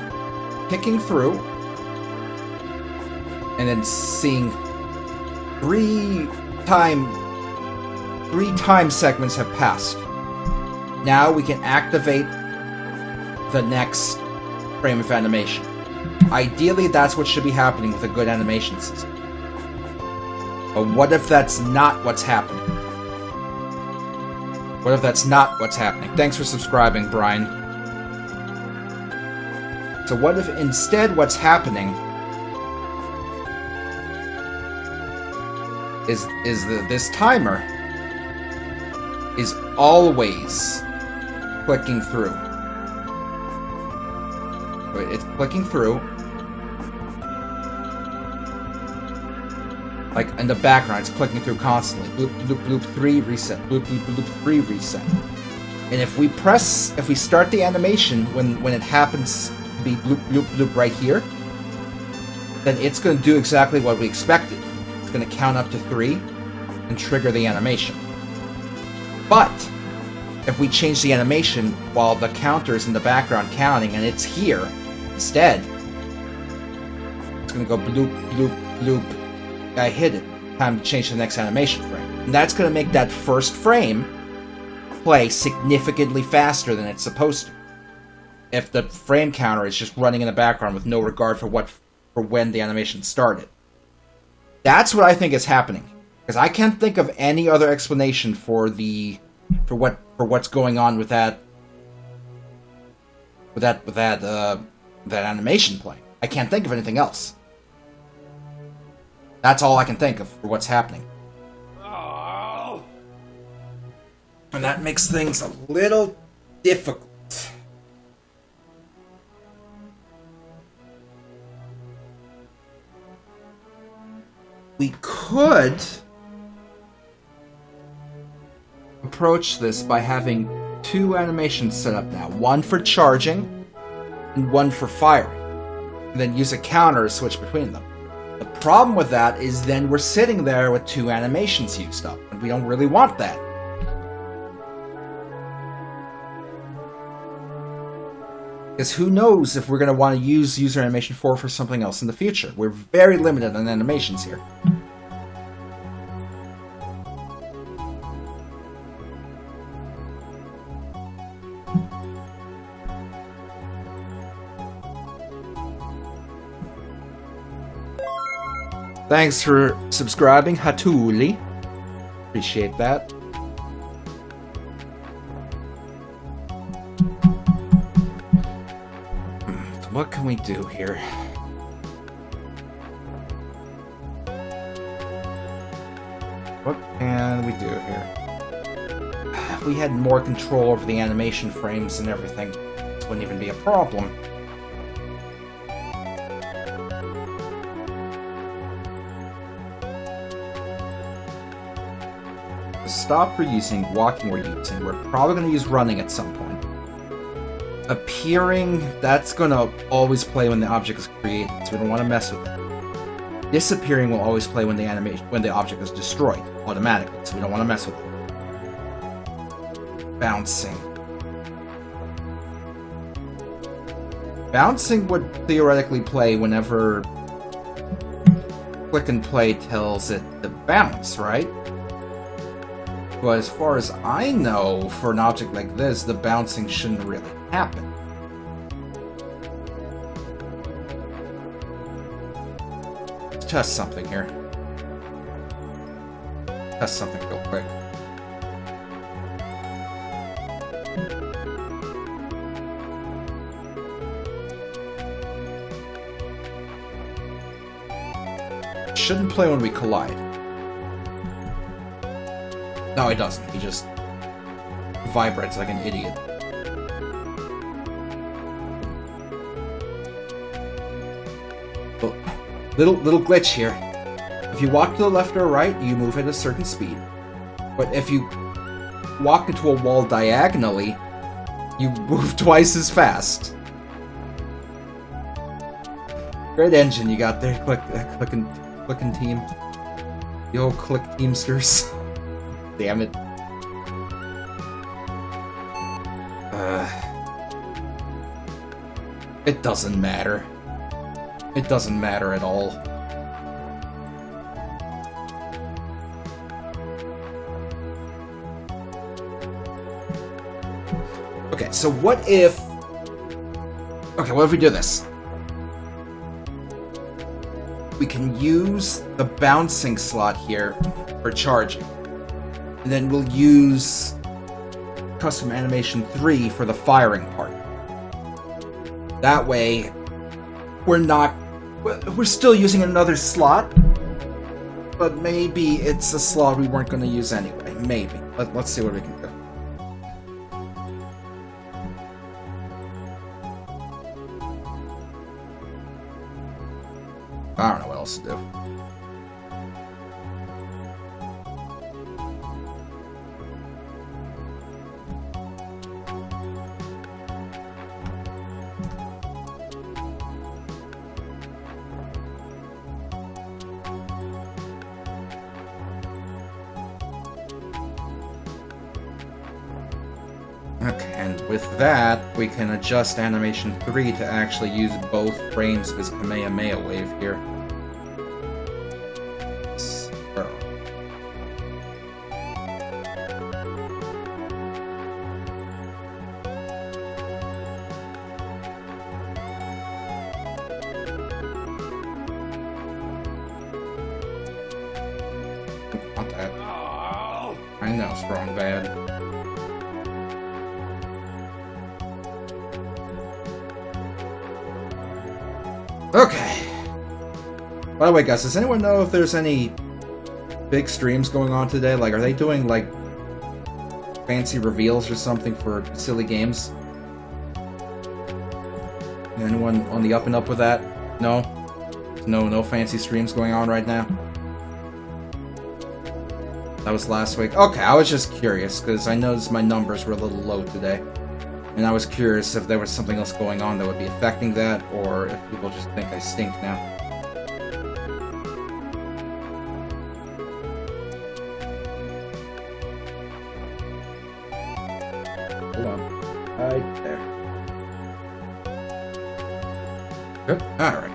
kicking through and then seeing 3 time segments have passed. Now we can activate the next frame of animation. Ideally, that's what should be happening with a good animation system. But what if that's not what's happening? What if that's not what's happening? Thanks for subscribing, Brian. So what if instead what's happening is this timer is always clicking through. It's clicking through. Like, in the background, it's clicking through constantly. Bloop, bloop, bloop, 3, reset. Bloop, bloop, bloop, 3, reset. And if we start the animation when it happens to be bloop, bloop, bloop right here, then it's going to do exactly what we expected. It's going to count up to 3 and trigger the animation. But, if we change the animation while the counter is in the background counting and it's here instead, it's going to go bloop, bloop, bloop. I hit it. Time to change the next animation frame. And that's going to make that first frame play significantly faster than it's supposed to. If the frame counter is just running in the background with no regard for when the animation started. That's what I think is happening. Because I can't think of any other explanation for what's going on with that animation play. I can't think of anything else. That's all I can think of for what's happening. Oh. And that makes things a little difficult. We could approach this by having two animations set up now. One for charging and one for firing. And then use a counter to switch between them. The problem with that is then we're sitting there with two animations used up. And we don't really want that. Because who knows if we're going to want to use user animation 4 for something else in the future. We're very limited on animations here. Thanks for subscribing, Hatuli. Appreciate that. What can we do here? What can we do here? If we had more control over the animation frames and everything, this wouldn't even be a problem. To stop reusing, walking we're using, we're probably going to use running at some point. Appearing, that's going to always play when the object is created, so we don't want to mess with it. Disappearing will always play when the object is destroyed, automatically, so we don't want to mess with it. Bouncing. Bouncing would theoretically play whenever click and play tells it to bounce, right? But as far as I know, for an object like this, the bouncing shouldn't really happen. Let's test something here. Test something real quick. It shouldn't play when we collide. No, he doesn't. He just vibrates like an idiot. Oh, little glitch here. If you walk to the left or right, you move at a certain speed. But if you walk into a wall diagonally, you move twice as fast. Great engine you got there, clicking team. The old click teamsters. Damn it. It doesn't matter. It doesn't matter at all. Okay, so what if... Okay, what if we do this? We can use the bouncing slot here for charging. And then we'll use custom animation 3 for the firing part. That way, we're still using another slot, but maybe it's a slot we weren't going to use anyway. Maybe. Let's see what we can do. I don't know what else to do. Okay, and with that, we can adjust animation 3 to actually use both frames of his Kamehameha wave here. that. I know, strong bad. Okay. By the way, guys, does anyone know if there's any big streams going on today? Like, are they doing, like, fancy reveals or something for silly games? Anyone on the up and up with that? No? No fancy streams going on right now? That was last week. Okay, I was just curious, because I noticed my numbers were a little low today. And I was curious if there was something else going on that would be affecting that, or if people just think I stink now. Hold on. Right there. Good. Alright.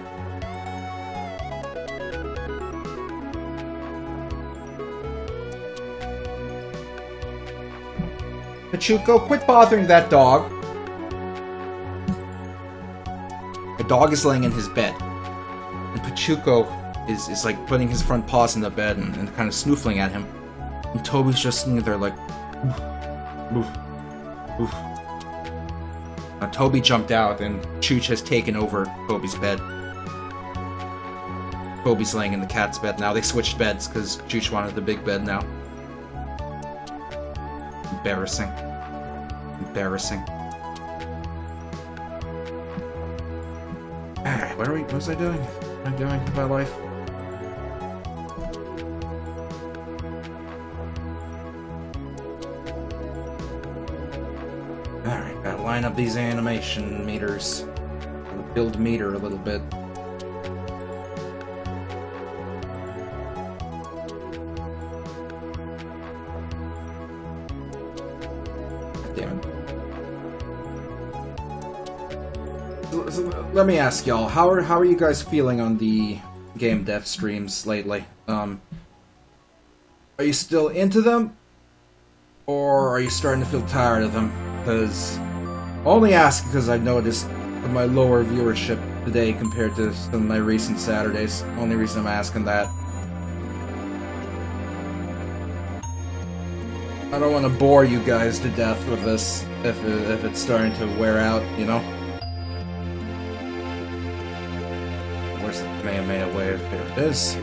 Pachuco, quit bothering that dog. The dog is laying in his bed. And Pachuco is like putting his front paws in the bed and kind of snoofling at him. And Toby's just sitting there like... Oof, oof, oof. Toby jumped out and Chooch has taken over Toby's bed. Toby's laying in the cat's bed now. They switched beds because Chooch wanted the big bed now. Embarrassing. Embarrassing. Alright, what was I doing? What am I doing with my life? Alright, gotta line up these animation meters. Gotta build meter a little bit. So let me ask y'all, how are you guys feeling on the game dev streams lately? Are you still into them? Or are you starting to feel tired of them? Because I only ask because I noticed my lower viewership today compared to some of my recent Saturdays. Only reason I'm asking that. I don't want to bore you guys to death with this if it's starting to wear out, you know? Where's the Kamehameha wave? Here it is.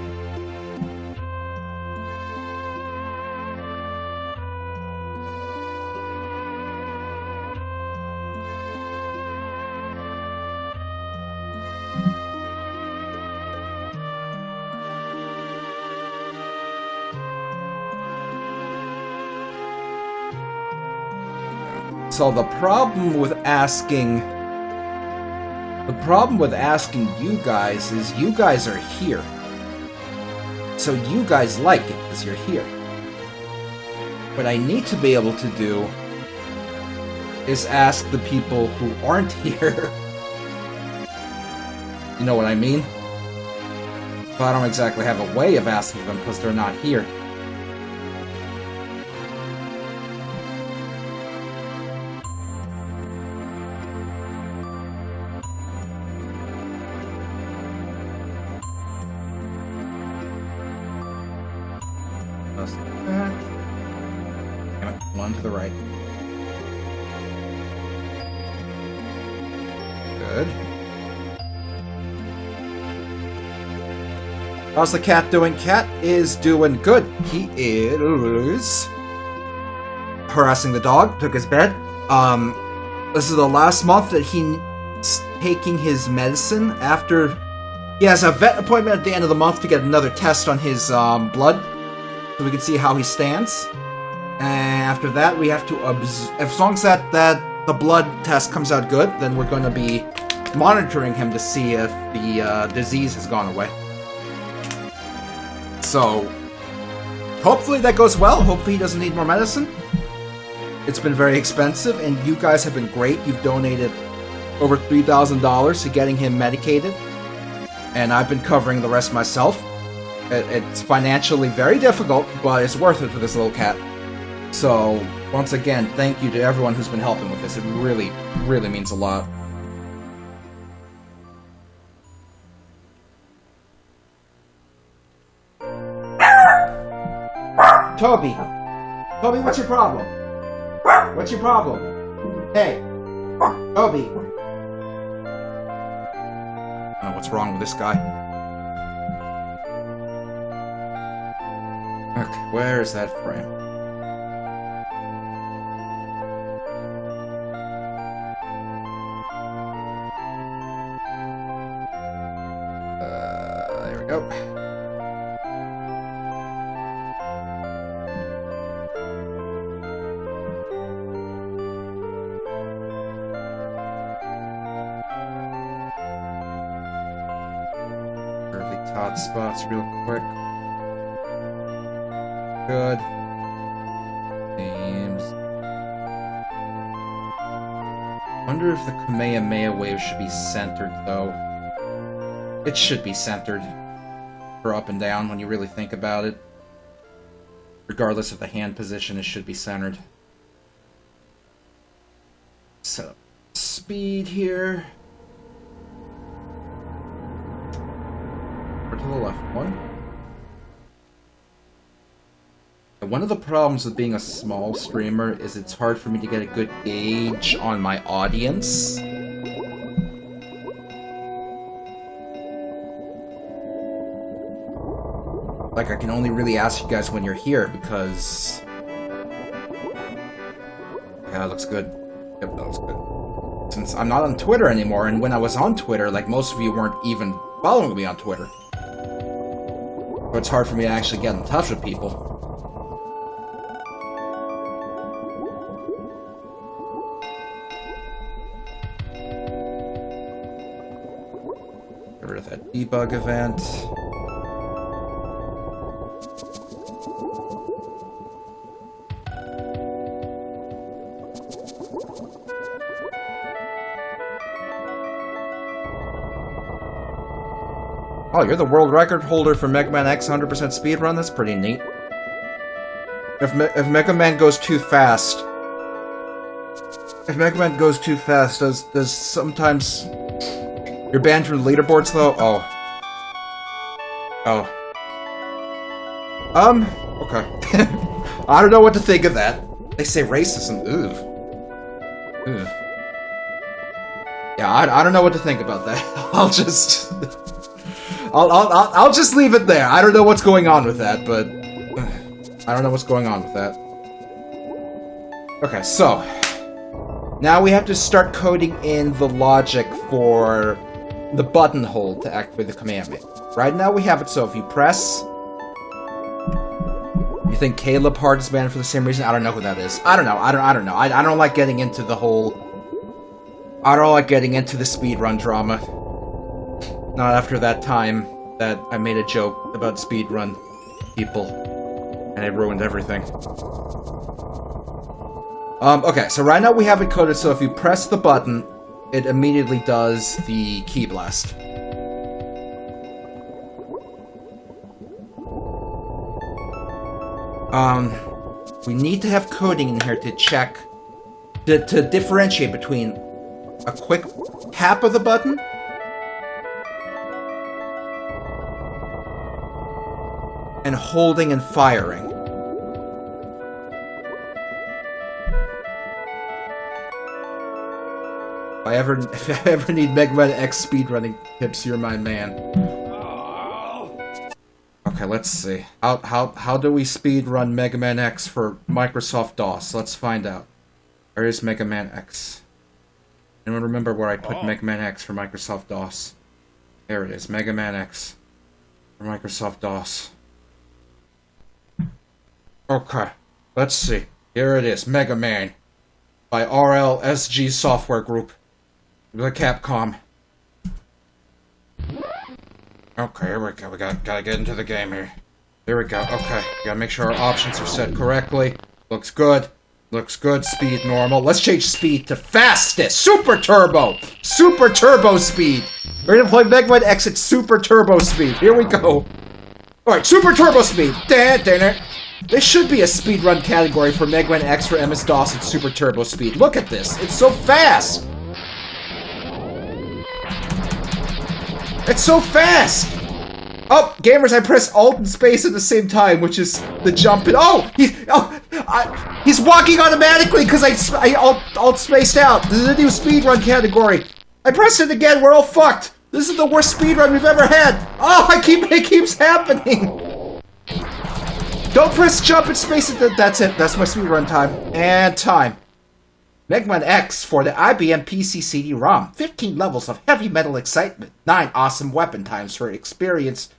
So the problem with asking you guys is you guys are here. So you guys like it because you're here. What I need to be able to do is ask the people who aren't here. You know what I mean? But I don't exactly have a way of asking them because they're not here. One to the right. Good. How's the cat doing? Cat is doing good. He is harassing the dog, took his bed. This is the last month that he's taking his medicine after he has a vet appointment at the end of the month to get another test on his blood so we can see how he stands. And after that, we have to as long as that the blood test comes out good, then we're going to be monitoring him to see if the disease has gone away. So, hopefully that goes well. Hopefully he doesn't need more medicine. It's been very expensive, and you guys have been great. You've donated over $3,000 to getting him medicated, and I've been covering the rest myself. It's financially very difficult, but it's worth it for this little cat. So, once again, thank you to everyone who's been helping with this. It really, really means a lot. Toby! Toby, what's your problem? What's your problem? Hey! Toby! I don't know what's wrong with this guy. Okay, where is that frame? There we go. Hot spots real quick. Good. Names. Wonder if the Kamehameha wave should be centered, though. It should be centered. For up and down, when you really think about it. Regardless of the hand position, it should be centered. So, speed here. To the left one. And one of the problems with being a small streamer is it's hard for me to get a good gauge on my audience. Like, I can only really ask you guys when you're here because... Yeah, that looks good. Yep, that looks good. Since I'm not on Twitter anymore, and when I was on Twitter, like, most of you weren't even following me on Twitter. So it's hard for me to actually get in touch with people. Get rid of that debug event. Oh, you're the world record holder for Mega Man X 100% speedrun? That's pretty neat. If Mega Man goes too fast... If Mega Man goes too fast, does sometimes... You're banned from the leaderboards, though? Oh. Oh. Okay. I don't know what to think of that. They say racism. Ooh. Ooh. Yeah, I don't know what to think about that. I'll just... I'll just leave it there. I don't know what's going on with that, but... I don't know what's going on with that. Okay, so... Now we have to start coding in the logic for the button hold to activate the Kamehameha. Right now we have it so if you press... You think Caleb Hart is banned for the same reason? I don't know who that is. I don't know. I don't know. I don't like getting into the whole... I don't like getting into the speedrun drama. Not after that time that I made a joke about speedrun people. And it ruined everything. Okay, so right now we have it coded so if you press the button, it immediately does the key blast. We need to have coding in here to check, to differentiate between a quick tap of the button and holding and firing. If I ever need Mega Man X speedrunning tips, you're my man. Okay, let's see. How do we speedrun Mega Man X for Microsoft DOS? Let's find out. Where is Mega Man X? Anyone remember where I put Mega Man X for Microsoft DOS? There it is, Mega Man X for Microsoft DOS. Okay, let's see. Here it is, Mega Man by RLSG Software Group. The Capcom. Okay, here we go. We gotta get into the game here. Here we go. Okay, gotta make sure our options are set correctly. Looks good. Looks good. Speed normal. Let's change speed to fastest. Super turbo. Super turbo speed. We're gonna play Mega Man X at super turbo speed. Here we go. All right, super turbo speed. There should be a speedrun category for Mega Man X for MS-DOS at super turbo speed. Look at this. It's so fast. It's so fast! Oh, gamers, I press Alt and Space at the same time, which is the jump. Oh, he's walking automatically because I alt spaced out. This is a new speedrun category. I pressed it again. We're all fucked. This is the worst speedrun we've ever had. Oh, it keeps happening. Don't press jump and space it. That's it. That's my speedrun time. And time. Mega Man X for the IBM PC CD-ROM. 15 levels of heavy metal excitement. 9 awesome weapon times for experience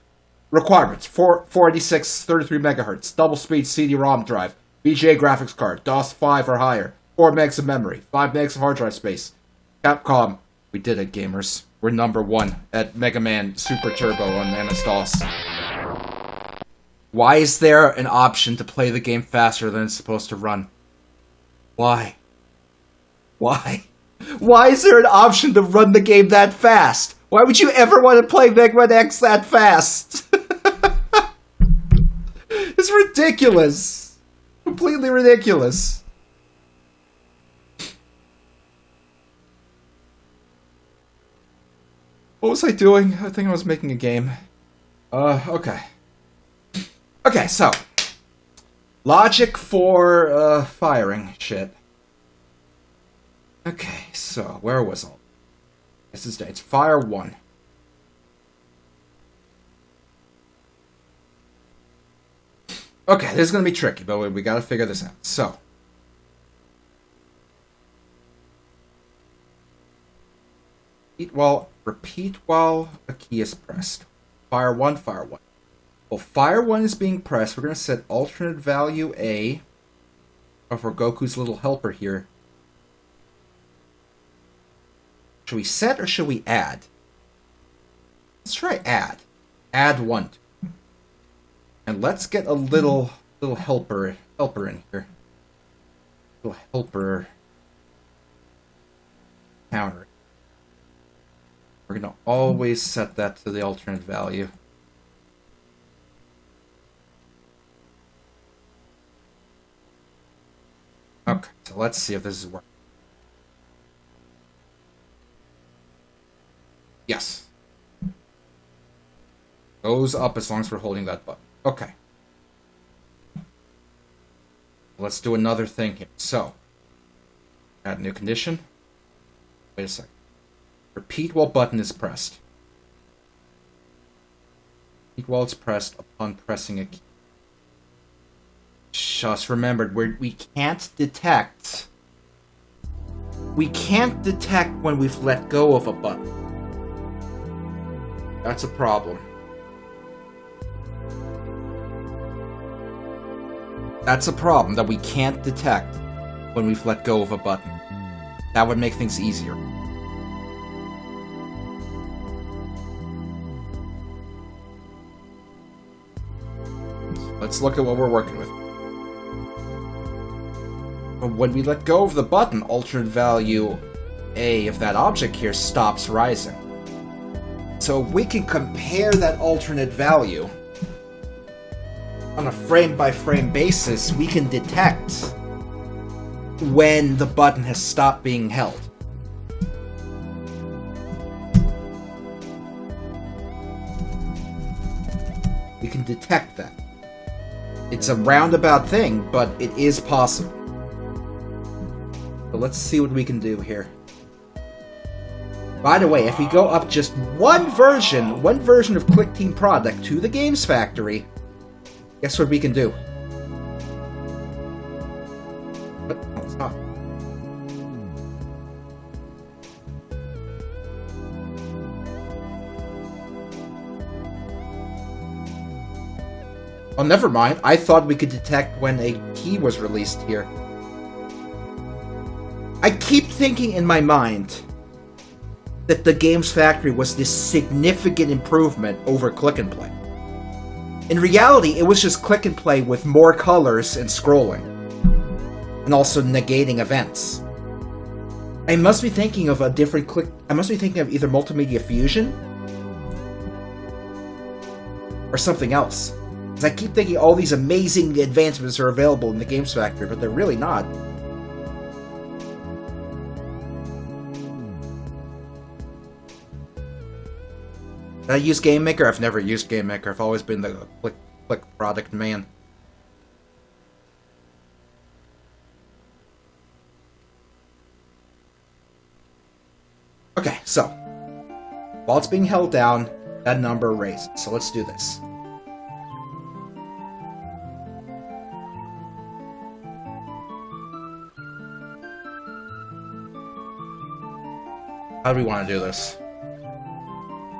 requirements. 486 33 MHz. Double speed CD-ROM drive. VGA graphics card. DOS 5 or higher. 4 megs of memory. 5 megs of hard drive space. Capcom. We did it, gamers. We're #1 at Mega Man Super Turbo on MS-DOS. Why is there an option to play the game faster than it's supposed to run? Why? Why? Why is there an option to run the game that fast? Why would you ever want to play Mega Man X that fast? It's ridiculous. Completely ridiculous. What was I doing? I think I was making a game. Okay. Okay, so. Logic for, firing shit. Okay, so, where was all? This is it's fire 1. Okay, this is gonna be tricky, but we gotta figure this out. So. Repeat while a key is pressed. Fire 1, fire 1. Well, fire 1 is being pressed. We're going to set alternate value A for Goku's little helper here. Should we set or should we add? Let's try add. Add 1. And let's get a little helper in here. Little helper counter. We're going to always set that to the alternate value. Okay, so let's see if this is working. Yes. Goes up as long as we're holding that button. Okay. Let's do another thing here. So, add new condition. Wait a second. Repeat while button is pressed. Repeat while it's pressed upon pressing a key. Just remembered, we can't detect. We can't detect when we've let go of a button. That's a problem. That's a problem that we can't detect when we've let go of a button. That would make things easier. Let's look at what we're working with. When we let go of the button, alternate value A of that object here stops rising. So we can compare that alternate value on a frame-by-frame basis. We can detect when the button has stopped being held. We can detect that. It's a roundabout thing, but it is possible. But let's see what we can do here. By the way, if we go up just one version of Klik Team product to the Games Factory, guess what we can do? But no, it's not. Oh, never mind. I thought we could detect when a key was released here. I keep thinking in my mind that the Games Factory was this significant improvement over Click and Play. In reality, it was just Click and Play with more colors and scrolling, and also negating events. I must be thinking of a different Click. I must be thinking of either Multimedia Fusion or something else. Because I keep thinking all these amazing advancements are available in the Games Factory, but they're really not. Did I use Game Maker? I've never used Game Maker. I've always been the Klik product man. Okay, so while it's being held down, that number raises. So let's do this. How do we want to do this?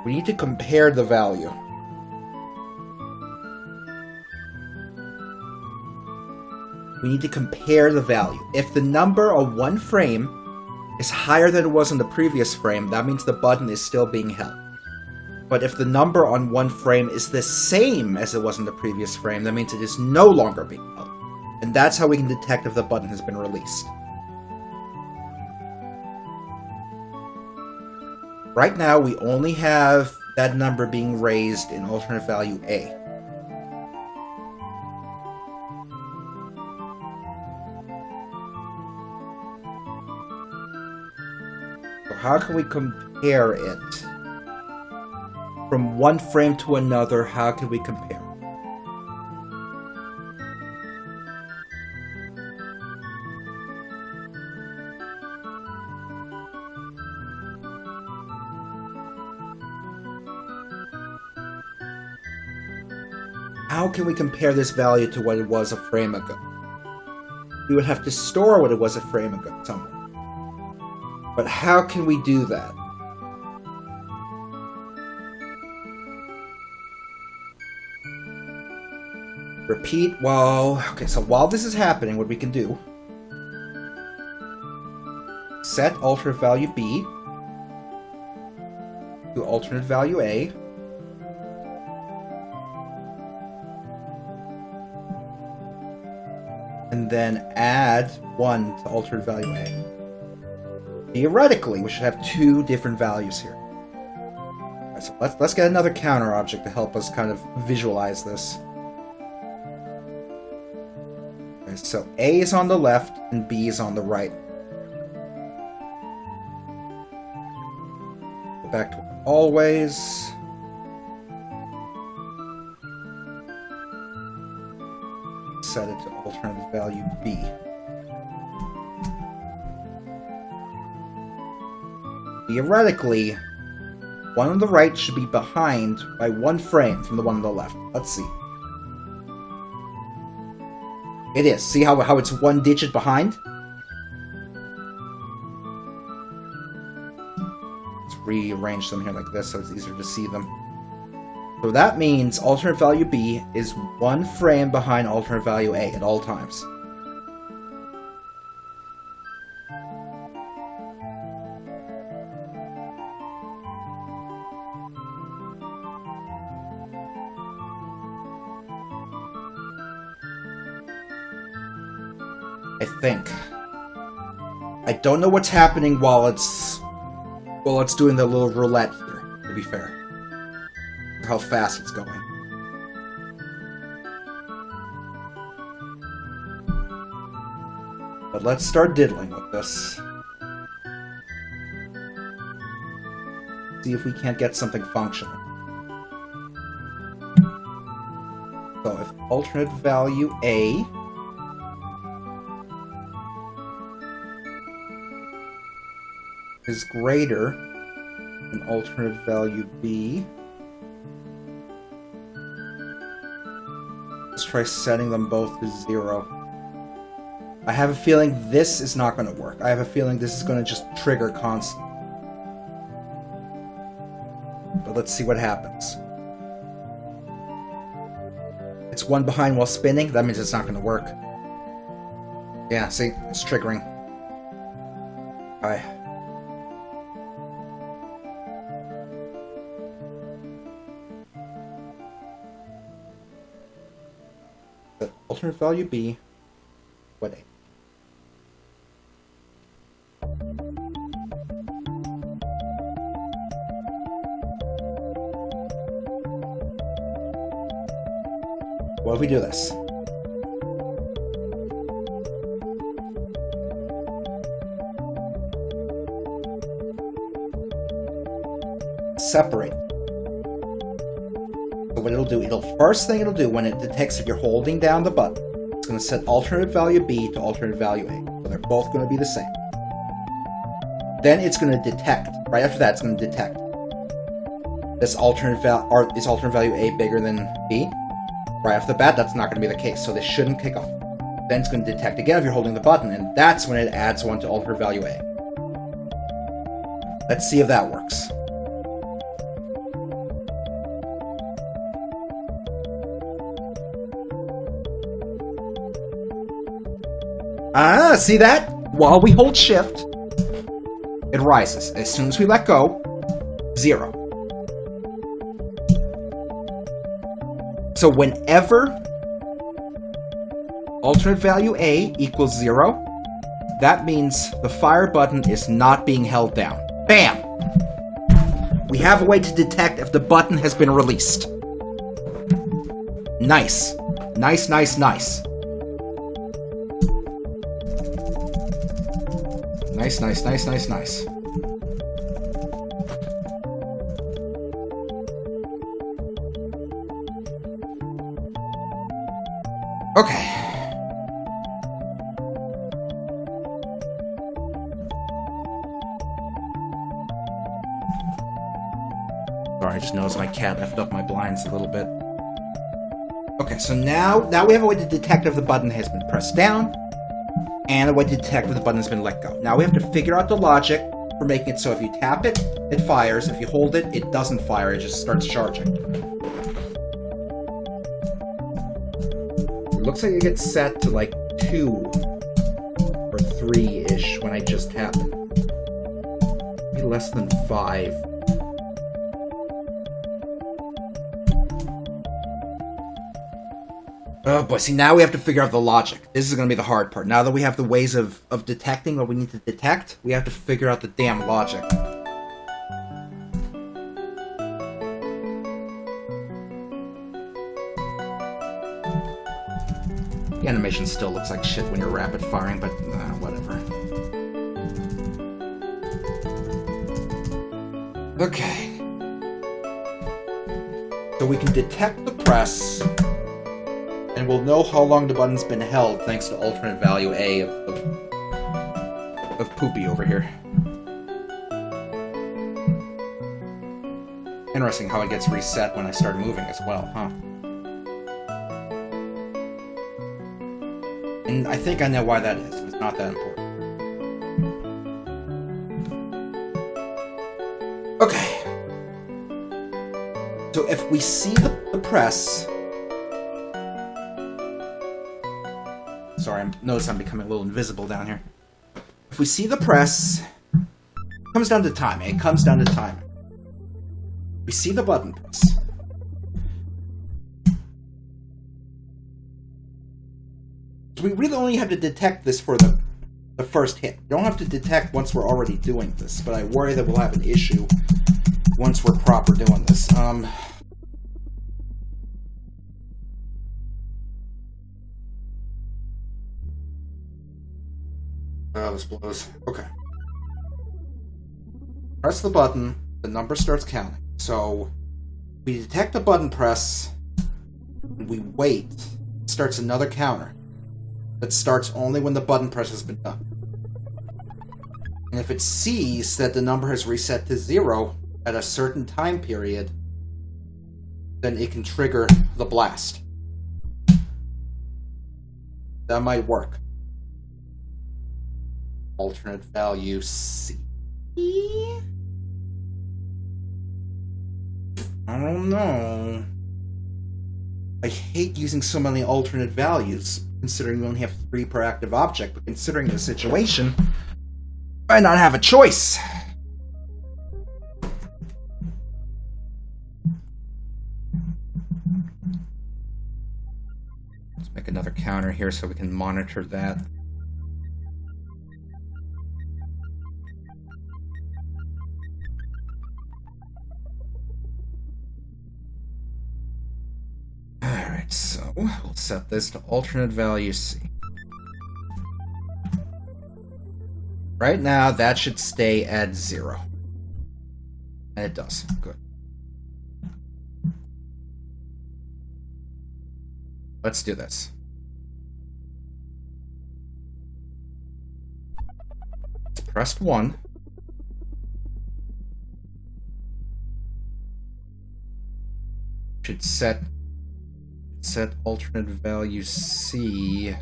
We need to compare the value. We need to compare the value. If the number on one frame is higher than it was in the previous frame, that means the button is still being held. But if the number on one frame is the same as it was in the previous frame, that means it is no longer being held. And that's how we can detect if the button has been released. Right now, we only have that number being raised in alternate value A. So how can we compare it? From one frame to another, how can we compare? How can we compare this value to what it was a frame ago? We would have to store what it was a frame ago somewhere. But how can we do that? Repeat while... Okay, so while this is happening, what we can do... Set alternate value B to alternate value A. And then add 1 to alternate value A. Theoretically, we should have 2 different values here. Right, so let's get another counter object to help us kind of visualize this. Okay, so A is on the left and B is on the right. Go back to always. Set it to alternative value B. Theoretically, one on the right should be behind by 1 frame from the one on the left. Let's see. It is. See how it's 1 digit behind? Let's rearrange them here like this so it's easier to see them. So that means alternate value B is 1 frame behind alternate value A at all times. I think. I don't know what's happening while it's doing the little roulette here, to be fair. How fast it's going. But let's start diddling with this. See if we can't get something functional. So if alternate value A is greater than alternate value B, let's try setting them both to 0. I have a feeling this is not going to work. I have a feeling this is going to just trigger constantly. But let's see what happens. It's 1 behind while spinning. That means it's not going to work. Yeah, see? It's triggering. Alright. Alternate value B, what A? What if we do this? Separate. what it'll do, first thing it'll do when it detects that you're holding down the button, it's going to set alternate value B to alternate value A. So they're both going to be the same. Then it's going to detect. Right after that, it's going to detect. Is alternate value A bigger than B? Right off the bat, that's not going to be the case, so this shouldn't kick off. Then it's going to detect again if you're holding the button, and that's when it adds one to alternate value A. Let's see if that works. Ah, see that? While we hold shift, it rises. As soon as we let go, 0. So whenever alternate value A equals 0, that means the fire button is not being held down. Bam! We have a way to detect if the button has been released. Nice. Nice, nice, nice. Nice, nice, nice, nice, nice. Okay. Sorry, I just noticed my cat effed up my blinds a little bit. Okay, so now we have a way to detect if the button has been pressed down, and a way to detect if the button has been let go. Now we have to figure out the logic for making it so if you tap it, it fires. If you hold it, it doesn't fire, it just starts charging. It looks like it gets set to like 2 or 3-ish when I just tap it. Maybe less than 5. Oh boy, see, now we have to figure out the logic. This is going to be the hard part. Now that we have the ways of detecting what we need to detect, we have to figure out the damn logic. The animation still looks like shit when you're rapid firing, but whatever. Okay. So we can detect the press, and we'll know how long the button's been held thanks to alternate value A of Poopy over here. Interesting how it gets reset when I start moving as well, huh? And I think I know why that is. It's not that important. Okay. So if we see the press... Sorry, notice I'm becoming a little invisible down here. If we see the press, it comes down to timing. It comes down to timing. We see the button press. So we really only have to detect this for the first hit. We don't have to detect once we're already doing this, but I worry that we'll have an issue once we're proper doing this. Oh, this blows. Okay. Press the button, the number starts counting. So, we detect a button press, we wait, it starts another counter that starts only when the button press has been done. And if it sees that the number has reset to 0 at a certain time period, then it can trigger the blast. That might work. Alternate value C. I don't know. I hate using so many alternate values, considering we only have 3 per active object, but considering the situation, I not have a choice. Let's make another counter here so we can monitor that. So, we'll set this to alternate value C. Right now, that should stay at 0. And it does. Good. Let's do this. It's pressed 1. Should set alternate value C.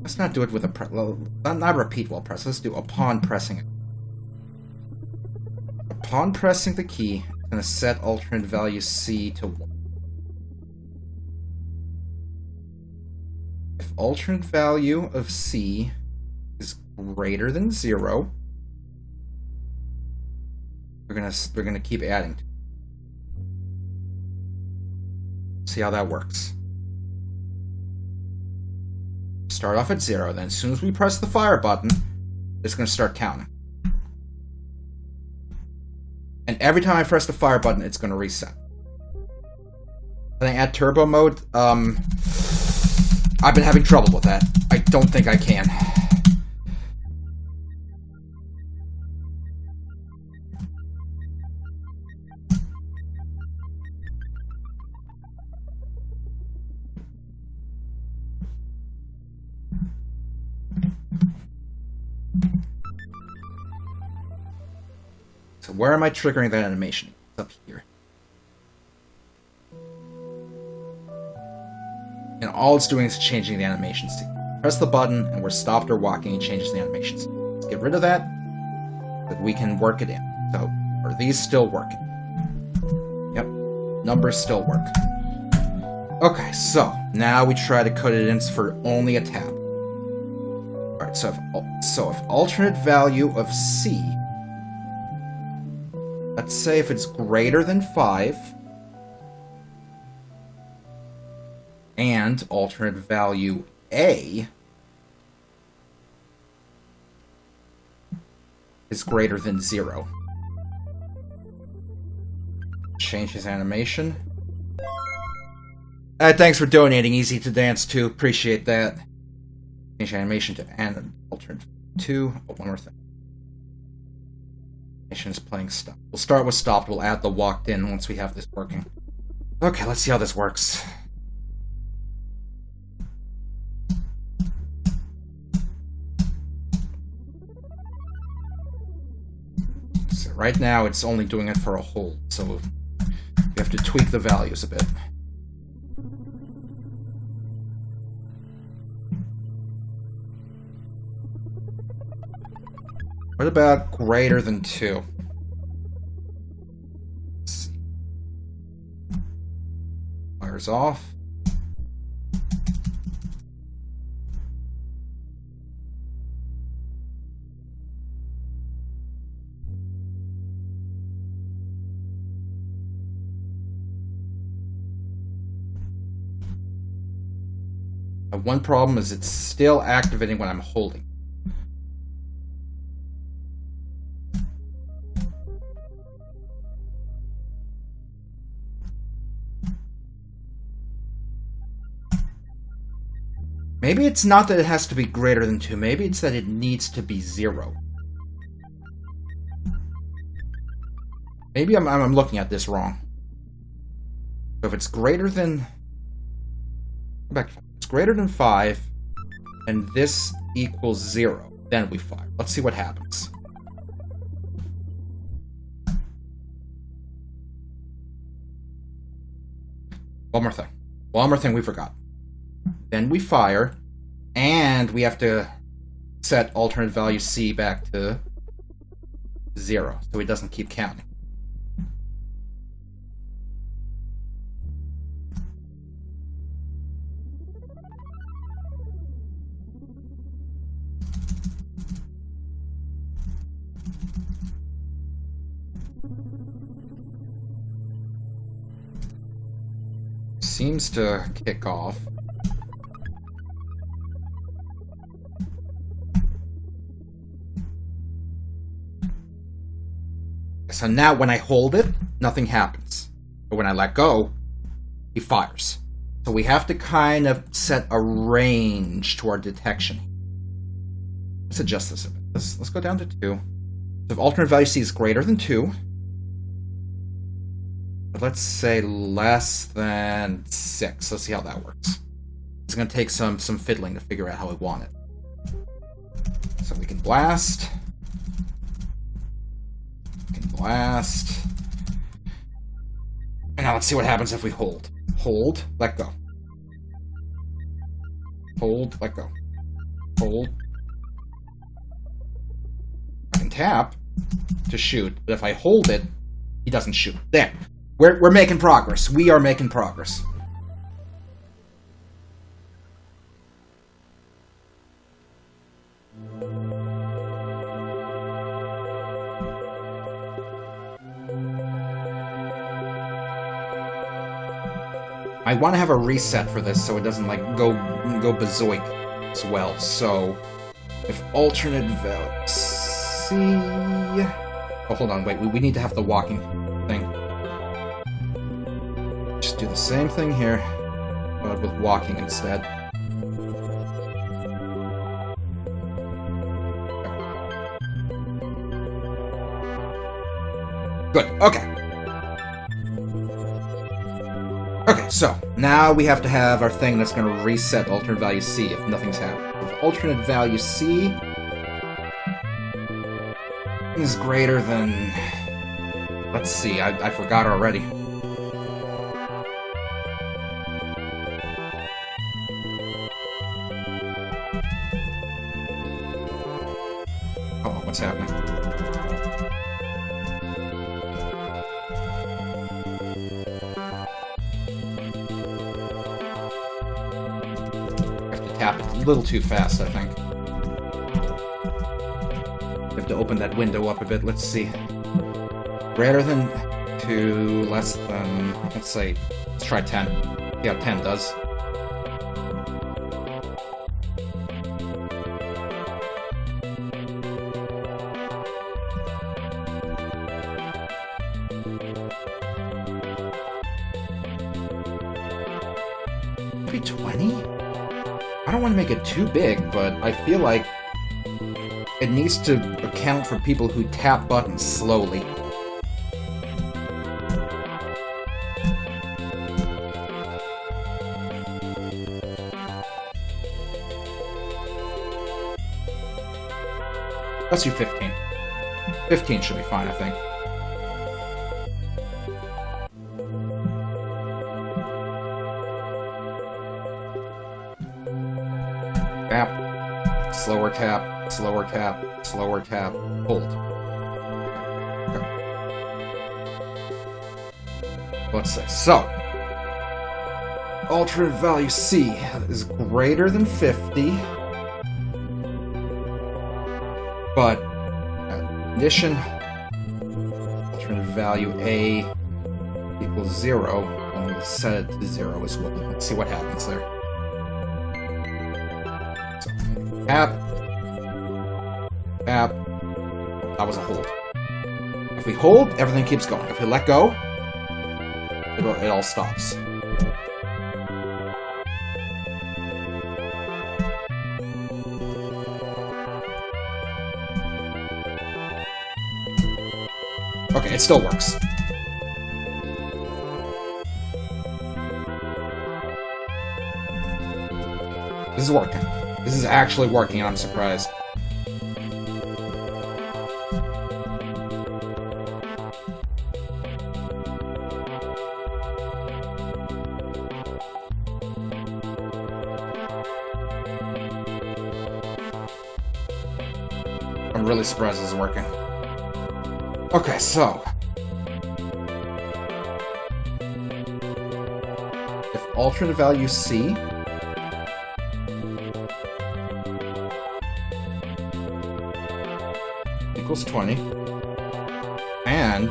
Let's not do it with a not repeat while press. Let's do upon pressing it. Upon pressing the key, I'm going to set alternate value C to 1. If alternate value of C is greater than 0, we're gonna keep adding. See how that works. Start off at 0, then as soon as we press the fire button, it's gonna start counting. And every time I press the fire button, it's gonna reset. Can I add turbo mode? I've been having trouble with that. I don't think I can. So where am I triggering that animation? It's up here. And all it's doing is changing the animations. Press the button and we're stopped or walking and changes the animations. Let's get rid of that, but we can work it in. So, are these still working? Yep, numbers still work. Okay, so now we try to cut it in for only a tab. Alright, so if alternate value of C, let's say if it's greater than 5, and alternate value A is greater than 0. Change his animation. Thanks for donating, Easy to Dance 2. Appreciate that. Change animation to alternate 2. Oh, one more thing. Animation is playing stop. We'll start with stopped. We'll add the walked in once we have this working. Okay, let's see how this works. So right now, it's only doing it for a hold, so we have to tweak the values a bit. What about greater than 2? Let's see. Fires off. One problem is it's still activating when I'm holding. Maybe it's not that it has to be greater than 2. Maybe it's that it needs to be 0. Maybe I'm looking at this wrong. So if it's greater than... Go back. It's greater than 5, and this equals 0. Then we fire. Let's see what happens. One more thing we forgot. Then we fire, and we have to set alternate value C back to 0, so it doesn't keep counting. Seems to kick off. So now when I hold it, nothing happens. But when I let go, he fires. So we have to kind of set a range to our detection. Let's adjust this a bit. Let's go down to 2. So if alternate value C is greater than 2, but let's say less than 6. Let's see how that works. It's going to take some fiddling to figure out how I want it. So we can blast. We can blast. And now let's see what happens if we hold. Hold, let go. Hold, let go. Hold. I can tap to shoot, but if I hold it, he doesn't shoot. There. We're making progress. We are making progress. I want to have a reset for this so it doesn't like go bazoik as well. So if alternate value C. Oh, hold on, wait. We need to have the walking thing. Just do the same thing here, but with walking instead. Good. Okay. Okay, so now we have to have our thing that's going to reset alternate value C if nothing's happened. If alternate value C is greater than... Let's see, I forgot already. Oh, what's happening? I have to tap it a little too fast, I think. Have to open that window up a bit. Let's see. Greater than 2, less than... Let's say... Let's try 10. See how 10 does. Maybe 20? I don't want to make it too big, but I feel like it needs to account for people who tap buttons slowly. Let's do 15. 15 should be fine, I think. Tap. Slower tap. Slower tap, slower tap, hold. Okay. Let's say, so, alternate value C is greater than 50, but condition alternate value A equals 0, and we'll set it to 0 as well. Let's see what happens there. So, tap. Tap. That was a hold. If we hold, everything keeps going. If we let go, it all stops. Okay, it still works. This is working. This is actually working, and I'm surprised. I'm really surprised this is working. Okay, so... if alternate value C equals 20, and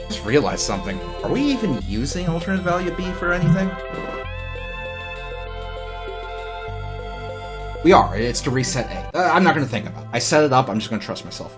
just realized something. Are we even using alternate value B for anything? We are. It's to reset A. I'm not going to think about it. I set it up. I'm just going to trust myself.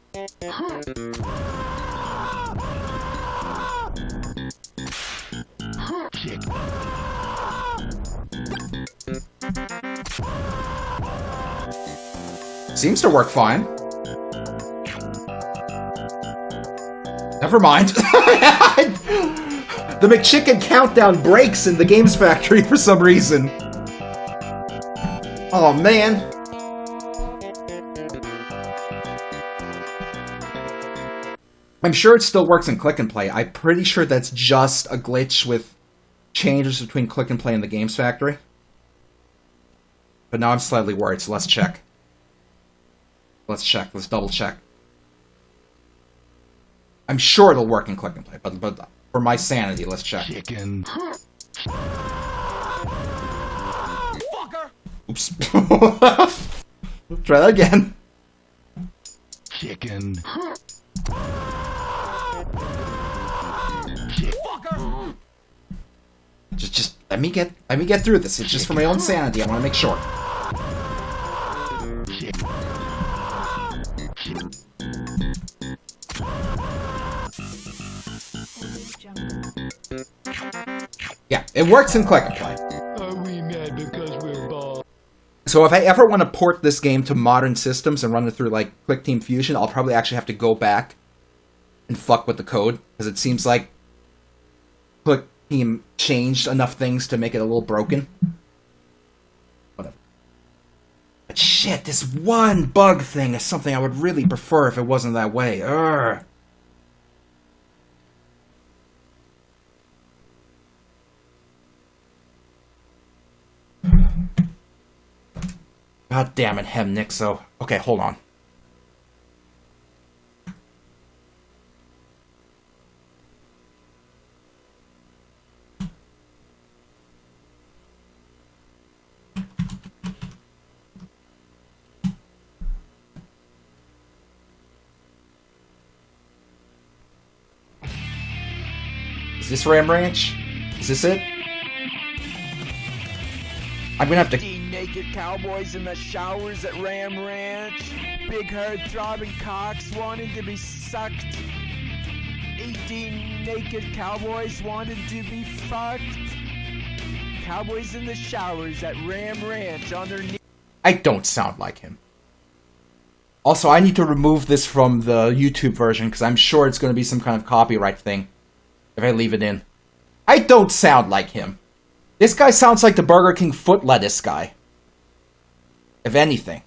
Seems to work fine. Never mind. The McChicken countdown breaks in the Games Factory for some reason. Oh, man. I'm sure it still works in Click and Play. I'm pretty sure that's just a glitch with changes between Click and Play and the Games Factory. But now I'm slightly worried, so let's check. Let's check. Let's double check. I'm sure it'll work in Click and Play, but for my sanity, let's check. Chicken. Oops. Try that again. Chicken. Just let me get through this. It's just for my own sanity. I want to make sure. Yeah, it works in Click and Play. Are we mad because we're bald? So if I ever want to port this game to modern systems and run it through like Click Team Fusion, I'll probably actually have to go back and fuck with the code, because it seems like Click Team changed enough things to make it a little broken. Whatever. But shit, this one bug thing is something I would really prefer if it wasn't that way. Urgh. God damn it, Hemnixo. Okay, hold on. Is this Ram Ranch? Is this it? I'm gonna have to... Naked cowboys in the showers at Ram Ranch. Big hard throbbing cocks wanting to be sucked. 18 naked cowboys wanted to be fucked. Cowboys in the showers at Ram Ranch on their knees. I don't sound like him. Also, I need to remove this from the YouTube version, because I'm sure it's going to be some kind of copyright thing if I leave it in. I don't sound like him. This guy sounds like the Burger King foot lettuce guy. If anything.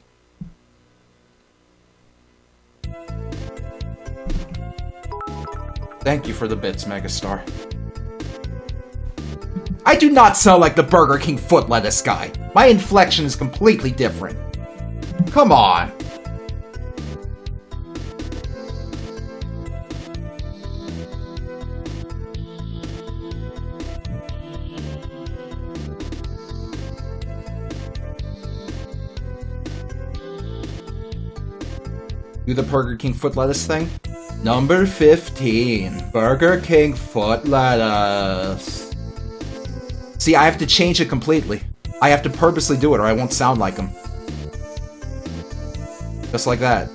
Thank you for the bits, Megastar. I do not sound like the Burger King foot lettuce guy. My inflection is completely different. Come on. Do the Burger King foot lettuce thing? Number 15. Burger King foot lettuce. See, I have to change it completely. I have to purposely do it or I won't sound like him. Just like that.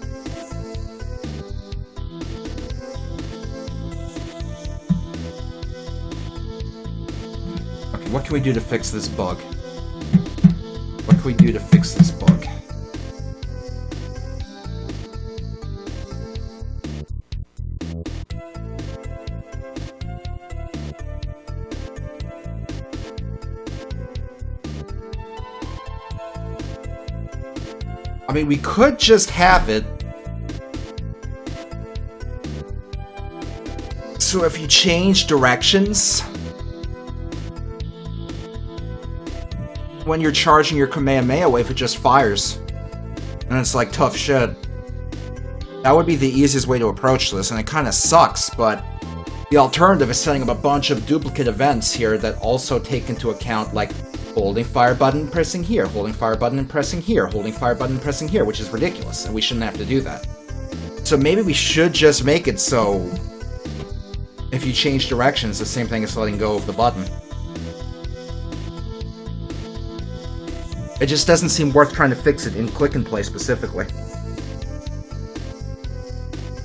Okay, what can we do to fix this bug? What can we do to fix this bug? I mean, we could just have it so if you change directions when you're charging your Kamehameha wave, it just fires. And it's like tough shit. That would be the easiest way to approach this, and it kind of sucks, but the alternative is setting up a bunch of duplicate events here that also take into account, like, holding fire button, pressing here, holding fire button and pressing here, holding fire button and pressing here, which is ridiculous, and we shouldn't have to do that. So maybe we should just make it so if you change directions, the same thing as letting go of the button. It just doesn't seem worth trying to fix it in Click and Play specifically.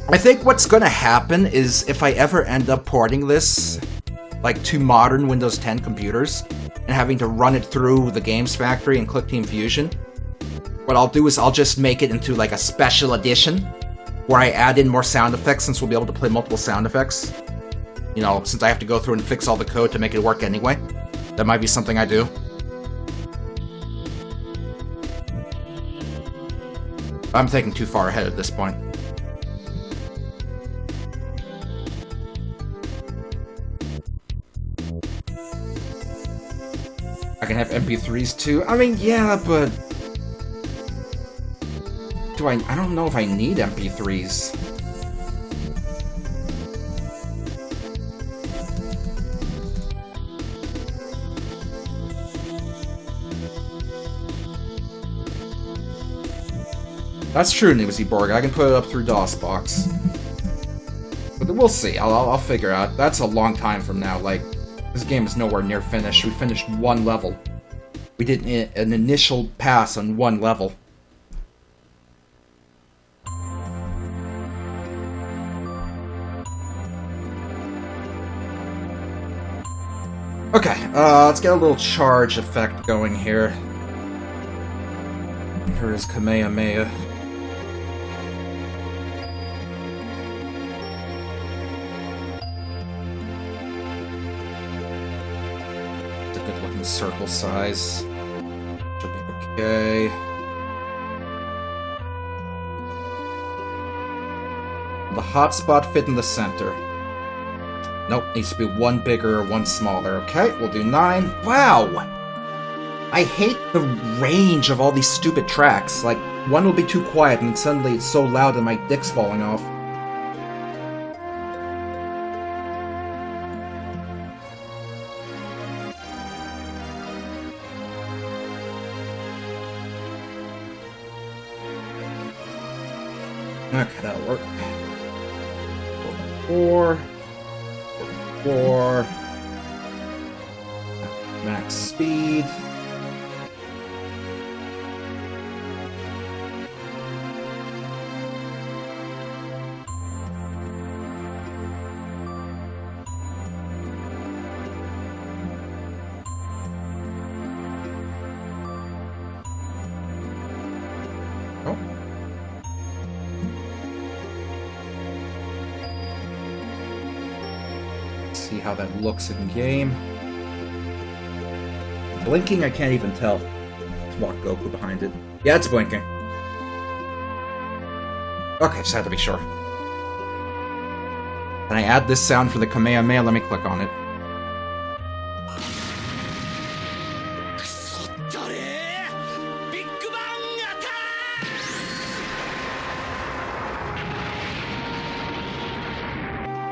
I think what's gonna happen is if I ever end up porting this, like, to modern Windows 10 computers, and having to run it through the Games Factory and Klik Team Fusion, what I'll do is I'll just make it into, like, a special edition, where I add in more sound effects, since we'll be able to play multiple sound effects. You know, since I have to go through and fix all the code to make it work anyway. That might be something I do. I'm thinking too far ahead at this point. I can have MP3s too. I mean, yeah, but I don't know if I need MP3s. That's true, Newsy I can put it up through DOSBox. But we'll see. I'll figure out. That's a long time from now. Like, this game is nowhere near finished. We finished one level. We did an initial pass on one level. Okay, let's get a little charge effect going here. Here is Kamehameha. It's a good looking circle size. Should be okay. The hotspot fit in the center. Nope, needs to be one bigger or one smaller. Okay, we'll do 9. Wow! I hate the range of all these stupid tracks. Like, one will be too quiet and suddenly it's so loud that my dick's falling off. Okay, that'll work. 4. Max speed. Oh. See how that looks in game. Blinking, I can't even tell. Let's walk Goku behind it. Yeah, it's blinking. Okay, just had to be sure. Can I add this sound for the Kamehameha? Let me click on it.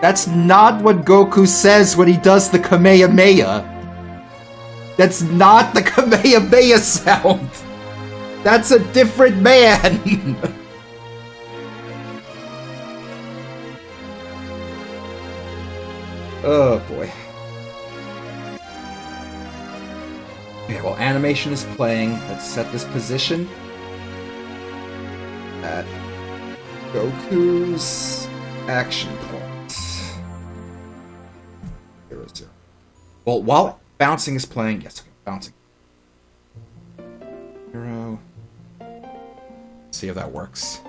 That's not what Goku says when he does the Kamehameha. That's not the Kamehameha sound. That's a different man. Oh boy. Okay, well, animation is playing. Let's set this position at Goku's action point. 0, 0. Well, while bouncing is playing, yes, okay, bouncing. 0. See if that works.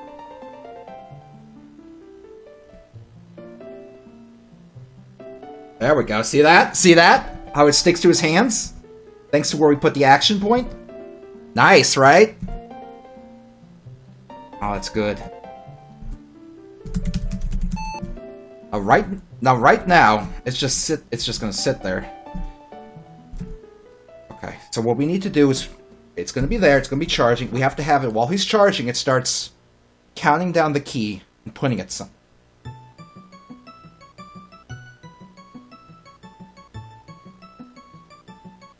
There we go. See that? See that? How it sticks to his hands? Thanks to where we put the action point? Nice, right? Oh, that's good. Right now, it's just gonna sit there. Okay, so what we need to do is, it's gonna be there, it's gonna be charging. We have to have it while he's charging, it starts counting down the key and putting it somewhere.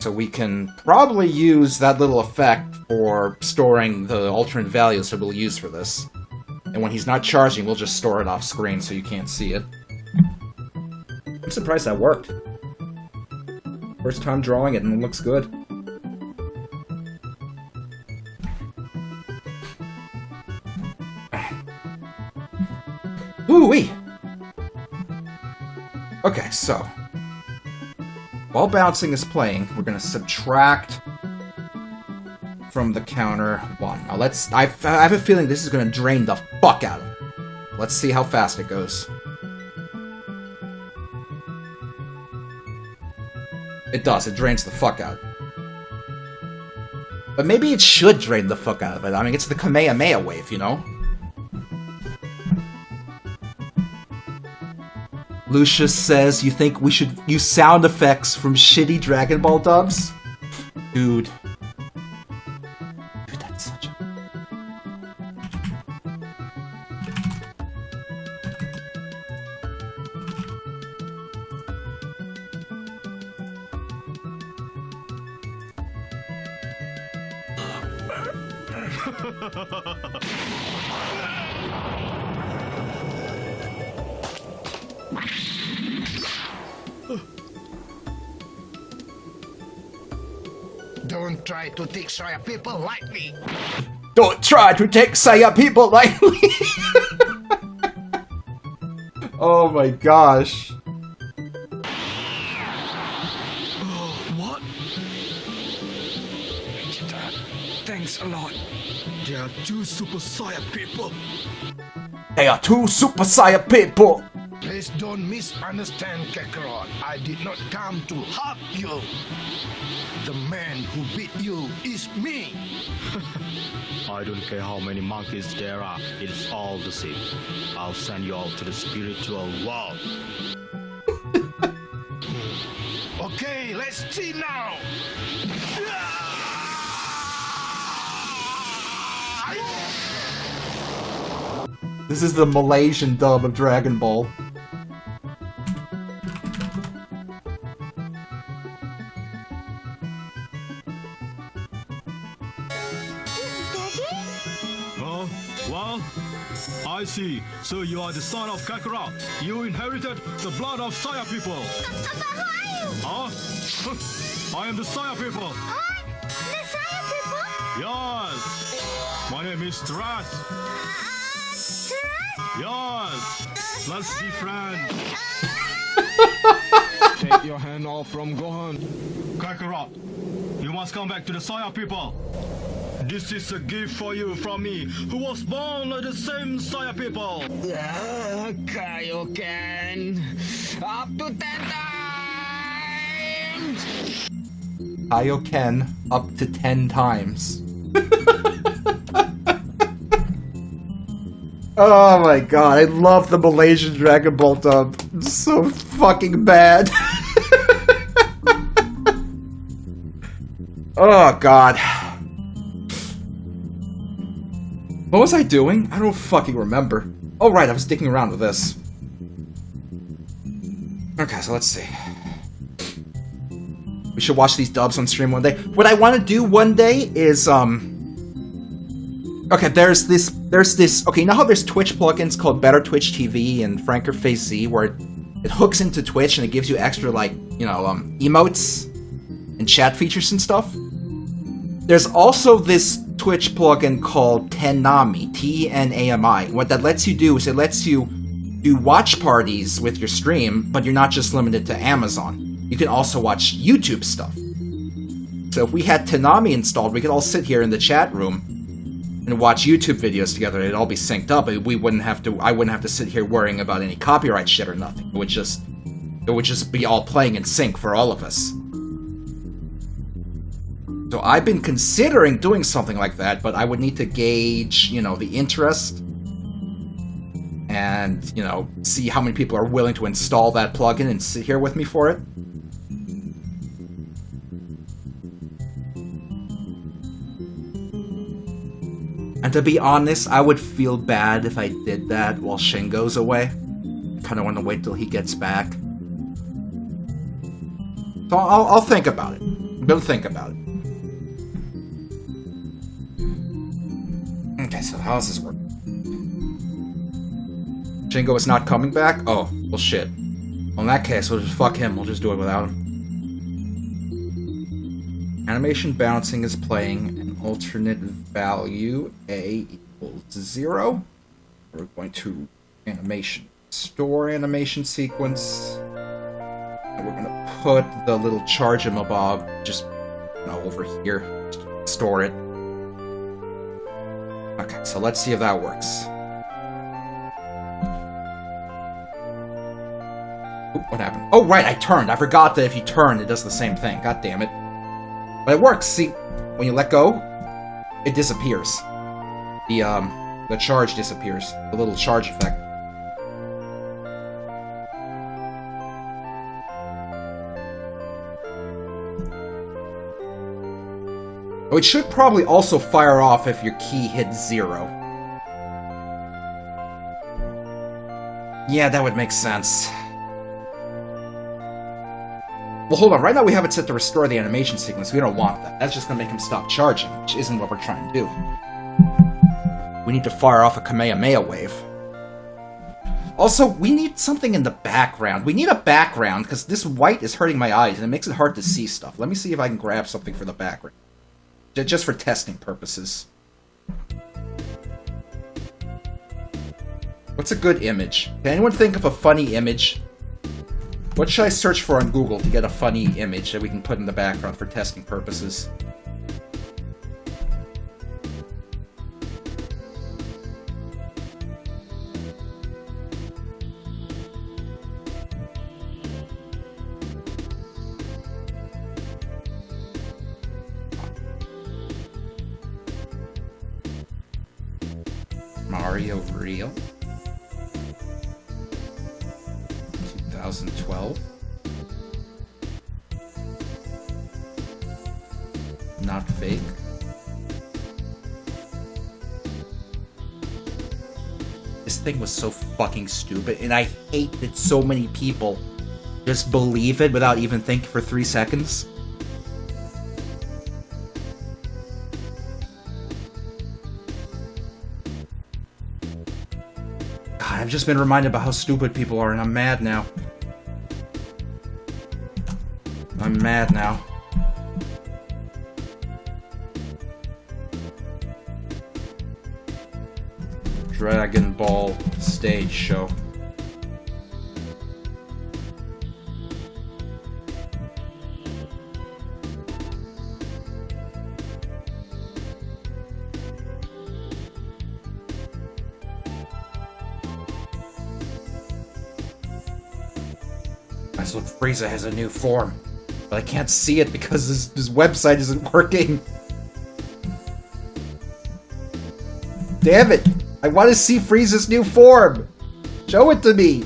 So we can probably use that little effect for storing the alternate values that we'll use for this. And when he's not charging, we'll just store it off screen so you can't see it. I'm surprised that worked. First time drawing it and it looks good. Whew. Okay, so while bouncing is playing, we're gonna subtract from the counter 1. Now let's. I have a feeling this is gonna drain the fuck out of him. Let's see how fast it goes. It does. It drains the fuck out. But maybe it should drain the fuck out of it. I mean, it's the Kamehameha wave, you know? Lucius says, you think we should use sound effects from shitty Dragon Ball dubs? Dude. Dude, that's such a... Don't try to take Saya people lightly. Don't try to take Saya people lightly! Oh my gosh. What? Thanks a lot. There are 2 Super Saya people. They are 2 Super Saiyan people! Please don't misunderstand, Kakarot. I did not come to hurt you. The man who beat you is me. I don't care how many monkeys there are, it is all the same. I'll send you all to the spiritual world. Okay, let's see now. This is the Malaysian dub of Dragon Ball. Oh, well, I see. So you are the son of Kakarot. You inherited the blood of Saya people. Who are you? Huh? I am the Saya people. Oh, the Saya people? Yes. My name is Strat. Trust? Yes. Let's be friends. Take your hand off from Gohan. Kakarot, you must come back to the Saya people. This is a gift for you from me, who was born of the same Saya people. Kaioken. Up to 10 times. Kaioken up to 10 times. Oh my god, I love the Malaysian Dragon Ball dub. It's so fucking bad. Oh god. What was I doing? I don't fucking remember. Oh right, I was dicking around with this. Okay, so let's see. We should watch these dubs on stream one day. What I want to do one day is, okay, there's this, okay, you know how there's Twitch plugins called Better Twitch TV and Franker Face Z, where it hooks into Twitch and it gives you extra, like, you know, emotes and chat features and stuff? There's also this Twitch plugin called Tenami, T-N-A-M-I. What that lets you do is it lets you do watch parties with your stream, but you're not just limited to Amazon. You can also watch YouTube stuff. So if we had Tenami installed, we could all sit here in the chat room and watch YouTube videos together. It'd all be synced up. We wouldn't have to. I wouldn't have to sit here worrying about any copyright shit or nothing. It would just be all playing in sync for all of us. So I've been considering doing something like that, but I would need to gauge, you know, the interest and, you know, see how many people are willing to install that plugin and sit here with me for it. And to be honest, I would feel bad if I did that while Shingo's away. Kind of want to wait till he gets back. So I'll think about it. I'm gonna think about it. Okay, so how does this work? Shingo is not coming back? Oh, well shit. Well, in that case, we'll just fuck him. We'll just do it without him. Animation bouncing is playing an alternate value, A equals 0. We're going to animation. Store animation sequence. put the little charge-em-a-bob just over here. Store it. Okay, so let's see if that works. Oop, what happened? Oh, right, I turned. I forgot that if you turn, it does the same thing. God damn it. But it works. See, when you let go, it disappears. The charge disappears. The little charge effect. Oh, it should probably also fire off if your key hits 0. Yeah, that would make sense. Well, hold on. Right now we have it set to restore the animation sequence. We don't want that. That's just going to make him stop charging, which isn't what we're trying to do. We need to fire off a Kamehameha wave. Also, we need something in the background. We need a background, because this white is hurting my eyes, and it makes it hard to see stuff. Let me see if I can grab something for the background. Just for testing purposes. What's a good image? Can anyone think of a funny image? What should I search for on Google to get a funny image that we can put in the background for testing purposes? Mario Real 2012. Not fake. This thing was so fucking stupid, and I hate that so many people just believe it without even thinking for 3 seconds. I've just been reminded about how stupid people are, and I'm mad now. I'm mad now. Dragon Ball stage show. Nice look, Frieza has a new form. But I can't see it because this website isn't working. Damn it! I want to see Frieza's new form! Show it to me!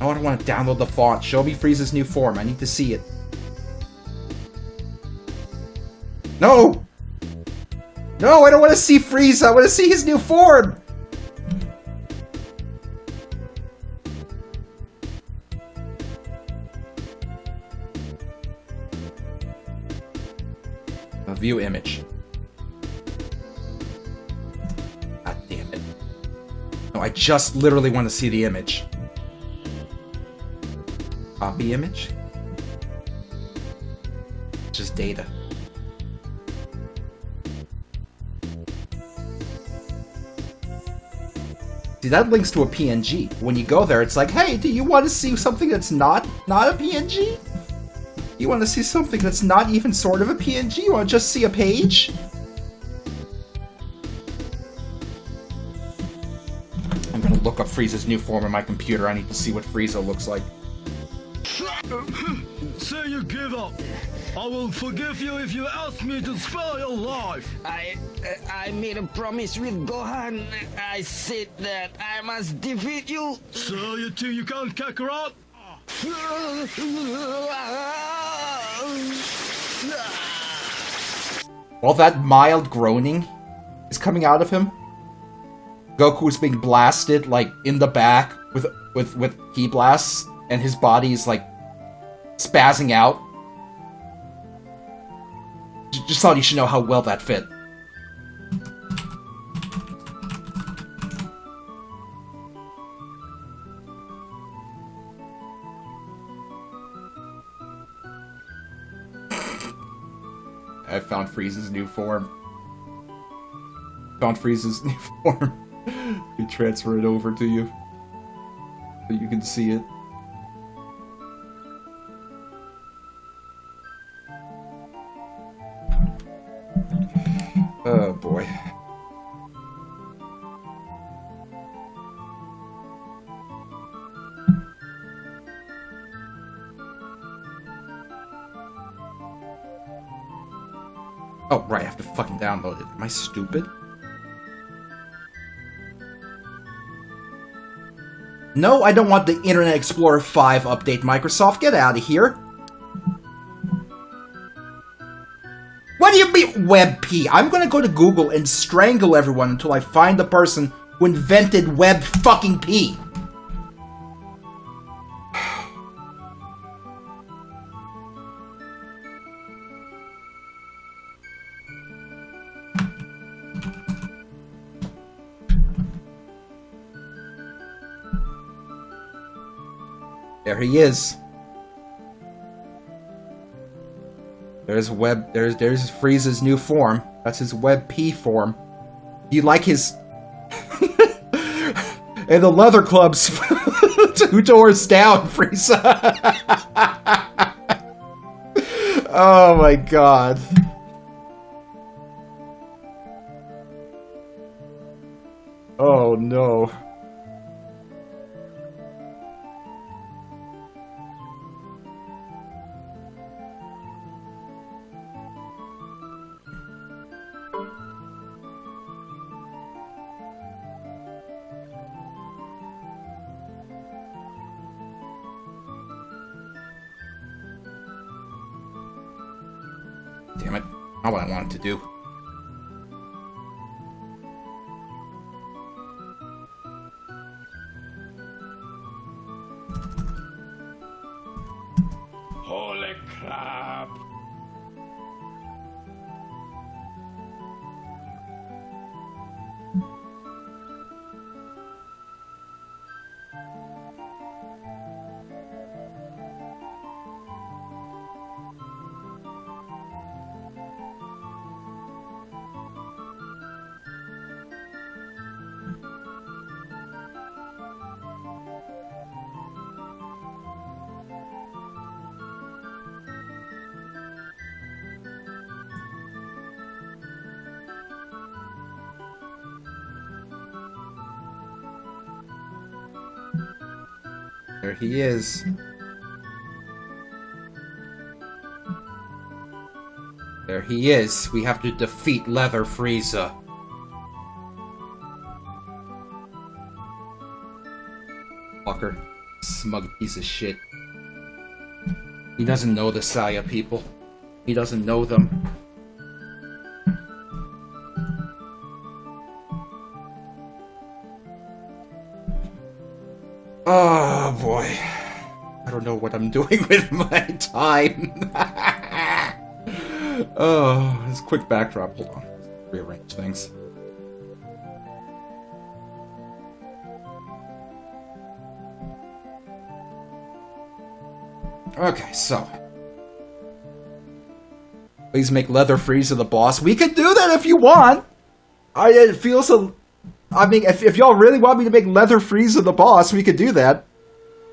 I don't want to download the font. Show me Frieza's new form. I need to see it. No! No, I don't want to see Frieza! I want to see his new form! A view image. God damn it. No, I just literally want to see the image. Copy image? Just data. See, that links to a PNG. When you go there, it's like, hey, do you want to see something that's not a PNG? You want to see something that's not even sort of a PNG? You want to just see a page? I'm gonna look up Frieza's new form on my computer. I need to see what Frieza looks like. Say you give up. I will forgive you if you ask me to spare your life. I made a promise with Gohan. I said that I must defeat you. So you think you can kick her out? While that mild groaning is coming out of him, Goku is being blasted, like, in the back with ki blasts, and his body is, like, spazzing out. Just thought you should know how well that fit. I found Frieza's new form. Found Frieza's new form. We transfer it over to you so you can see it. Oh boy. Oh, right, I have to fucking download it. Am I stupid? No, I don't want the Internet Explorer 5 update, Microsoft. Get out of here. What do you mean, WebP? I'm gonna go to Google and strangle everyone until I find the person who invented Web fucking P. There he is. There's Frieza's new form. That's his WebP form. Do you like his and the leather clubs 2 doors down, Frieza. Oh my god. Oh no. Damn it. Not what I wanted to do. Holy crap! There he is. There he is. We have to defeat Leather Frieza. Fucker. Smug piece of shit. He doesn't know the Saya people. He doesn't know them. Oh boy. I don't know what I'm doing with my time. Oh, this quick backdrop. Hold on. Rearrange things. Okay, so. Please make Leather Frieza the boss. We can do that if you want! It feels a... I mean, if y'all really want me to make Leather Frieza the boss, we could do that.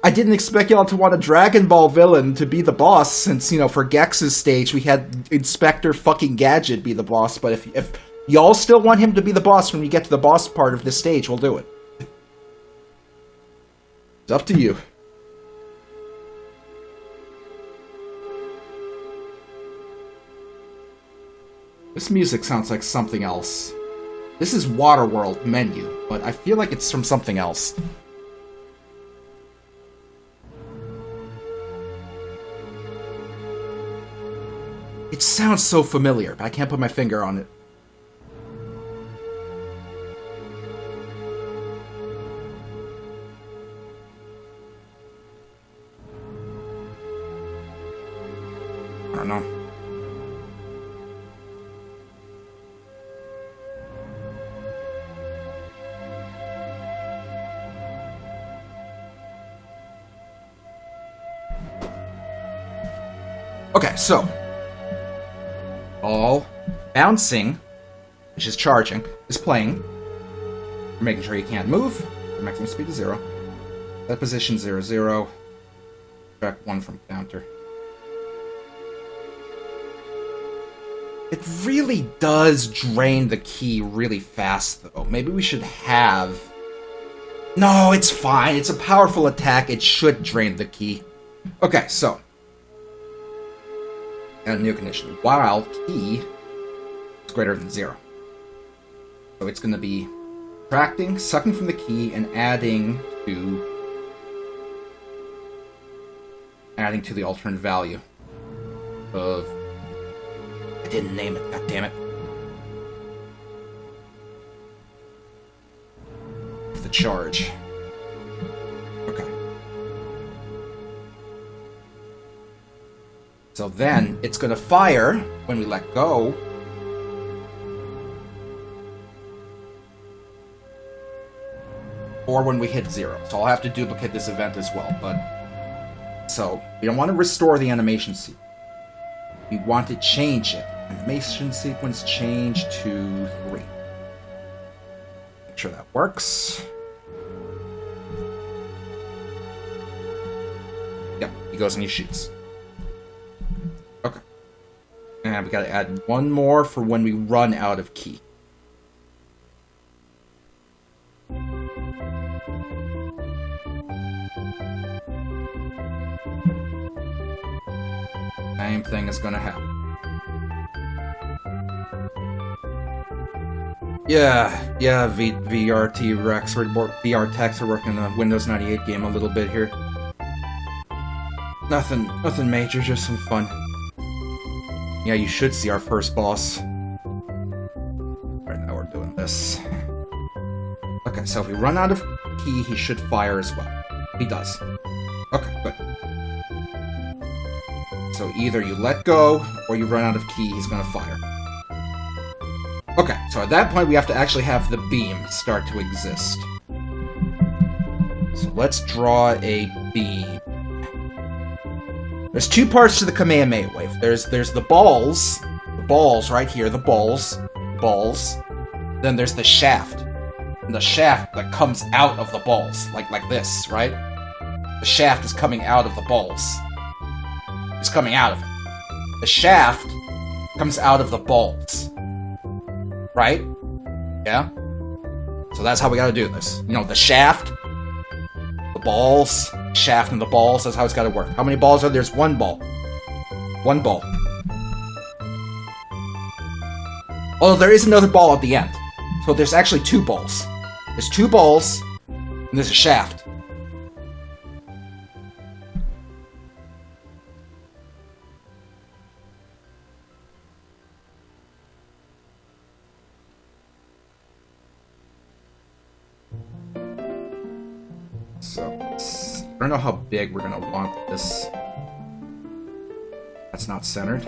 I didn't expect y'all to want a Dragon Ball villain to be the boss, since, you know, for Gex's stage, we had Inspector fucking Gadget be the boss, but if y'all still want him to be the boss when we get to the boss part of this stage, we'll do it. It's up to you. This music sounds like something else. This is Waterworld menu, but I feel like it's from something else. It sounds so familiar, but I can't put my finger on it. I don't know. Okay, so all bouncing, which is charging, is playing. We're making sure you can't move. Maximum speed is 0. Set position 0, 0. Subtract 1 from counter. It really does drain the key really fast, though. Maybe we should have... No, it's fine. It's a powerful attack. It should drain the key. Okay, so... And a new condition. While key is greater than 0. So it's going to be subtracting, sucking from the key, and adding to the alternate value of... I didn't name it, god damn it. The charge. Okay. So then, it's gonna fire when we let go. Or when we hit 0. So I'll have to duplicate this event as well, but... So, we don't want to restore the animation sequence. We want to change it. Animation sequence change to 3. Make sure that works. Yep, he goes and he shoots. Okay. And we gotta add one more for when we run out of key. Same thing is gonna happen. Yeah, VR T-Rex, VR techs are working on the Windows 98 game a little bit here. Nothing major, just some fun. Yeah, you should see our first boss. Right now we're doing this. Okay, so if we run out of key, he should fire as well. He does. Okay, good. So either you let go, or you run out of key, he's gonna fire. Okay, so at that point we have to actually have the beam start to exist. So let's draw a beam. There's two parts to the Kamehameha wave. There's the balls right here, the balls. Then there's the shaft. And the shaft that comes out of the balls, like this, right? The shaft is coming out of the balls. It's coming out of it. The shaft comes out of the balls. Right? Yeah? So that's how we gotta do this. You know, the shaft, the balls, shaft and the balls, that's how it's gotta work. How many balls are there? There's one ball. One ball. Oh, there is another ball at the end. So there's actually two balls. There's two balls, and there's a shaft. So, I don't know how big we're gonna want this. That's not centered.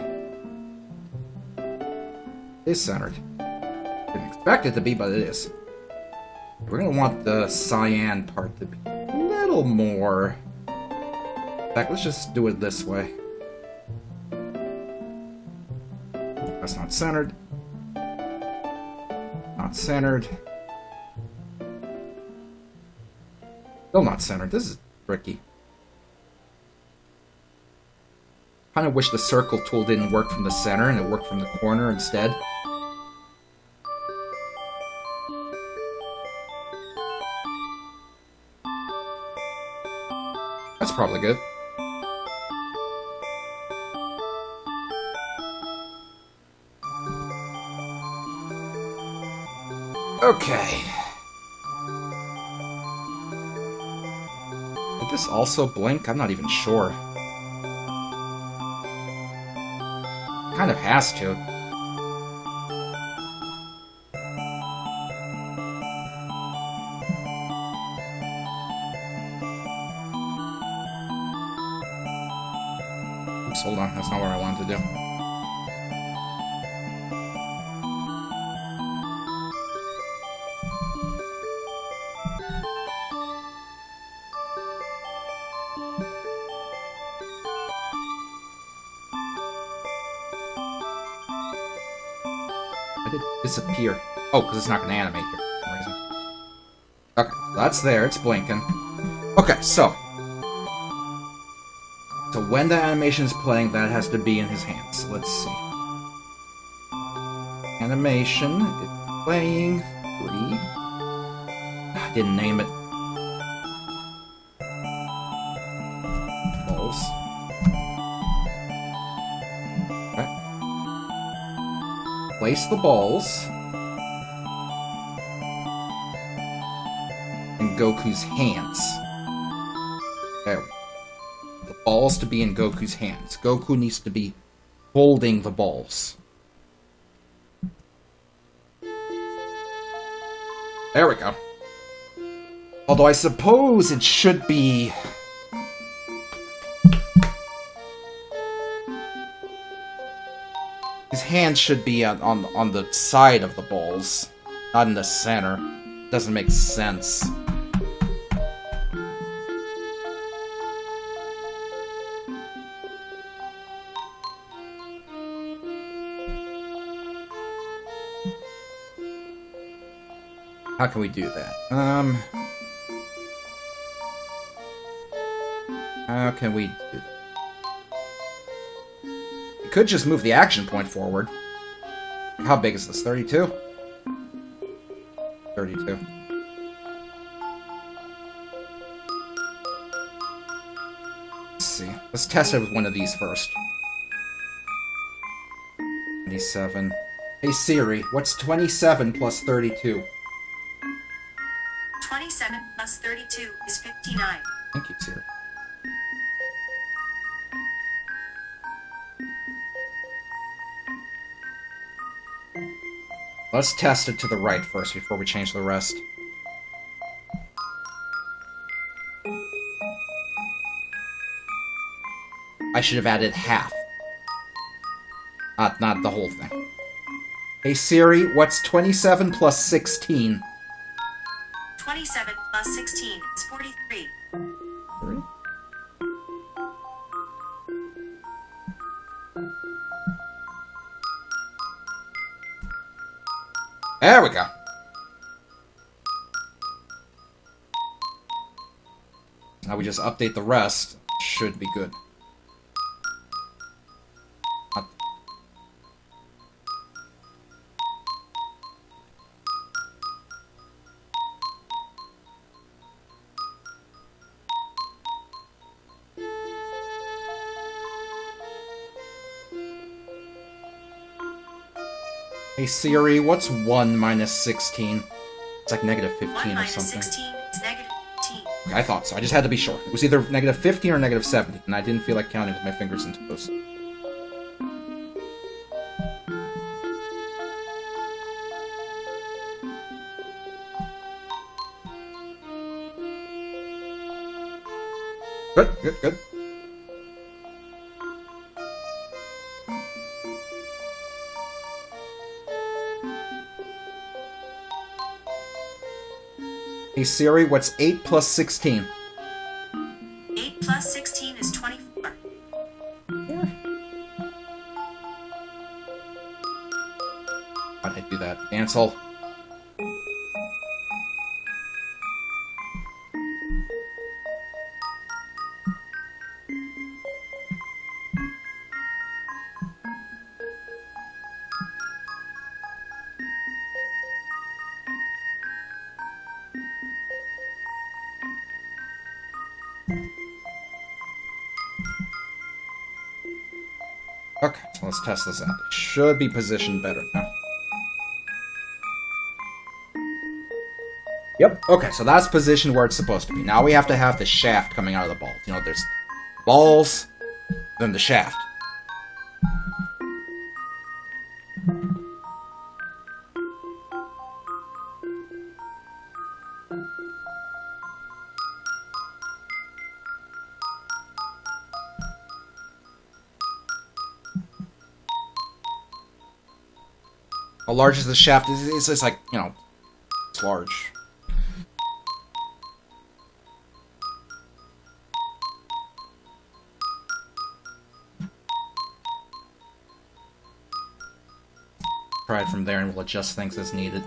It is centered. Didn't expect it to be, but it is. We're gonna want the cyan part to be a little more. In fact, let's just do it this way. That's not centered. Not centered. Still not centered. This is tricky. Kind of wish the circle tool didn't work from the center and it worked from the corner instead. That's probably good. Okay. Did this also blink? I'm not even sure. Kind of has to. Oops, hold on. That's not what I wanted to do. Why did it disappear? Oh, because it's not going to animate here for some reason. Okay, that's there. It's blinking. Okay, so. So when the animation is playing, that has to be in his hands. Let's see. Animation is playing. 3. I didn't name it. Balls. Okay. Place the balls in Goku's hands. There we go. The balls to be in Goku's hands. Goku needs to be holding the balls. There we go. Although I suppose it should be... His hand should be on the side of the balls, not in the center. Doesn't make sense. How can we do that? How can we do that? We could just move the action point forward. How big is this? 32? 32. Let's see. Let's test it with one of these first. 27. Hey Siri, what's 27 plus 32? 27 plus 32 is 59. Thank you, Siri. Let's test it to the right first before we change the rest. I should have added half. Not the whole thing. Hey Siri, what's 27 plus 16? 27 plus 16 is 43. 3? There we go. Now we just update the rest. Should be good. Hey Siri, what's 1 minus 16? It's like negative 15 1 or minus something. 16 is negative 15. Okay, I thought so. I just had to be sure. It was either negative 15 or negative 70, and I didn't feel like counting with my fingers and toes. Good, good, good. Hey Siri, what's 8 plus 16? 8 plus 16 is 24. Why'd I do that? Cancel. Okay, so let's test this out. It should be positioned better now. Yep, okay, so that's positioned where it's supposed to be. Now we have to have the shaft coming out of the balls. You know, there's balls, then the shaft. How large is the shaft? It's just like, you know, it's large. Try it from there and we'll adjust things as needed.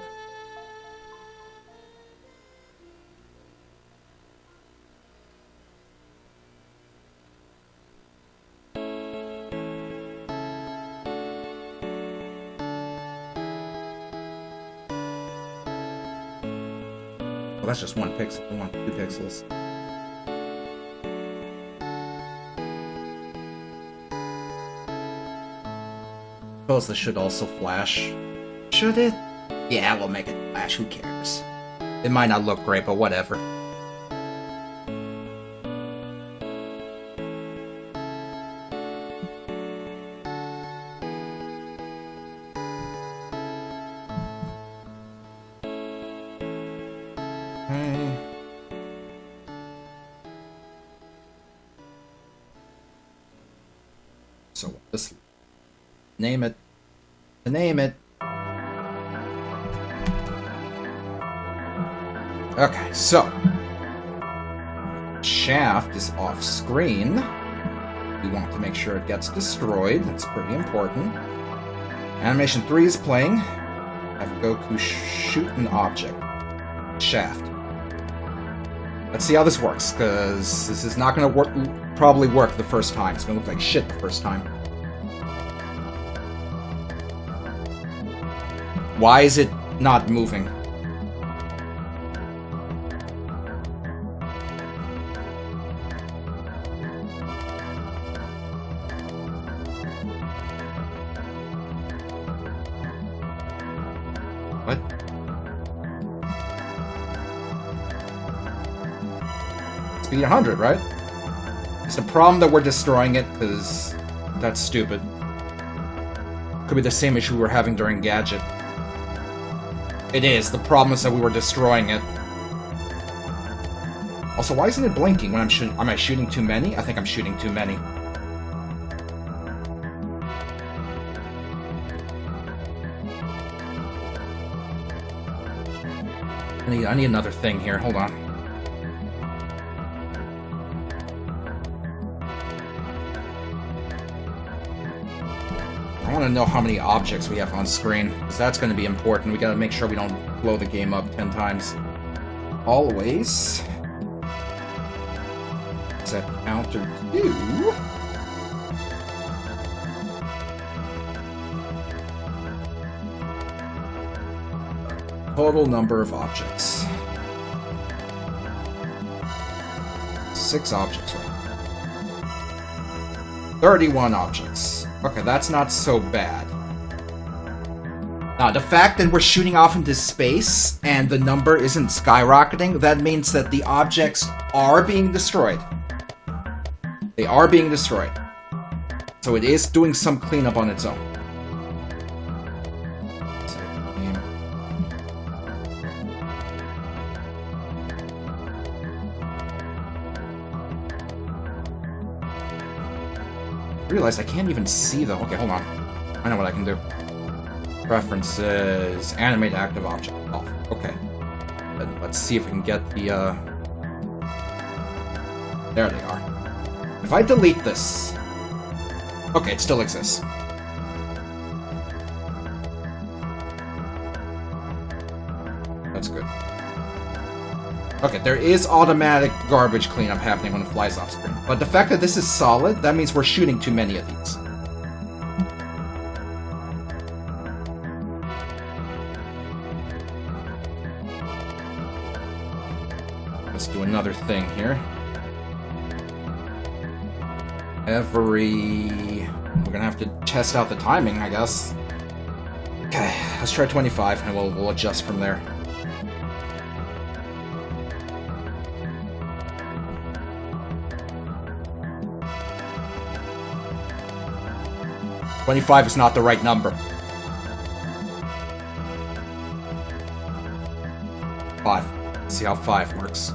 Well, that's just 1 pixel. We want 2 pixels. Suppose this should also flash. Should it? Yeah, we'll make it flash. Who cares? It might not look great, but whatever. So this name it. Name it. Okay, so shaft is off screen. We want to make sure it gets destroyed. That's pretty important. Animation 3 is playing. Have Goku shoot an object. Shaft. Let's see how this works, because this is not going to probably work the first time. It's going to look like shit the first time. Why is it not moving? What? Speed 100, right? It's the problem that we're destroying it, because that's stupid. Could be the same issue we were having during Gadget. It is. The problem is that we were destroying it. Also, why isn't it blinking when I'm shooting? Am I shooting too many? I think I'm shooting too many. I need another thing here. Hold on. I want to know how many objects we have on screen, because that's going to be important. We got to make sure we don't blow the game up 10 times. Always. Set counter to... Total number of objects. 6 objects, right? 31 objects. Okay, that's not so bad. Now, the fact that we're shooting off into space and the number isn't skyrocketing, that means that the objects are being destroyed. They are being destroyed. So it is doing some cleanup on its own. I realized I can't even see them. Okay, hold on. I know what I can do. Preferences, animate active object off. Okay. Let's see if we can get the, There they are. If I delete this... Okay, it still exists. That's good. Okay, there is automatic garbage cleanup happening when it flies off screen. But the fact that this is solid, that means we're shooting too many of these. Let's do another thing here. We're gonna have to test out the timing, I guess. Okay, let's try 25, and we'll adjust from there. $25 is not the right number. 5. Let's see how 5 works.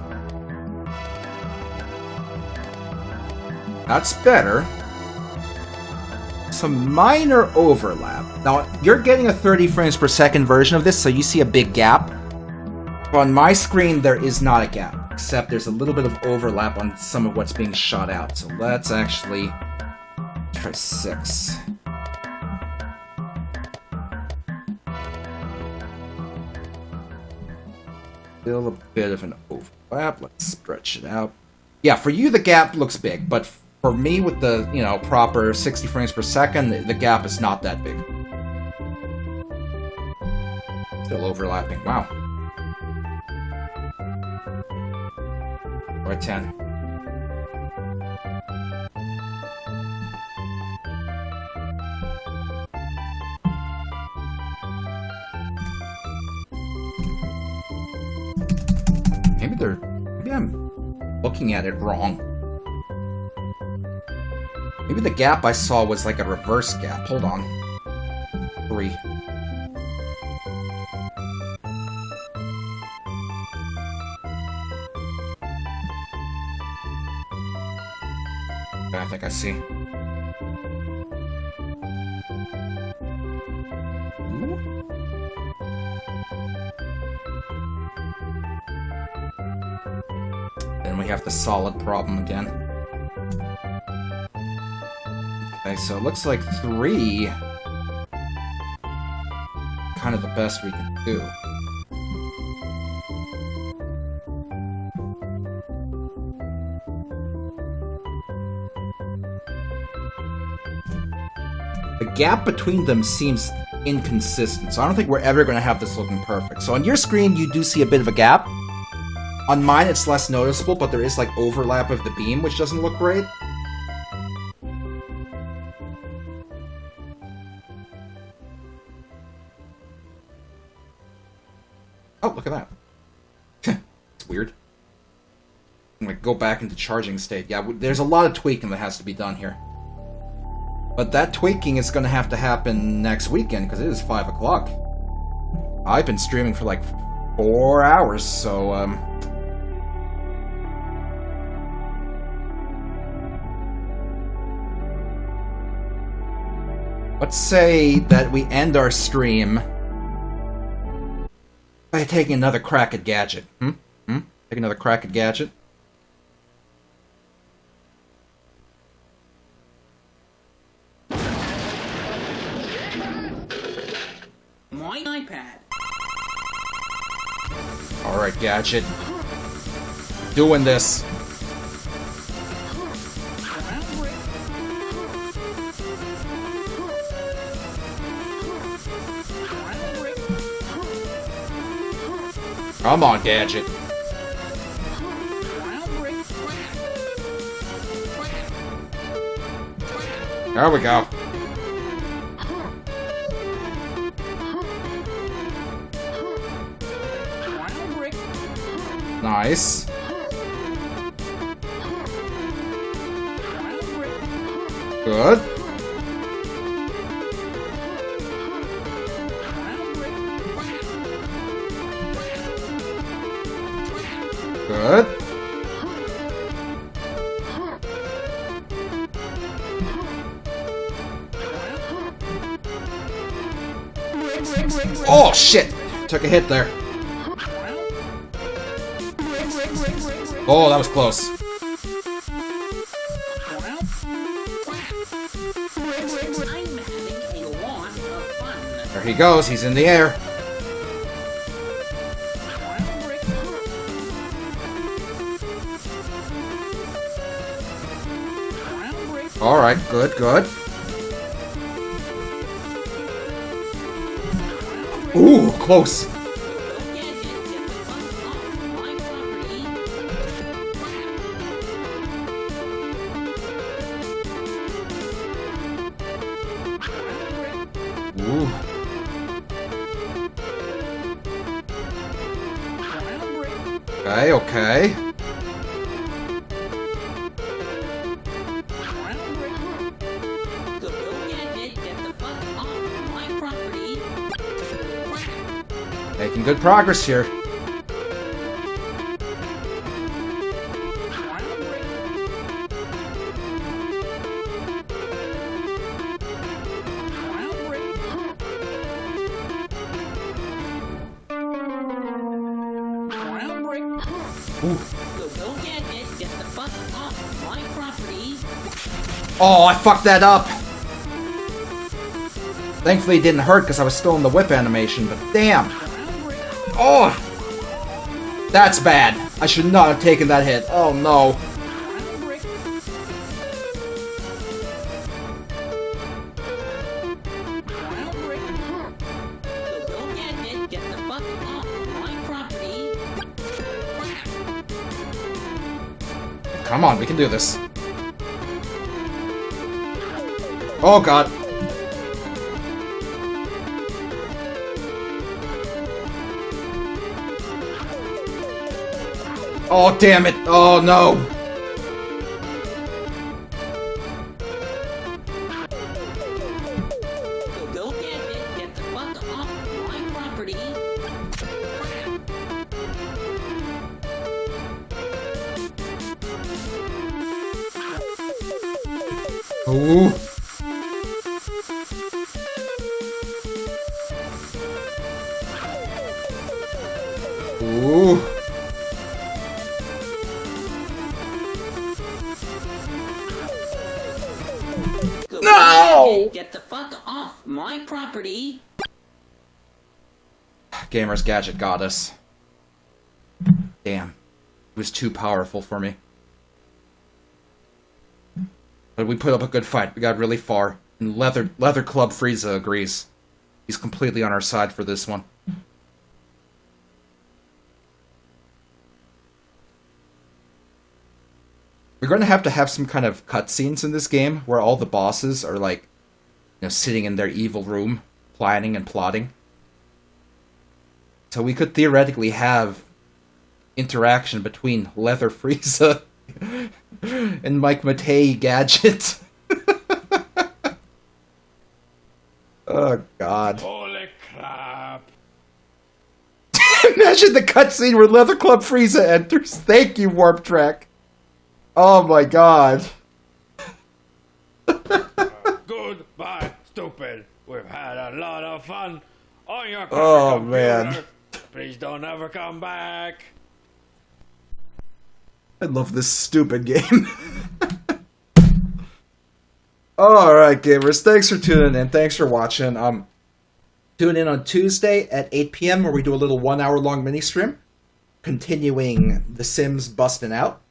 That's better. Some minor overlap. Now, you're getting a 30 frames per second version of this, so you see a big gap. But on my screen, there is not a gap, except there's a little bit of overlap on some of what's being shot out. So let's actually try 6. Still a bit of an overlap. Let's stretch it out. Yeah, for you, the gap looks big, but for me, with the, proper 60 frames per second, the gap is not that big. Still overlapping. Wow. Or 10. Maybe I'm looking at it wrong. Maybe the gap I saw was like a reverse gap. Hold on. 3. I think I see. Ooh. Then we have the solid problem again. Okay, so it looks like 3... kind of the best we can do. The gap between them seems inconsistent, so I don't think we're ever going to have this looking perfect. So on your screen, you do see a bit of a gap. On mine, it's less noticeable, but there is, like, overlap of the beam, which doesn't look great. Oh, look at that. It's weird. I'm going to go back into charging state. Yeah, there's a lot of tweaking that has to be done here. But that tweaking is going to have to happen next weekend, because it is 5 o'clock. I've been streaming for like 4 hours, so, let's say that we end our stream by taking another crack at Gadget. Take another crack at Gadget. My iPad. Alright, Gadget. Doing this. Come on, Gadget. There we go. Nice. Good. Good. Oh, shit! Took a hit there. Oh, that was close. There he goes, he's in the air. Alright, good, good. Ooh, close. Ooh. Okay, okay. Making good progress here. Oh, I fucked that up! Thankfully it didn't hurt because I was still in the whip animation, but damn! Oh! That's bad. I should not have taken that hit. Oh no. Come on, we can do this. Oh god. Oh damn it. Oh no. Go get it. Get the fuck off my property. Ooh. Ooh. Go No! Get the fuck off my property. Gamer's Gadget got us. Damn. It was too powerful for me. But we put up a good fight. We got really far. And Leather Club Frieza agrees. He's completely on our side for this one. We're going to have some kind of cutscenes in this game where all the bosses are like, you know, sitting in their evil room, planning and plotting. So we could theoretically have interaction between Leather Frieza and Mike Matei Gadget. Oh god. Holy crap. Imagine the cutscene where Leather Club Frieza enters. Thank you, Warp Track. Oh my god. Goodbye, stupid. We've had a lot of fun on your Oh, computer. man. Please don't ever come back. I love this stupid game. Alright, gamers. Thanks for tuning in. Thanks for watching. Tune in on Tuesday at 8 p.m. where we do a little 1 hour long mini stream. Continuing The Sims Bustin' Out.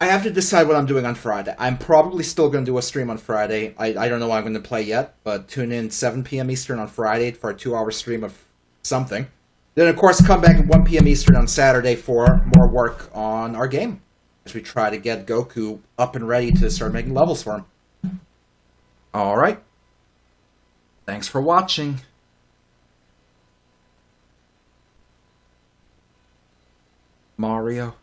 I have to decide what I'm doing on Friday. I'm probably still going to do a stream on Friday. I don't know what I'm going to play yet, but tune in 7 p.m. Eastern on Friday for a 2-hour stream of something. Then, of course, come back at 1 p.m. Eastern on Saturday for more work on our game, as we try to get Goku up and ready to start making levels for him. Alright. Thanks for watching. Mario.